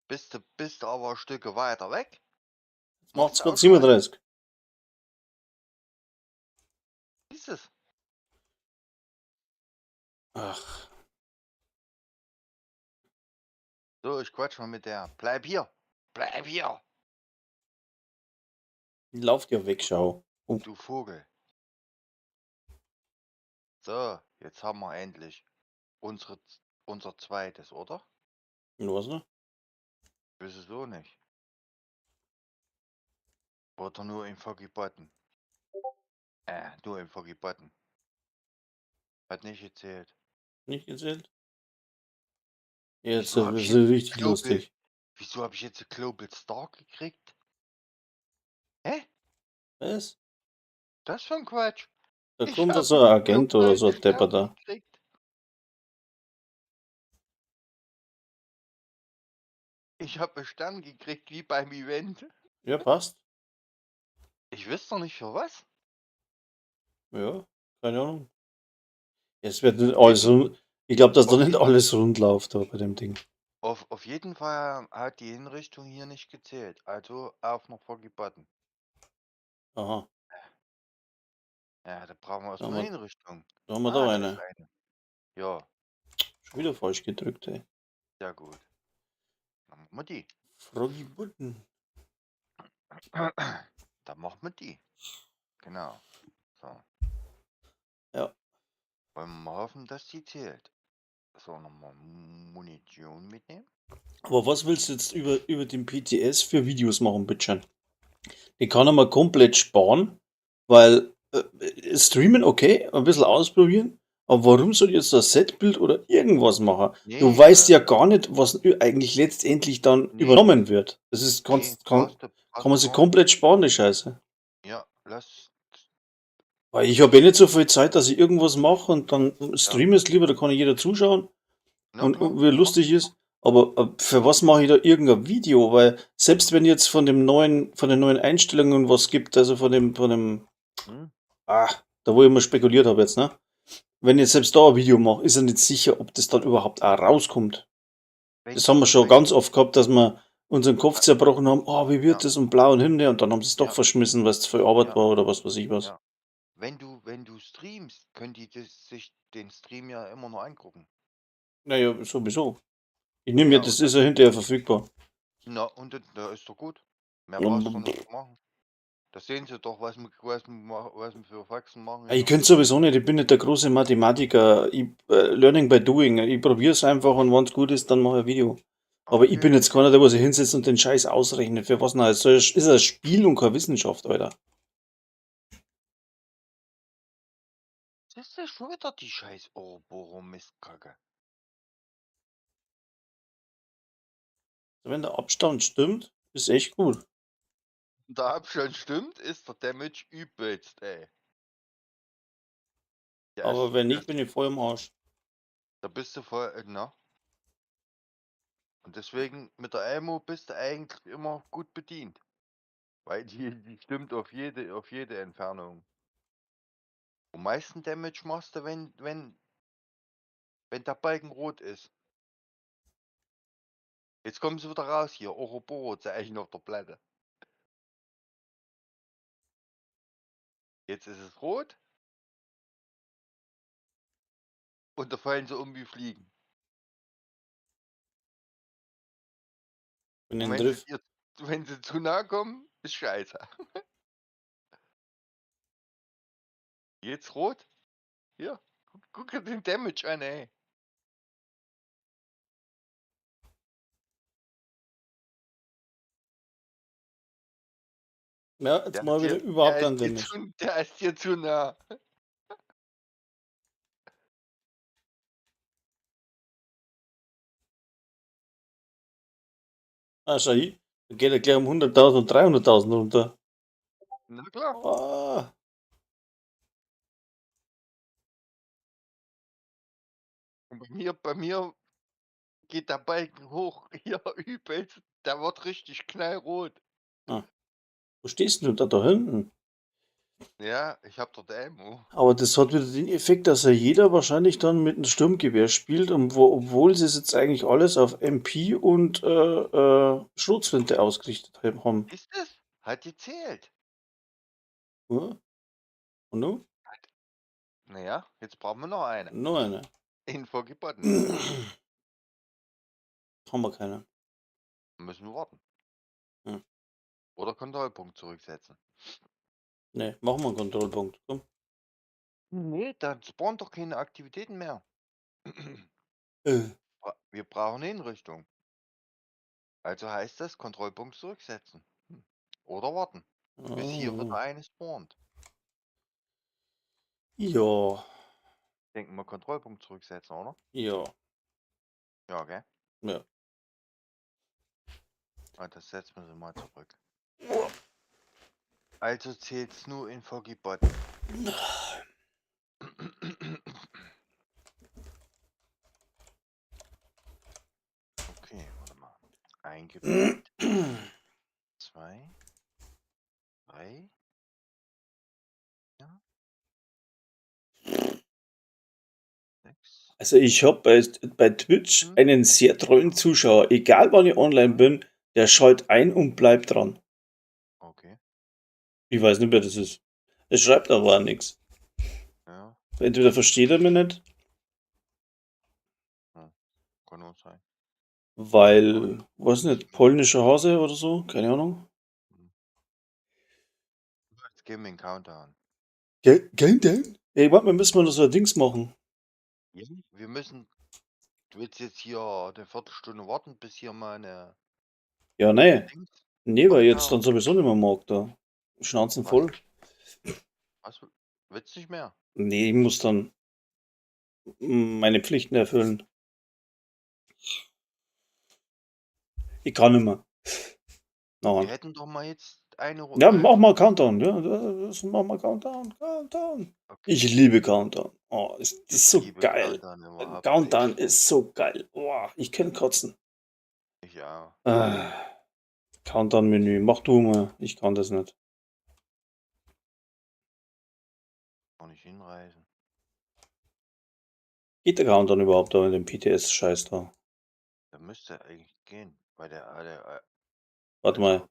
Bist du aber Stücke weiter weg. Jetzt macht es du gerade auch schon mal. 37. Siehst es? Ach, So, ich quatsch mal mit der. Bleib hier. Bleib hier. lauft ja weg, schau. Oh, Du Vogel. So, jetzt haben wir endlich unser zweites, oder? und was noch? Ist es so nicht. Oder nur im Foggy Button. Nur im Foggy Button. Hat nicht gezählt. Nicht gezählt? Jetzt Wieso hab ist ich es jetzt richtig Global- lustig. Wieso habe ich jetzt einen Global Star gekriegt? Hä? Was? Das für ein Quatsch. Da Ich kommt da hab so ein Agent oder so ein Global Depper Stern da. gekriegt. Ich habe einen Stern gekriegt, wie beim Event. Ja, passt. Ich wüsste noch nicht für was. Ja, keine Ahnung. Es wird nicht alles rund. Ich glaube, dass da nicht alles rund läuft da bei dem Ding. Auf jeden Fall hat die Hinrichtung hier nicht gezählt. Also auf noch Foggy Button. Aha, Ja, da brauchen wir Da erstmal haben eine wir- Hinrichtung. da haben wir da da eine. ist eine. Ja, Schon wieder falsch gedrückt, ey. sehr gut. Dann machen wir die. Froggy Button. Dann machen wir die. Genau. So. Ja. Wollen wir mal hoffen, dass die zählt. So, nochmal Munition mitnehmen. Aber was willst du jetzt über den PTS für Videos machen, bitte? Die kann er mal komplett sparen, weil streamen okay, ein bisschen ausprobieren, Aber warum soll ich jetzt das Setbild oder irgendwas machen? Du Nee, weißt ja gar nicht, was eigentlich letztendlich dann nee, übernommen wird. Das ist, nee, kann brauchst man du sich gar nicht. komplett sparen, die Scheiße. Ja, lass. Weil ich habe eh nicht so viel Zeit, dass ich irgendwas mache und dann Ja, streame es lieber, da kann jeder zuschauen na und klar. wie lustig ist. Aber für was mache ich da irgendein Video? Weil selbst wenn jetzt von den neuen Einstellungen was gibt, also Hm? da wo ich immer spekuliert habe jetzt, ne? Wenn ich jetzt selbst da ein Video mache, ist er nicht sicher, ob das dann überhaupt auch rauskommt. Wenn Das haben wir du, schon wenn ganz du, oft gehabt, dass wir unseren Kopf zerbrochen haben, oh, wie wird ja, das und blau und Hände und dann haben sie es doch ja, verschmissen, weil es zu viel Arbeit ja, war oder was weiß ich was. ja. Wenn du streamst, können die sich den Stream ja immer noch angucken. Naja, sowieso. Ich nehme ja, Ja, das ist ja hinterher verfügbar. und da ist doch gut. Mehr brauchst du doch Ja, nicht zu machen. Da sehen sie doch, was wir für Faxen machen ich hier. könnte sowieso nicht, ich bin nicht der große Mathematiker. Learning by doing. Ich probiere es einfach und wenn es gut ist, dann mache ich ein Video. Aber ich bin Okay, jetzt keiner, der sich hinsetzt und den Scheiß ausrechnet. Für was denn? Es ist ein Spiel und keine Wissenschaft, Alter. das ist ja schon wieder die scheiß Ouroboros-Mistkacke. Wenn der Abstand stimmt, ist echt gut. Der Abstand stimmt, ist der Damage übelst, ey. Der Aber ist, wenn der nicht, ist, bin ich voll im Arsch. da bist du voll, na. Und deswegen mit der Elmo bist du eigentlich immer gut bedient. Weil die stimmt auf jede Entfernung. Am meisten Damage machst du, wenn der Balken rot ist. Jetzt kommen sie wieder raus hier, Ouroboros-Zeichen auf der Platte. Jetzt ist es rot und da fallen sie um wie Fliegen. Bin Und in den Drift. wenn sie zu nah kommen, ist scheiße. Jetzt rot? Hier, guck dir den Damage an, ey. Ja, jetzt mal wieder überhaupt einen Damage. Der ist dir zu nah. Ah, schau hier. Da geht er gleich um 100.000 und 300.000 runter. Na klar. Ah, Und bei mir geht der Balken hoch. Hier übelst. Der wird richtig knallrot. ah. Wo stehst denn du da hinten? Ja, ich hab dort Elmo. Aber das hat wieder den Effekt, dass ja jeder wahrscheinlich dann mit einem Sturmgewehr spielt, und obwohl sie es jetzt eigentlich alles auf MP und Schrotflinte ausgerichtet haben. Ist es? Hat gezählt. Ja? Und nun? Naja, jetzt brauchen wir noch eine. Noch eine. Info geboten. Haben wir keine. Müssen wir warten. Hm. Oder Kontrollpunkt zurücksetzen. Ne, machen wir einen Kontrollpunkt. Komm. Nee, dann spawnen doch keine Aktivitäten mehr. Äh. Wir brauchen Hinrichtung. Also heißt das Kontrollpunkt zurücksetzen. Oder warten, bis hier wieder Ah. eine spawnt. Ja, Denken wir Kontrollpunkt zurücksetzen, oder? ja, Ja, gell? ja. Ah, das setzen wir sie mal zurück. Also zählt's nur in Vorgebot. Okay, warte mal. Ein Gebiet, 2, 3, ja, 6. Also ich habe bei Twitch Hm? einen sehr treuen Zuschauer. Egal wann ich online bin, der schaltet ein und bleibt dran. Okay, Ich weiß nicht, wer das ist. Er schreibt aber auch nichts. ja, Entweder versteht er mich nicht, kann auch sein. weil, weiß nicht, polnischer Hase oder so, keine Ahnung. Jetzt geben wir einen Countdown. Gell, denn? Ey, warte, wir müssen mal so ein Dings machen. Ja. Wir müssen. Du willst jetzt hier eine Viertelstunde warten, bis hier mal eine Ja, nee. Dings. Nee, weil Ach jetzt ja, dann sowieso nicht mehr mag da. Schnauzen was? voll. Was? Willst nicht mehr? Nee, ich muss dann. meine Pflichten erfüllen. Ich kann nicht mehr. Wir Nein. hätten doch mal jetzt eine Ja, mach Runde. mal Countdown. Ja, mach mal Countdown. Countdown. Okay. Ich liebe Countdown. Oh, das Ich ist so liebe geil. Countdown überhaupt Countdown nicht. ist so geil. Boah, ich kann kotzen. Ich auch. Countdown-Menü. Mach du mal. Ich kann das nicht. Kann ich hinreisen. Geht der Countdown überhaupt da in dem PTS-Scheiß da? Da müsste eigentlich gehen. Bei Warte also, mal.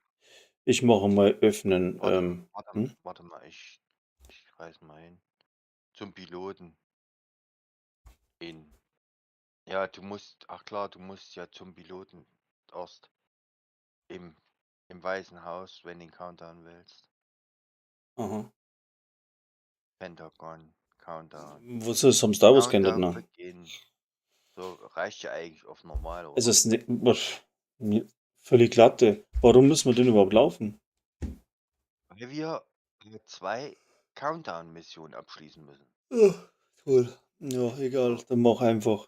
Ich mache mal öffnen. warte mal, ich reise mal hin. Zum Piloten. Ja, ach klar, du musst ja zum Piloten erst im, im Weißen Haus, wenn du den Countdown willst. Aha. Pentagon, Countdown. Was ist am Star Wars geändert, Countdown ne? beginnt. So reicht ja eigentlich auf normal, Es oder? ist völlig glatte. Warum müssen wir denn überhaupt laufen? Weil wir 2 Countdown-Missionen abschließen müssen. Ja, cool. Ja, egal. So, Dann mach einfach.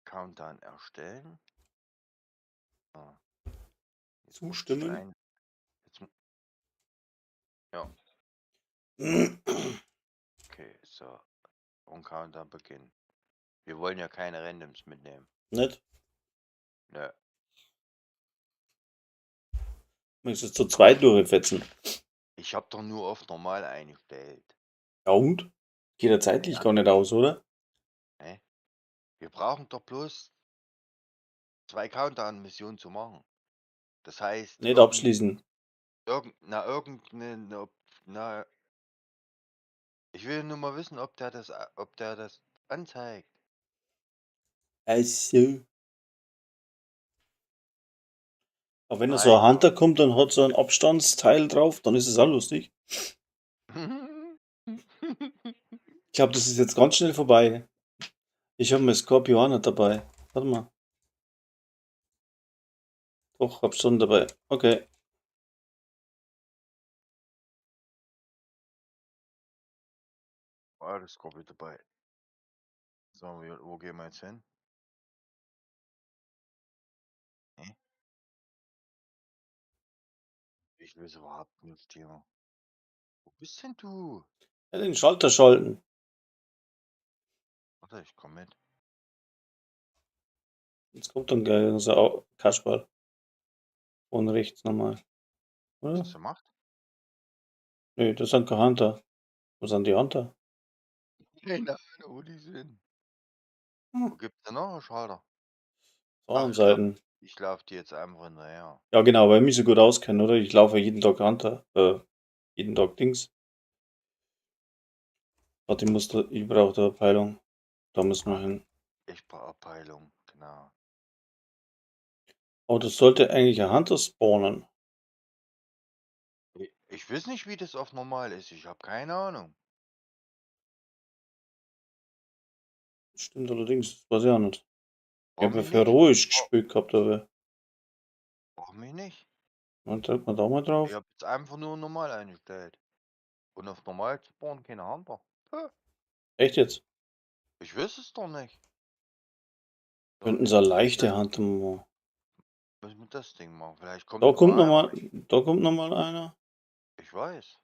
Countdown erstellen. So, jetzt muss ich Zustimmen. jetzt, ja, okay, so. Und Countdown beginnen. Wir wollen ja keine Randoms mitnehmen. Nicht? Nö. Möchtest du es zu zweit durchfetzen? Ich habe doch nur auf normal eingestellt. Ja und? Geht ja zeitlich gar nicht aus, oder? Ne? Wir brauchen doch bloß 2 Countdown-Missionen zu machen. Das heißt, Nicht abschließen. irgendeine, ich will nur mal wissen, ob der das anzeigt. Also. Aber wenn da so Nein. ein Hunter kommt, dann hat so ein Abstandsteil drauf, dann ist es auch lustig. Ich glaube, das ist jetzt ganz schnell vorbei. Ich habe mir Scorpio auch nicht dabei. Warte mal. Doch, hab schon dabei. Okay. Das kommt mit dabei. So, wo gehen wir jetzt hin? Hä? Ich weiß überhaupt nicht, hier. Wo bist denn du? Ja, den Schalter schalten. Warte, ich komm mit. Jetzt kommt dann gleich unser Kasperl. Von rechts nochmal. Was Oder? hast du gemacht? Nö, das sind keine Hunter. Wo sind die Hunter? Keine Ahnung, wo die sind. Hm. Wo gibt's denn noch einen Schalter? Auf der Ach, anderen Seiten. ich lauf dir jetzt einfach hinterher. Ja, genau, weil ich mich so gut auskenne, oder? Ich laufe ja jeden Tag Hunter. Jeden Tag Dings. Warte, ich brauche da Peilung. Da müssen wir hin. Ich brauche Abheilung, genau. Oh, das sollte eigentlich ein Hunter spawnen. Ich weiß nicht, wie das auf normal ist. Ich habe keine Ahnung. Stimmt allerdings, das weiß ich auch nicht. Ich Brauch habe ja mich für nicht. heroisch gespielt gehabt, aber. Brauch mich nicht. Und drückt man da mal Ich drauf. habe jetzt einfach nur normal eingestellt. Und auf normal spawnen keine Hunter. Echt jetzt? Ich weiß es doch nicht. So, Könnten jetzt sie eine muss ich leichte Hunter machen. müssen wir das Ding machen. Vielleicht kommt Da ja noch kommt einer. nochmal, da kommt noch mal einer. Ich weiß.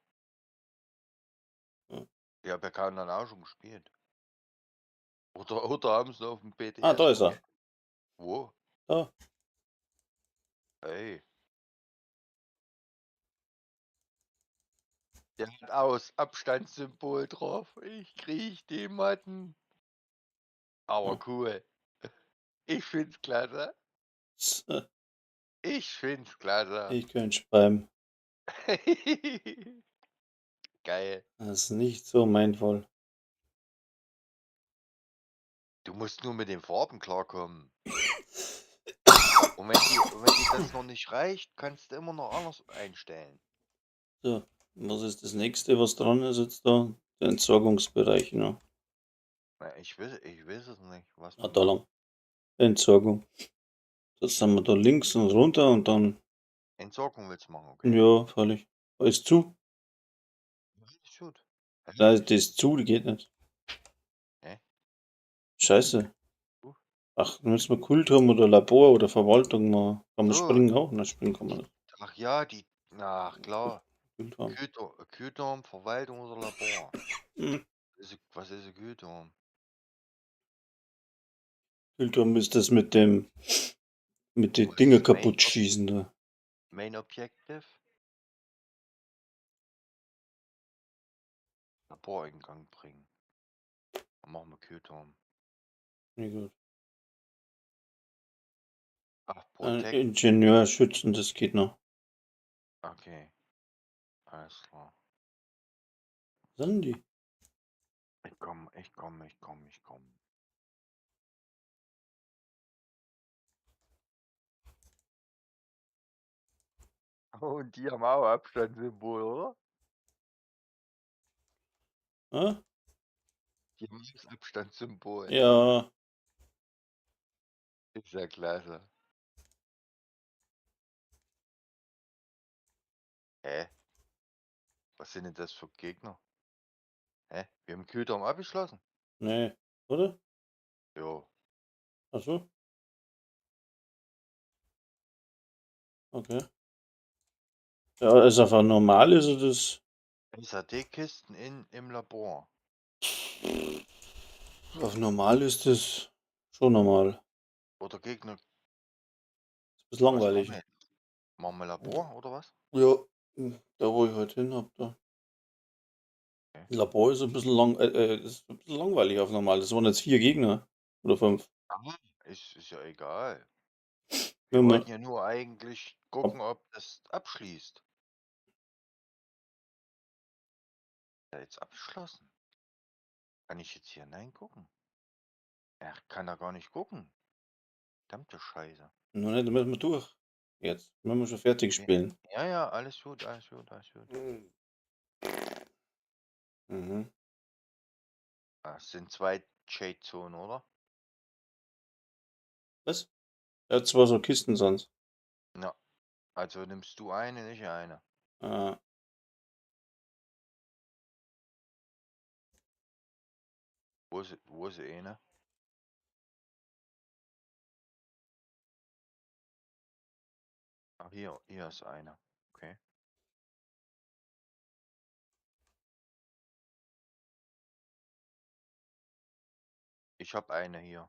Ja. Ich habe ja keinen dann auch schon gespielt. Oder haben sie auf dem BTS Ah, da ist er. Wo? Da. Ey. Der hat aus Abstandssymbol drauf. Ich krieg die Matten. Aber Ja. cool. Ich find's klasse. Ich find's klasse. Ich könnte schreiben. Geil. Das ist nicht so mein Fall. Du musst nur mit den Farben klarkommen. Und wenn dir das noch nicht reicht, kannst du immer noch anders einstellen. So, was ist das nächste, was dran ist jetzt da? Der Entsorgungsbereich, ne? Na, ich weiß es nicht, was Ah, du da machst. lang. Entsorgung. Das sind wir da links und runter und dann. Entsorgung willst du machen, okay? Ja, völlig. Ist zu. Ja, ist gut. Da ist das zu, die geht nicht. Hä? Scheiße. Ach, dann müssen wir Kulturm oder Labor oder Verwaltung mal. Kann man So, springen auch? Na, springen kann man nicht. ach ja, ach klar. Kulturm. Kühlturm, Verwaltung oder Labor. Hm. Was ist ein Kühlturm? Kulturm ist das mit den Was Dinge ist kaputt schießen da. Main Objective? Labor in Gang bringen. Dann machen wir Kühlturm. Ja, gut. Ach, Protect. Ingenieur schützen, das geht noch. Okay. Alles klar. Was sind die? Ich komm. Oh, und die haben auch Abstandssymbol, oder? Ah? Die haben das Abstandssymbol. Ja, Ist ja klasse. Hä? Was sind denn das für Gegner? Hä? Wir haben Kühlturm abgeschlossen? nee, oder? Jo. Ach so. Okay. Ja, ist einfach normal, ist das. SAD-Kisten im Labor. Auf normal ist das schon normal. Oder Gegner. Ist ein bisschen Was langweilig. machen wir jetzt? Machen wir Labor oder was? Ja, da wo ich heute hin hab, da. Okay. Labor ist ein bisschen ist ein bisschen langweilig auf normal. Das waren jetzt 4 Gegner. Oder 5. Aha, ist ja egal. Wir Wenn wollten man. ja nur eigentlich gucken, ob das abschließt. Ja, jetzt abgeschlossen. Kann ich jetzt hier hineingucken? Er kann da gar nicht gucken. Verdammte Scheiße. Noch nicht, da müssen wir durch. Jetzt. Wenn wir schon fertig Okay. spielen. Ja, alles gut. Mhm. Es sind 2 Shade-Zonen, oder? Was? Ja, 2 so Kisten sonst. Ja. Also nimmst du eine, nicht eine. Ah, Wo ist eine? Ach, hier ist eine. Okay. Ich habe eine hier.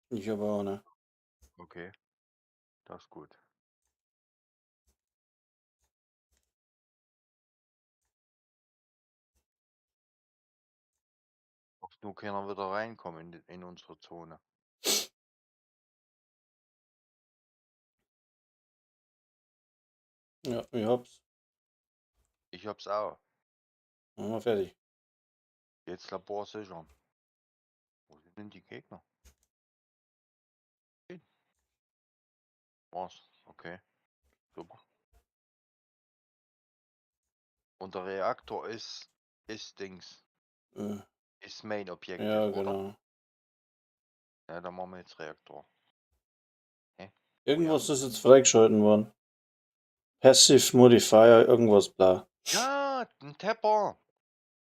ich aber auch, ne? Okay, das ist gut. Ob nur keiner wieder reinkommen in unsere Zone. Ja, ich hab's. Ich hab's auch. Machen wir fertig. Jetzt Labor sichern. Wo sind denn die Gegner? Was? Okay, super. Und der Reaktor ist Dings. Äh, Ist Main Objective, ja, oder? genau. Ja, dann machen wir jetzt Reaktor. Hä? Irgendwas haben ist jetzt freigeschalten worden. Passive Modifier, irgendwas bla. Ja, ein Tepper.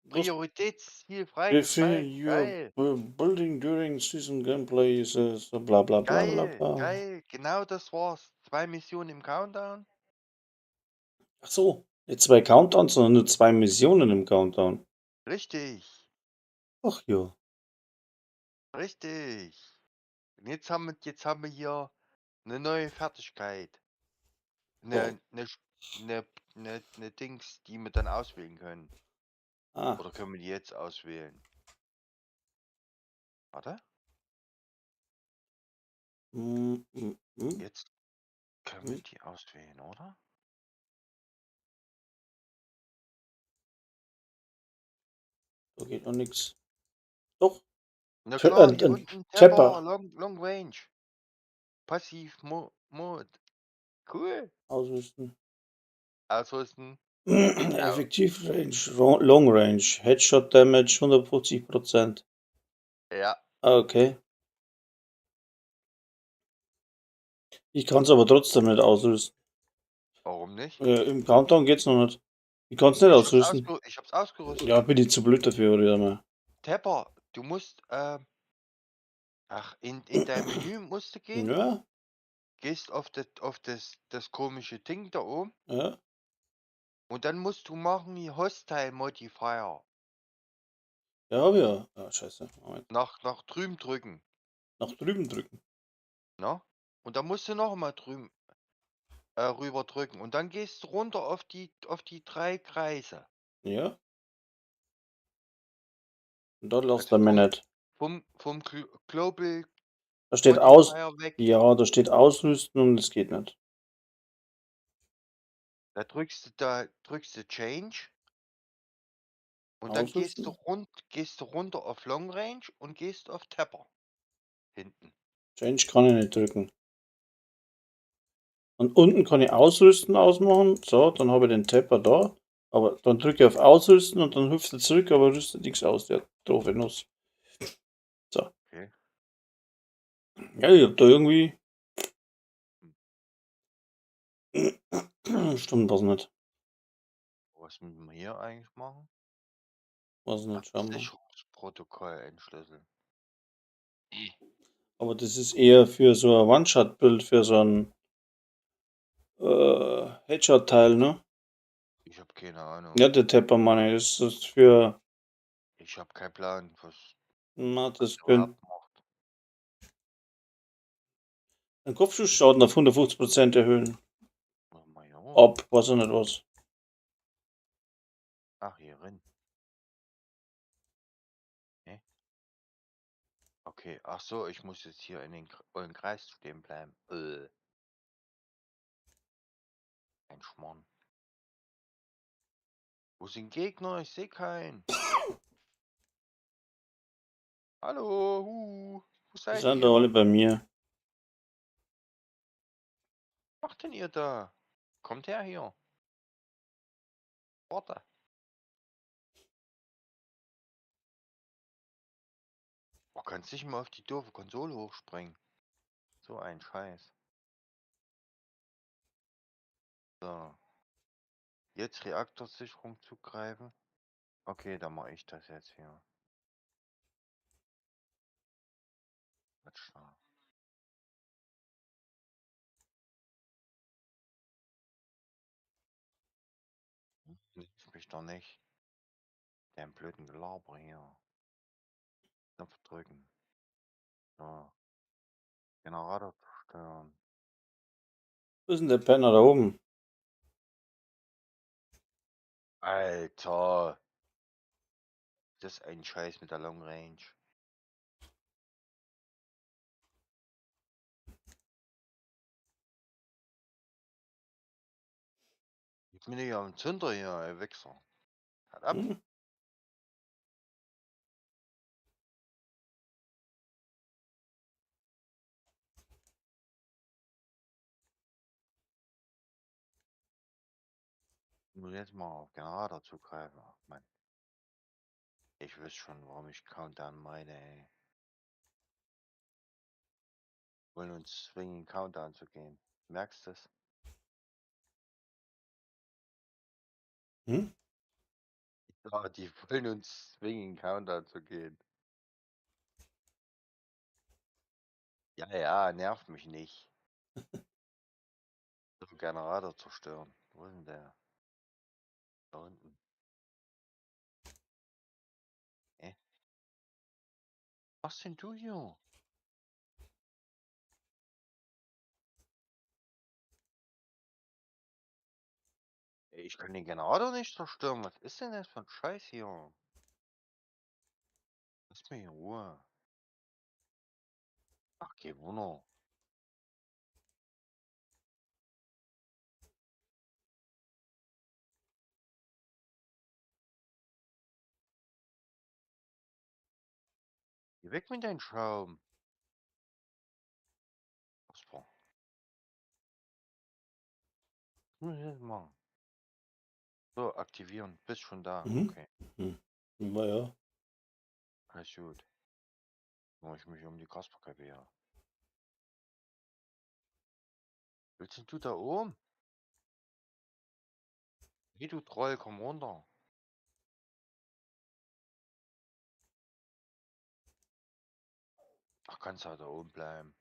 Was? Prioritätsziel Refill freigeschaltet. your Geil. building during season gameplay is so bla bla bla bla bla. Geil. Genau das war's. 2 Missionen im Countdown. Ach so, nicht 2 Countdowns, sondern nur 2 Missionen im Countdown. Richtig. Ach ja. Richtig. Und jetzt haben wir hier eine neue Fertigkeit. Oh. Eine Dings, die wir dann auswählen können. Ah. Oder können wir die jetzt auswählen? Warte. Jetzt können wir die auswählen, oder? Da geht noch nichts. Doch. Na klar, hier unten Tepper. Long Range. Passiv Mode. Cool. Ausrüsten. Ausrüsten. Effektiv Range, Long Range, Headshot Damage 150%. Ja. Okay. Ich kann es aber trotzdem nicht ausrüsten. Warum nicht? Im Countdown geht's noch nicht. Ich kann es nicht ausrüsten. Ich hab's ausgerüstet. Ja, bin ich zu blöd dafür, oder mal. Tepper, du musst Ach, in dein Menü musst du gehen, Ja, gehst auf das komische Ding da oben ja. und dann musst du machen hier Hostile Modifier. Ja, hab ich ja. Ah, scheiße. Moment. Nach drüben drücken, Nach drüben drücken. ne? Und dann musst du noch mal drüben rüber drücken und dann gehst du runter auf die 3 Kreise. Ja. Und dort lässt Also er mich nicht. vom Global Da steht aus. Modifier weg. Ja, da steht ausrüsten und es geht nicht. Da drückst du Change und dann Ausrüsten? gehst du runter auf Long Range und gehst auf Tapper hinten. Change kann ich nicht drücken. Und unten kann ich Ausrüsten ausmachen. So, dann habe ich den Tapper da. Aber dann drücke ich auf Ausrüsten und dann hüpft er zurück, aber rüstet nichts aus. Der doofe Nuss. So. Okay. Ja, ich hab da irgendwie. Stimmt was nicht. Was müssen wir hier eigentlich machen? Was nicht, schauen wir. Sicherungsprotokoll entschlüsseln. Aber das ist eher für so ein One-Shot-Bild, für so ein Headshot-Teil, ne? Ich habe keine Ahnung. Ja, der Tapper, meine ich. Das ist für. Ich habe keinen Plan, was Na, das ihr könnte. überhaupt macht. Ein Kopfschussschaden auf 150% erhöhen. Warte mal hier. Ob, weiß ich nicht was. Ach, hier drin. Ne? Okay, ach so, ich muss jetzt hier in den Kreis stehen bleiben. Ein Schmarrn. Wo sind Gegner? Ich sehe keinen. Hallo, wo Die seid sind da ihr? alle bei mir. Was macht denn ihr da? Kommt her hier. Warte. Oh, kannst nicht mal auf die doofe Konsole hochspringen. So ein Scheiß. So. Jetzt Reaktorsicherung zugreifen. Okay, dann mache ich das jetzt hier. Quatsch da. Hilft mich doch nicht. Den blöden Gelaber hier. Knopf drücken. So. Generator zerstören. Wo ist denn der Penner da oben? Alter. Das ist ein Scheiß mit der Long Range. Ich bin hier am Zünder hier, ey Wichser. Halt ab. Hm? Ich muss jetzt mal auf Generator zugreifen. Ach, Mann. Ich wüsste schon, warum ich Countdown meine, ey. Wollen uns zwingen, Countdown zu gehen. Merkst du das? Hm? Ja, die wollen uns zwingen, Countdown zu gehen. Ja, ja, nervt mich nicht. So, Generator zerstören. Wo ist denn der? Da unten. Hä? Was denn du hier? Ey, ich kann den Generator nicht zerstören. Was ist denn das für ein Scheiß hier? Lass mich in Ruhe. Ach, geh Wunder. Geh weg mit deinem Schaum. Kasper. Was muss ich jetzt machen? So, aktivieren. Bist schon da. Mhm. Okay. Hm. Naja. Alles gut. Kümmere ich mich um die Kasperkacke hier. Willst denn du da oben? Hey, du Troll, komm runter. Ach, kannst halt da oben bleiben.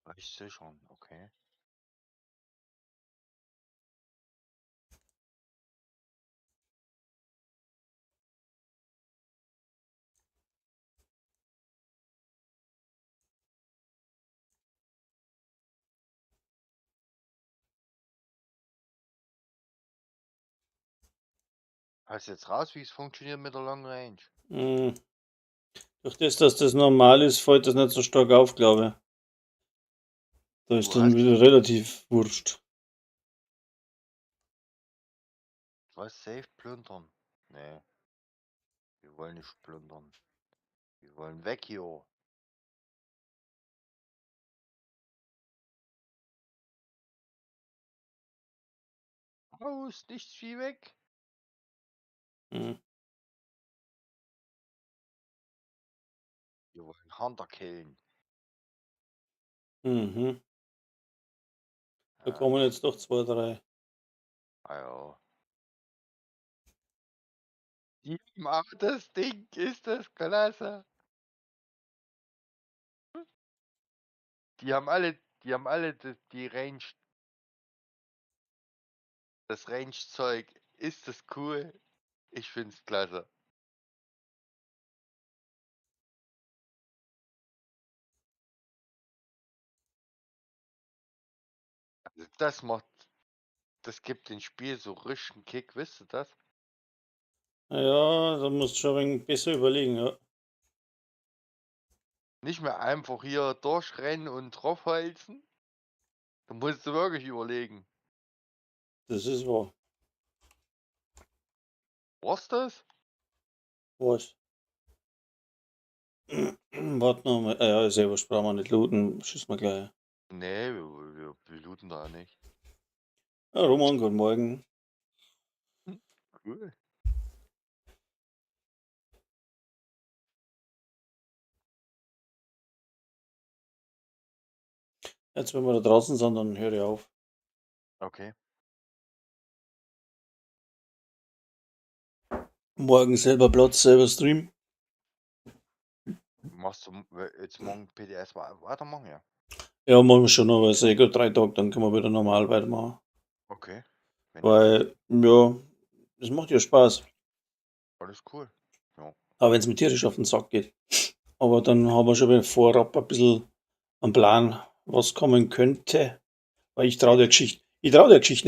Reicht sichern, okay. Hast jetzt raus, wie es funktioniert mit der Long Range? Hm, Durch das, dass das normal ist, fällt das nicht so stark auf, glaube ich. Da ist Du dann hast wieder relativ wurscht. was? Safe plündern? Nee, wir wollen nicht plündern. Wir wollen weg hier. Raus, nichts wie weg. Hm. Wir wollen Hunter killen. Mhm. Da Ja, kommen jetzt doch 2, 3. ja. Die machen das Ding, ist das klasse. Die haben alle die Range, das Range-Zeug. Ist das cool? Ich find's klasse. Also das gibt dem Spiel so richtigen Kick, wisst ihr das? Ja, da musst du schon ein wenig besser überlegen, ja. Nicht mehr einfach hier durchrennen und draufholzen. Da musst du wirklich überlegen. Das ist wahr. Was das? Was? Warte noch mal. Ja, selber brauchen wir nicht looten. Schießen wir gleich. Nee, wir looten da nicht. Ja, Roman, guten Morgen. Cool. Jetzt, wenn wir da draußen sind, dann höre ich auf. Okay. Morgen selber Platz, selber Stream. Machst du jetzt morgen PDS weitermachen, ja? Ja, machen wir schon noch, weil es eh gerade 3 Tage, dann können wir wieder normal weitermachen. Okay. Wenn du willst. Weil, ja, das macht ja Spaß. Alles cool. Ja. Aber wenn es mir tierisch auf den Sack geht. Aber dann haben wir schon wieder vorab ein bisschen einen Plan, was kommen könnte. Weil ich traue der Geschichte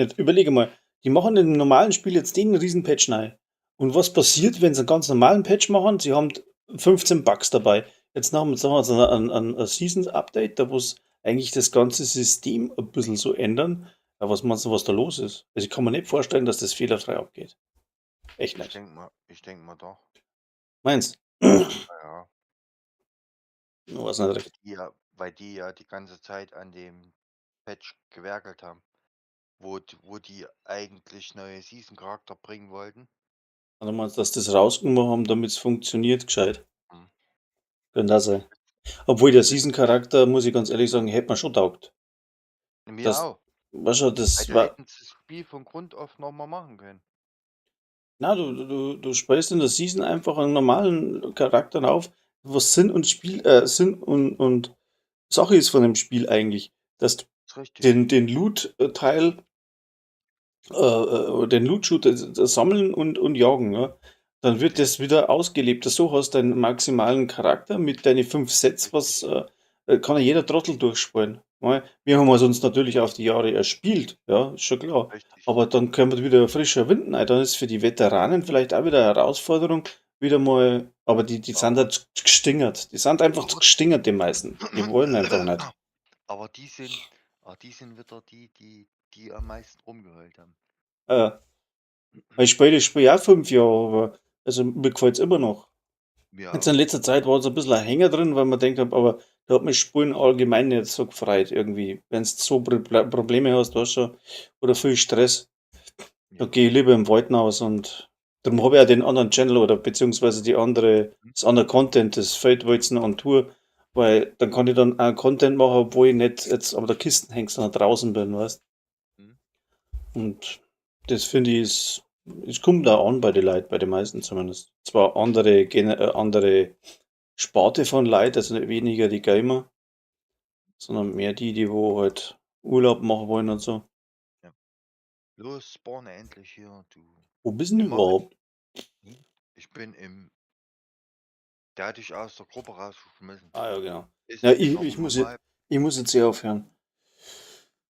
nicht. Überlege mal, die machen in einem normalen Spiel jetzt den riesen Patch rein. Und was passiert, wenn sie einen ganz normalen Patch machen? Sie haben 15 Bugs dabei. Jetzt haben sie ein Seasons-Update, da wo es eigentlich das ganze System ein bisschen so ändern. Aber was meinst du, was da los ist? Also ich kann mir nicht vorstellen, dass das fehlerfrei abgeht. Echt nicht. Ich denk mal doch. Meinst Ja. du? Was nicht recht. Weil die ja die ganze Zeit an dem Patch gewerkelt haben. Wo die eigentlich neue Season-Charakter bringen wollten. Also meinst du, dass das rausgenommen haben, damit es funktioniert gescheit? Hm. Könnte das sein. Obwohl der Season-Charakter, muss ich ganz ehrlich sagen, hätte mir schon taugt. Mir Das, auch. war schon, Weil das da war. hätten sie das Spiel von Grund auf nochmal machen können. Na, du spielst in der Season einfach einen normalen Charakter auf, was Sinn und Sinn und Sache ist von dem Spiel eigentlich. Dass du Ist richtig. den Loot-Teil, den Loot-Shooter sammeln und jagen, ja. Dann wird das wieder ausgelebt. So hast du einen maximalen Charakter mit deinen 5 Sets, was kann ja jeder Trottel durchspielen. Mei, wir haben es uns natürlich auf die Jahre erspielt, ja, ist schon klar. Richtig. Aber dann kommt wieder frischer Wind rein. Dann ist für die Veteranen vielleicht auch wieder eine Herausforderung, wieder mal. Aber die sind halt gestingert. Die sind einfach gestingert, die meisten. Die wollen einfach nicht. Aber die sind wieder die am meisten rumgeheult haben. Ich spiele das Spiel auch 5 Jahre, aber also mir gefällt es immer noch. Mir Jetzt in auch. letzter Zeit war so ein bisschen ein Hänger drin, weil man denkt, aber da hat mich Spulen allgemein nicht so gefreut irgendwie. Wenn du so Probleme hast, hast du oder viel Stress, Ja. dann gehe ich lieber im Wald aus und darum habe ich auch den anderen Channel oder beziehungsweise das andere Content, das Feldwalzen on Tour, weil dann kann ich dann auch Content machen, obwohl ich nicht jetzt aber der Kisten hängt, sondern draußen bin, weißt. Hm? Und das finde ich ist Es kommt da an bei den Leuten, bei den meisten zumindest. Zwar andere Sparte von Leuten, also nicht weniger die Gamer, sondern mehr die wo halt Urlaub machen wollen und so. Ja. Los, spawne endlich hier, du. Wo bist denn du Immer wenn überhaupt? ich bin im. Der hat dich aus der Gruppe rausgeschmissen. Ah ja, genau. Ist Ja, nicht normal. ich muss jetzt hier aufhören.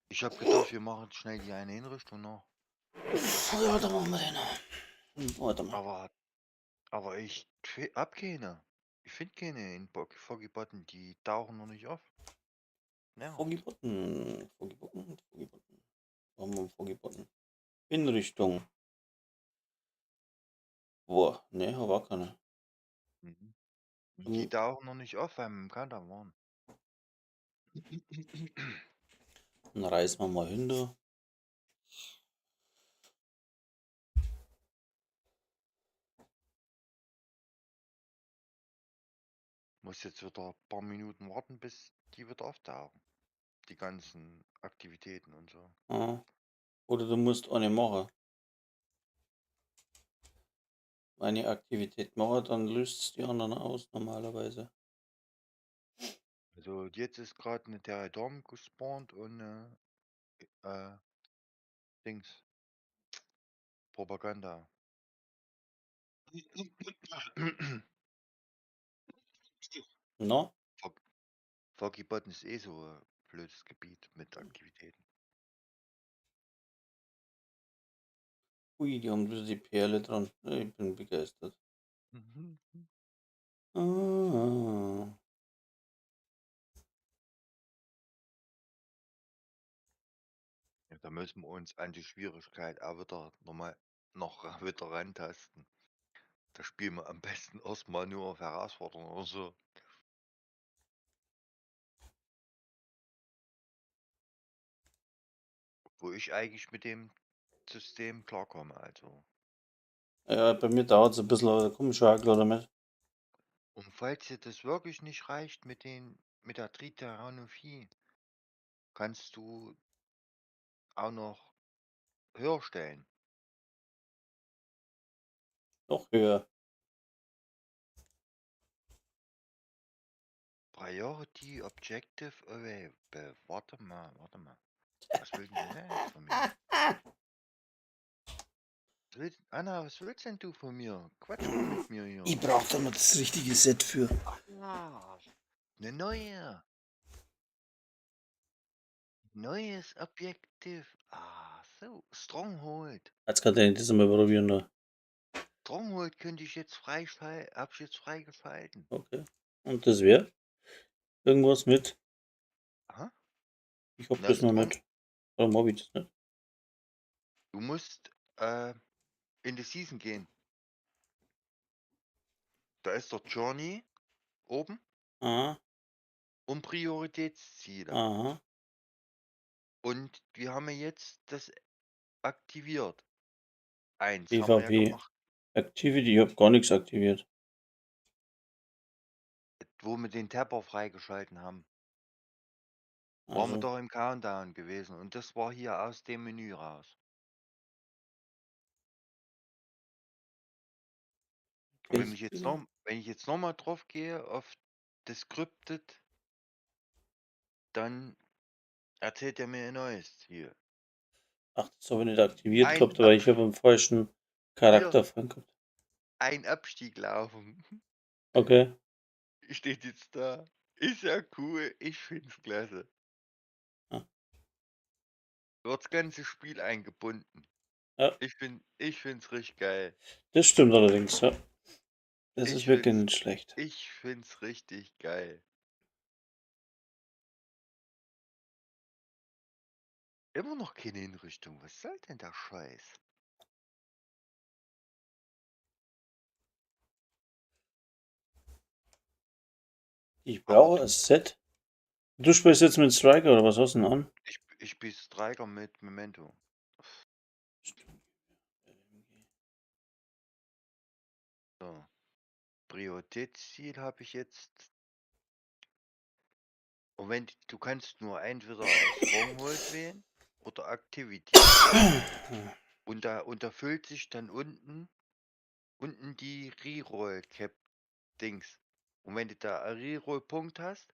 Ich habe gedacht, wir machen schnell die eine Hinrichtung noch. Ja, dann machen wir den. Warte mal. Aber ich hab keine. Ich finde keine in Foggy Button, die tauchen noch nicht auf. Ja. Foggy Button. Foggy Button. Foggy Button. Wo haben wir einen Foggy Button? Hinrichtung. Boah, ne, war keine. Mhm. Und die tauchen noch nicht auf, weil wir im Countdown waren. Dann reißen wir mal hin da. Muss jetzt wieder ein paar Minuten warten, bis die wieder auftauchen. Die ganzen Aktivitäten und so. Ah. Oder du musst eine machen. Eine Aktivität machen, dann löst es die anderen aus normalerweise. Also jetzt ist gerade eine Terradom gespawnt und Dings. Propaganda. Na? Foggy Button ist eh so ein blödes Gebiet mit Aktivitäten. Ui, die haben bloß die Perle dran. Ich bin begeistert. Mhm. Ah. Ja, da müssen wir uns an die Schwierigkeit auch wieder nochmal noch wieder rantasten. Da spielen wir am besten erstmal nur auf Herausforderung oder so. Wo ich eigentlich mit dem System klarkomme, also. Ja, bei mir dauert es ein bisschen, aber da komme ich schon auch klar damit. Und falls dir das wirklich nicht reicht mit der Triteranophie, kannst du auch noch höher stellen. Noch höher. Priority Objective Available. Warte mal. Was will denn der jetzt von mir? Anna, was willst denn du von mir? Quatsch mal mit mir hier. Ich brauche da mal das richtige Set für. Ah, eine neue. Neues Objektiv. Ah, so. Stronghold. Jetzt kann ich das mal probieren da. Stronghold könnte ich jetzt hab ich jetzt freigeschalten. Okay. Und das wäre irgendwas mit. Aha. Ich hab Na, das noch nicht. Warum hab ich das nicht? Du musst in die Season gehen. Da ist der Journey oben Aha. und Prioritätsziele. Aha. Und wir haben ja jetzt das aktiviert. Eins haben wir ja PvP. gemacht, Activity. Ich hab gar nichts aktiviert. wo wir den Tapper freigeschalten haben. Waren wir Also. doch im Countdown gewesen und das war hier aus dem Menü raus. Und wenn ich jetzt noch mal drauf gehe auf Descripted, dann erzählt er mir ein neues Ziel. Ach, das habe ich nicht aktiviert Ein, gehabt, weil ich habe einen falschen hier, Charakter von gehabt. ein Abstieg laufen. Okay. Steht jetzt da. Ist ja cool, ich find's klasse. Ah. Wird das ganze Spiel eingebunden. Ja, Ich find's richtig geil. das stimmt allerdings, ja. Das ist Ich wirklich find's, nicht schlecht. ich find's richtig geil. Immer noch keine Hinrichtung. Was soll denn der Scheiß? Ich Aber brauche ein Set. Du spielst jetzt mit Striker oder was hast du denn an? ich spiele Striker mit Memento. So. Prioritätsziel habe ich jetzt. Und wenn du kannst nur entweder Stronghold wählen oder Activity. Und da füllt sich dann unten die Reroll-Cap-Dings. Und wenn du da einen Reroll-Punkt hast,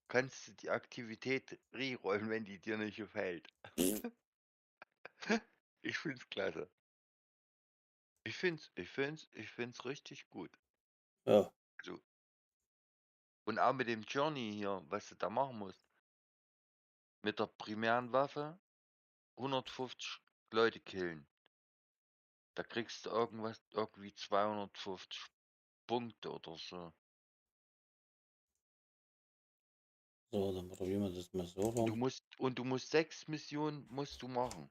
kannst du die Aktivität rerollen, wenn die dir nicht gefällt. Ich find's klasse. Ich find's richtig gut. Ja. Also, und auch mit dem Journey hier, was du da machen musst. Mit der primären Waffe 150 Leute killen. Da kriegst du irgendwie 250 Punkte oder so. So, dann probieren wir das mal so Du rum. musst 6 Missionen musst du machen,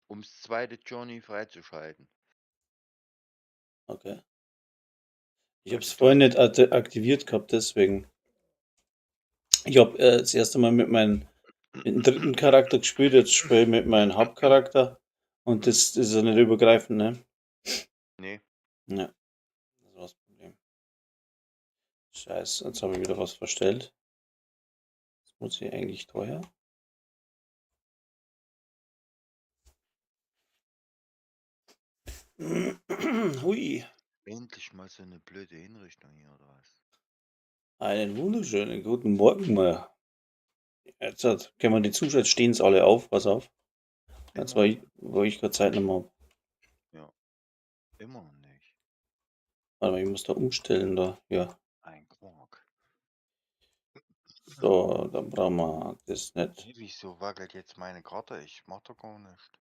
um das zweite Journey freizuschalten. Okay. Ich habe es Also vorhin das, nicht aktiviert gehabt, deswegen. Ich habe das erste Mal mit dem dritten Charakter gespielt, jetzt spiele ich mit meinem Hauptcharakter. Und das ist ja nicht übergreifend, ne? nee, Ja, das war das Problem. Scheiße, jetzt habe ich wieder was verstellt. Das muss ich eigentlich teuer. Hui. endlich mal so eine blöde Hinrichtung hier oder was? Einen wunderschönen guten Morgen mal. Können wir die Zuschauer, stehen es alle auf, pass auf. Jetzt Immer, wo ich gerade Zeit nochmal habe. ja, immer nicht. Warte mal, ich muss da umstellen da. Ja. Ein Quark. So, dann brauchen wir das nicht. Hey, wieso wackelt jetzt meine Karte? Ich mach doch gar nicht.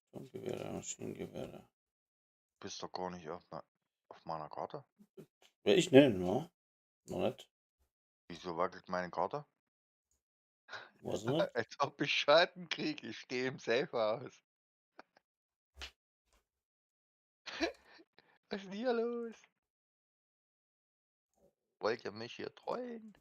Sturmgewehre, Maschinengewehre. Bist doch gar nicht auf meiner Karte. Ja, ich nicht, ne? Noch nicht. Wieso wackelt meine Karte? Was nicht? Als ob ich Schaden kriege. Ich stehe im Safe-Haus. Was ist denn hier los? Wollt ihr mich hier trollen?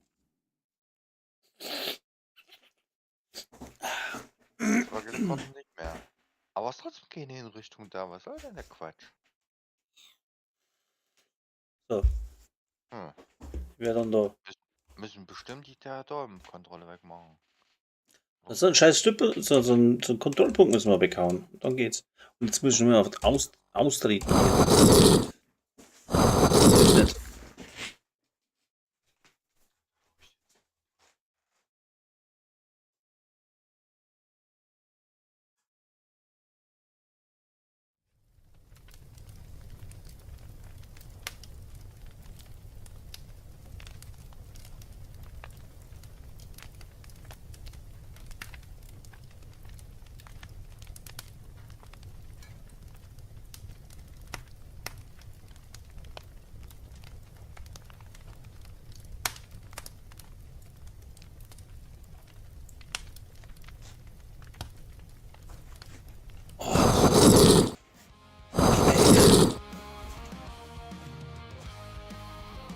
Jetzt wackelt gerade nicht mehr. Aber es ist trotzdem keine Hinrichtung da. Was soll denn der Quatsch? So, Hm. ich werde dann da. Müssen bestimmt die Territoriumkontrolle wegmachen. Das ist ein scheiß Stüppel, so ein Kontrollpunkt müssen wir weghauen. Dann geht's. Und jetzt müssen wir auf austreten. Ist nicht.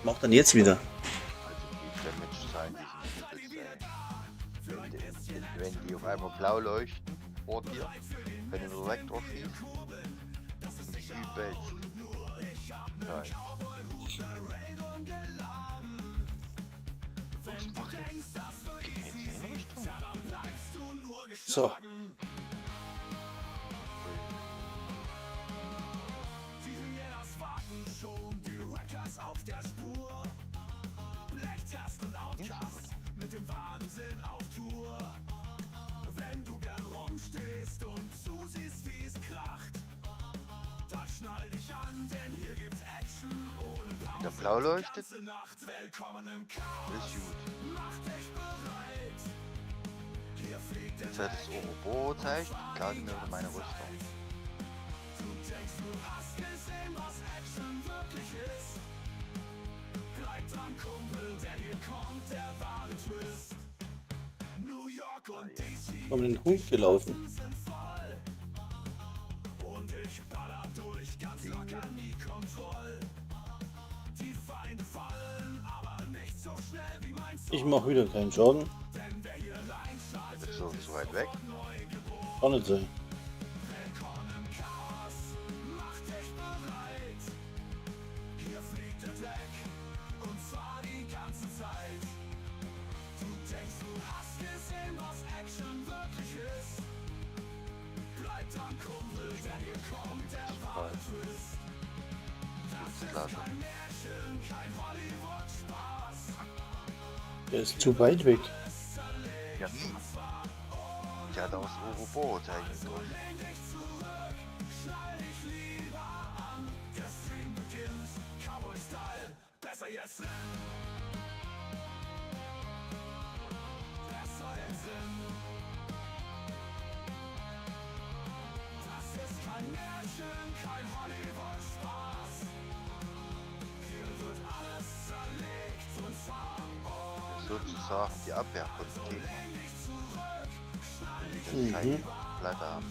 Mach dann jetzt wieder. Also die Damage-Zahlen, die sind übelst, ey. Wenn die auf einmal blau leuchten vor dir, wenn du nur Vektor schießt, sind die übelst. Geil. Was macht der? Geht mir jetzt in Richtung? So. Der blau leuchtet, ist gut. Jetzt hat das Ouroboros-Zeichen, klaut mir wieder meine Rüstung. Haben den Hund gelaufen. Ich mache wieder keinen Schaden. Ist so weit weg. Kann nicht sein. Kunstlager. Der ist zu weit weg. Ja, wie? Der hat aus Ouroboros-Zeichen drauf. Sozusagen die Abwehr von dem Gegner. Die das Mhm. Platte haben.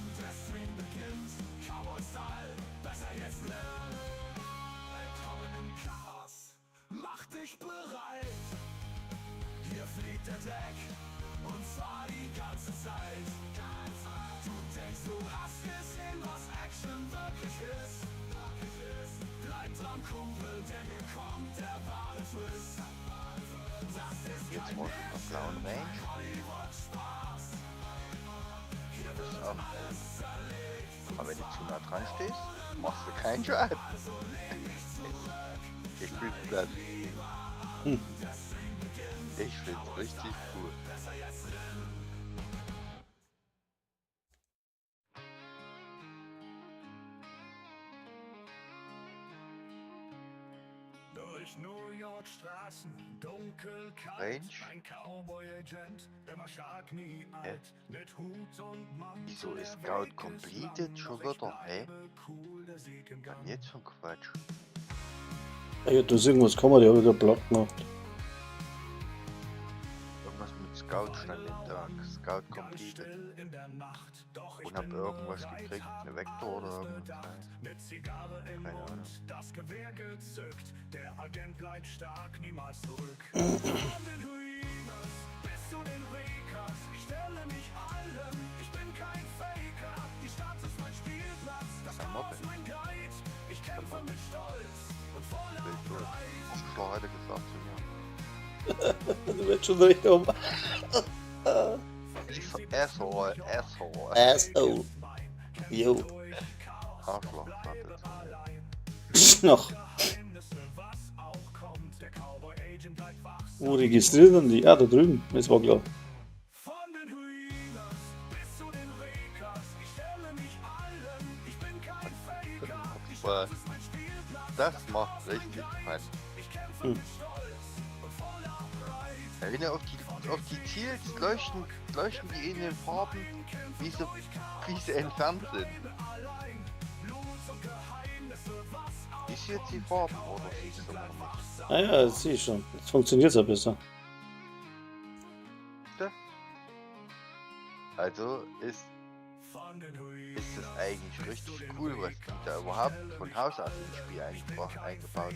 Jetzt muss ich noch blauen Range. Das ist auch. Aber wenn du zu nah dran stehst, machst du keinen Schaden. Ich find's das. Hm. Ich find's richtig cool. Durch New York Straßen, dunkel kalt, Range? ein Cowboy-Agent, immer stark, nie alt, mit Hut und Mantel. Wieso ist der Scout Weg completed lang, schon doch ich wieder, hä? bleibe cool, der Sieg im Gang. Und jetzt zum Quatsch. Ja, da ist irgendwas kann man, der hat wieder platt gemacht. Irgendwas mit Scout stand im Tag. Scout completed. Still in der Nacht, doch ich Und hab bin irgendwas bereit, gekriegt. hab Eine Vektor oder alles irgendwas. bedacht, mit Zigarre im Keine Mund, Ahnung. das Gewehr gezückt, der Agent bleibt stark, niemals zurück. Von den Hyenas bis zu den Rekas, ich stelle mich allen, ich bin kein Faker, die Stadt ist mein Spielplatz, das Ein Chaos Moped. mein Guide, ich kämpfe mit Stolz und voller Wildwurst. Pride. Arschloch hat er gesagt zu mir. Du wirst schon recht um. Ich so, Asshole. Asshole. Jo. Arschloch sagt er zu mir. Noch. Wo registrieren die? Ah, da drüben. Das war klar. Von den Hyenas bis zu den Rekas, ich stelle mich allen, ich bin kein Faker, die Aber Stadt ist mein Spielplatz, das macht richtig Spaß. ich kämpfe Hm. mit Stolz und voller Pride. Ja, wenn du auf die zielst, leuchten die in den Farben, wie sie entfernt sind. Ist jetzt die Farben oder siehst du noch nicht? Ah ja, das sehe ich schon. Jetzt funktioniert es ja besser. Also ist das eigentlich richtig cool, was die da überhaupt von Haus aus ins Spiel eingebaut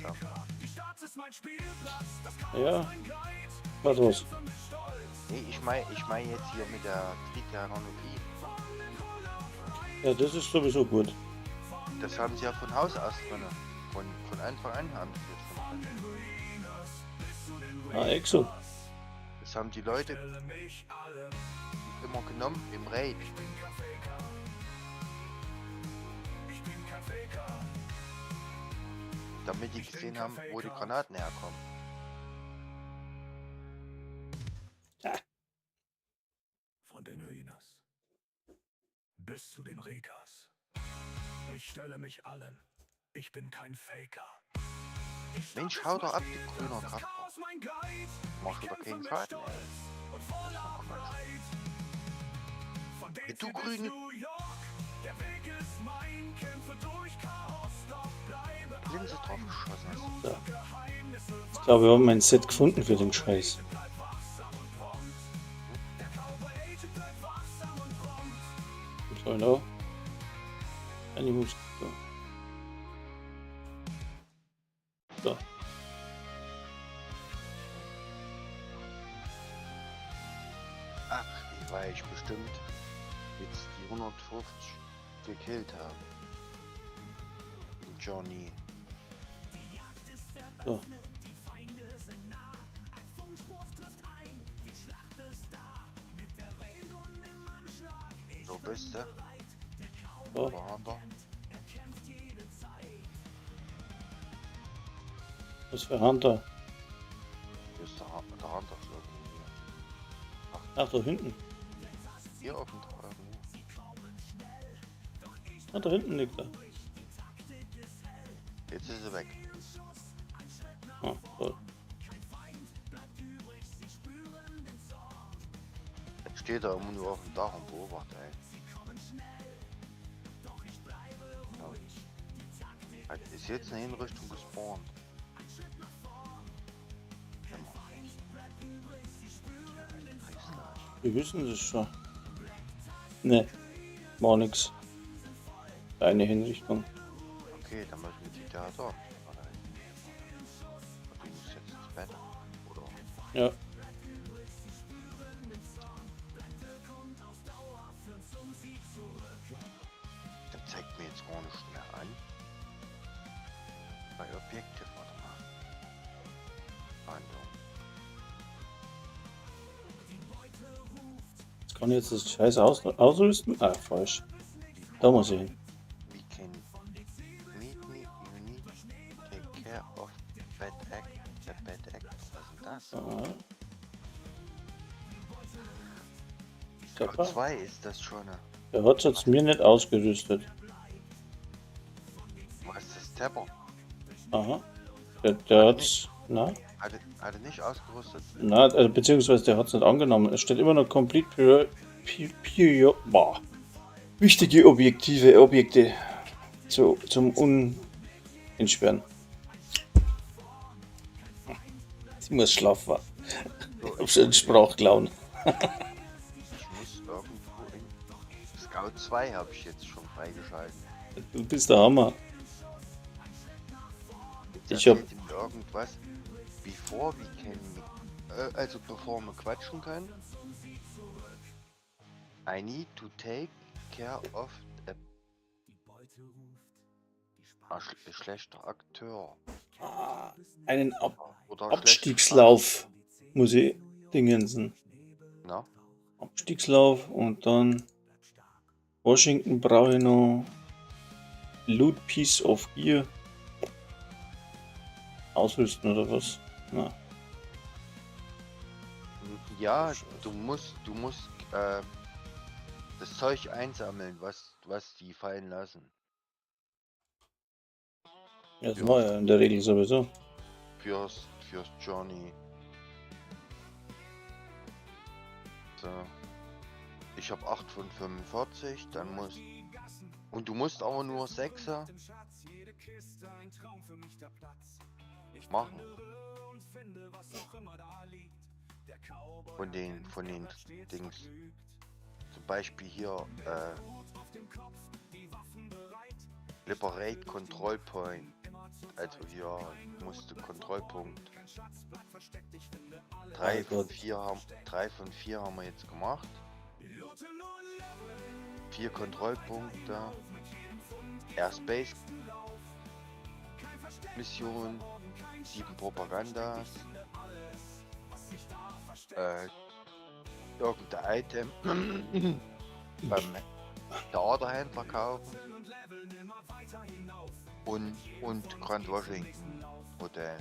haben. Ja. Warte was. Nee, ich mein jetzt hier mit der Triternologie. Ja, das ist sowieso gut. Das haben sie ja von Haus aus drin. Von Anfang an haben sie das schon drin. Ah, Exo. Das haben die Leute immer genommen im Raid. Damit die gesehen haben, wo die Granaten herkommen. Von den Hyenas bis zu den Rekas. Ich stelle mich allen. Ich bin kein Faker. Mensch, hau doch ab, die grüner Krabber. Machst du da keinen Schaden, ey. Ja, du grüne... Linse drauf geschossen hast. So. Ich glaube, wir haben mein Set gefunden für den Scheiß. So, genau. Animus. So. So. Ach, weil ich bestimmt jetzt die 150 gekillt habe. Johnny. So. So bist du. So. Wo haben wir? Was für Hunter? Hier ist der Hunter irgendwo. Ach, da hinten. Hier auf dem Tragen. Ah, da hinten liegt er. Jetzt ist er weg. Ah, toll. Jetzt steht er immer nur auf dem Dach und beobachtet, ey. Ja. Ist jetzt eine Hinrichtung gespawnt. Wir wissen das schon. Ne, war nix. Eine Hinrichtung. Okay, dann müssen wir die da dort. Du musst jetzt ins Bett, oder? Ja. Der zeigt mir jetzt gar nicht mehr an. Bei Objekte, warte mal. Handlung. Jetzt kann ich jetzt das Scheiße ausrüsten. Ah, falsch. Da muss ich hin. We can meet me, you need take care of bad act, the bad act. Was ist denn das? Ah. Auf Der, 2 ist das schon. der hat jetzt mir nicht ausgerüstet. Was ist das Tapper? Aha. Der hat's. Na? Hat er nicht ausgerüstet? Na, also, beziehungsweise der hat's nicht angenommen. Es steht immer noch Complete boah. Wichtige Objekte zum Uninsperren. Sie muss schlafen. So, Ich hab schon einen Sprachclown. ich muss irgendwo in Scout 2 habe ich jetzt schon freigeschalten. Du bist der Hammer. Da Ich hab- steht ihm irgendwas. Before we can, also bevor wir quatschen können. I need to take care of a schlechter Akteur. Einen Oder Abstiegslauf muss ich dingensen. Na? Abstiegslauf und dann Washington brauche ich noch Loot Piece of Gear. Ausrüsten oder was? Na. Ja, du musst das Zeug einsammeln, was die fallen lassen. Ja, das war ja in der Regel sowieso. Fürs Journey. So. Ich habe 8 von 45, dann musst. Und du musst aber nur 6er machen. Von den Dings. Zum Beispiel hier Liberate Control Point. Also hier musste Kontrollpunkt. 3 von 4 haben wir jetzt gemacht. 4 Kontrollpunkte. Airspace Mission, 7 Propagandas. Irgendein Item beim Theaterhändler kaufen und Grand Washington Hotel.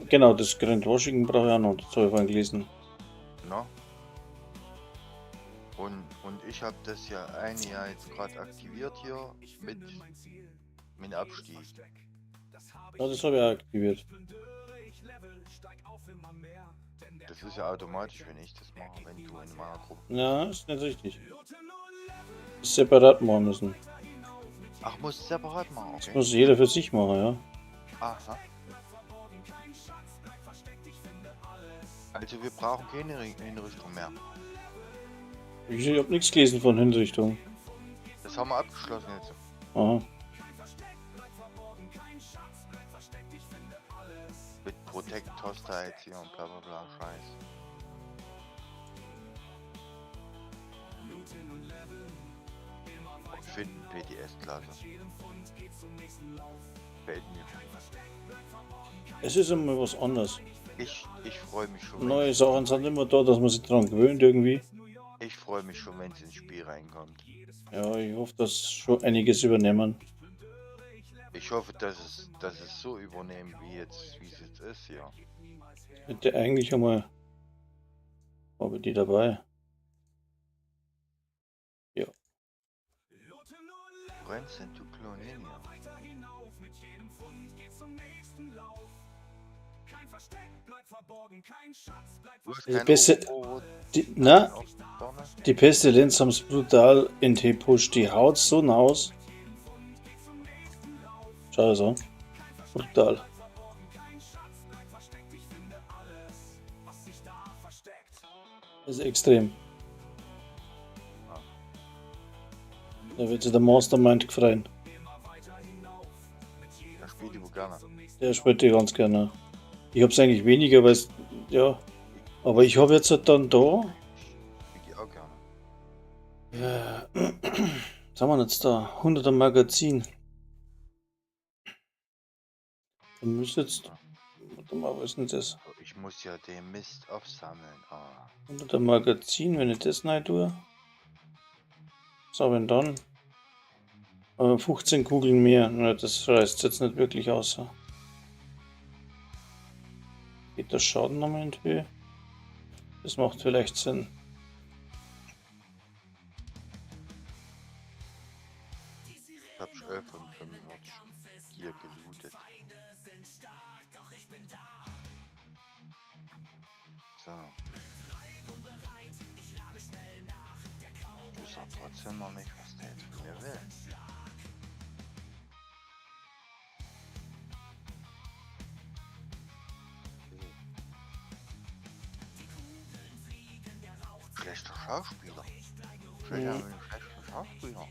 Genau, das Grand Washington brauche ich auch noch, das habe ich vorhin gelesen. Na? Und ich habe das ja ein Jahr jetzt gerade aktiviert hier mit Abstieg. Ja, das habe ich auch aktiviert. Das ist ja automatisch, wenn ich das mache, wenn du in meiner Gruppe. Ja, ist nicht richtig. Separat machen müssen. Ach, muss separat machen, Das okay. muss jeder für sich machen, ja. Aha. Also wir brauchen keine Hinrichtung mehr. Ich habe nichts gelesen von Hinrichtung. Das haben wir abgeschlossen jetzt. Aha. Mit Protect Hostiles hier und bla bla bla Scheiß. Finden PTS-Klasse. Gefällt mir. Es ist immer was anderes. Ich freue mich schon. Neue Sachen sind immer da, dass man sich dran gewöhnt irgendwie. Ich freue mich schon, wenn es ins Spiel reinkommt. Ja, ich hoffe, dass schon einiges übernehmen. Ich hoffe, dass es so übernehmen, wie es jetzt ist, ja. Hätte eigentlich einmal. Habe ich die dabei? Ja. Rennst du Cloninja? Weiter hinauf, mit jedem Pfund geht zum nächsten Lauf. Kein Versteck bleibt verborgen, kein Schatz bleibt Du hast Die kein beste- Oberbrot Na, auf vorne? die Pestilenz haben's brutal in T pusht. Die haut so naus. Schau das an. Brutal. Das ist extrem. Da wird sich der Mastermind gefreien. Das spielt die wohl gerne. Der spielt die ganz gerne. Ich hab's eigentlich weniger, weil es. Ja. Aber ich habe jetzt halt dann da. Spielt die auch gerne. Was haben wir jetzt da? 100er Magazin. Da müsste jetzt. Warte mal, was ist denn das? So, ich muss ja den Mist aufsammeln. Ah. 100er Magazin, wenn ich das rein tue. Was habe ich denn dann? 15 Kugeln mehr. Na, das reißt jetzt nicht wirklich aus. Geht der Schaden nochmal in die Höhe? Das macht vielleicht Sinn. Ich hab schon 11 von 45 hier gelootet. So. Ich sag trotzdem noch nicht, was der jetzt von mir will. Schlechter Schauspieler. Schlechter Schauspieler.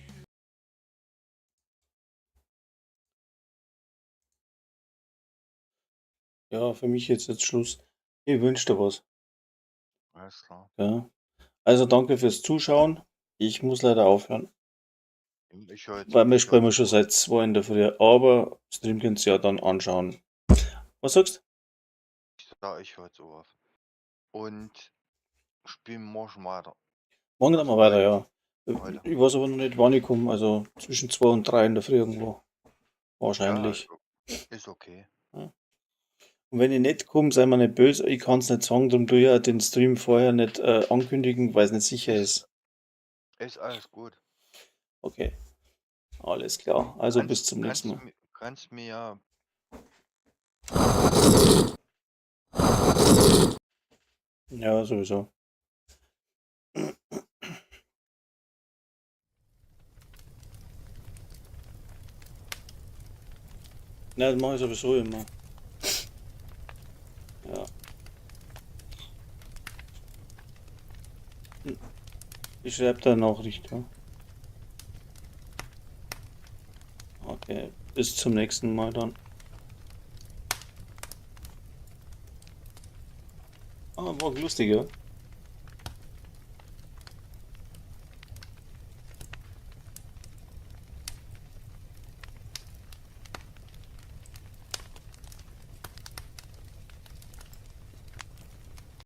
Ja, für mich jetzt Schluss. Ich wünsche dir was. Alles klar. Ja. Also danke fürs Zuschauen. Ich muss leider aufhören. Ich höre jetzt. Weil wir ich spielen höre wir schon seit 2 in der Früh. Aber Stream könnt ihr ja dann anschauen. Was sagst Ja, ich höre jetzt auf. Und spielen morgen weiter. du? Morgen dann mal weiter, ja. Heute. Ich weiß aber noch nicht, wann ich komme. Also zwischen 2 und 3 in der Früh irgendwo. Ja, Wahrscheinlich. ist okay. Und wenn ich nicht komme, sei mir nicht böse. Ich kann es nicht sagen, darum tue ich ja den Stream vorher nicht ankündigen, weil es nicht sicher ist. Ist alles gut. Okay. Alles klar. Also bis zum nächsten Mal. Kannst mir Ja, sowieso. Na, das mache ich sowieso immer. Ja. Ich schreibe da eine Nachricht, ja. Okay, bis zum nächsten Mal dann. Ah, war lustig, ja.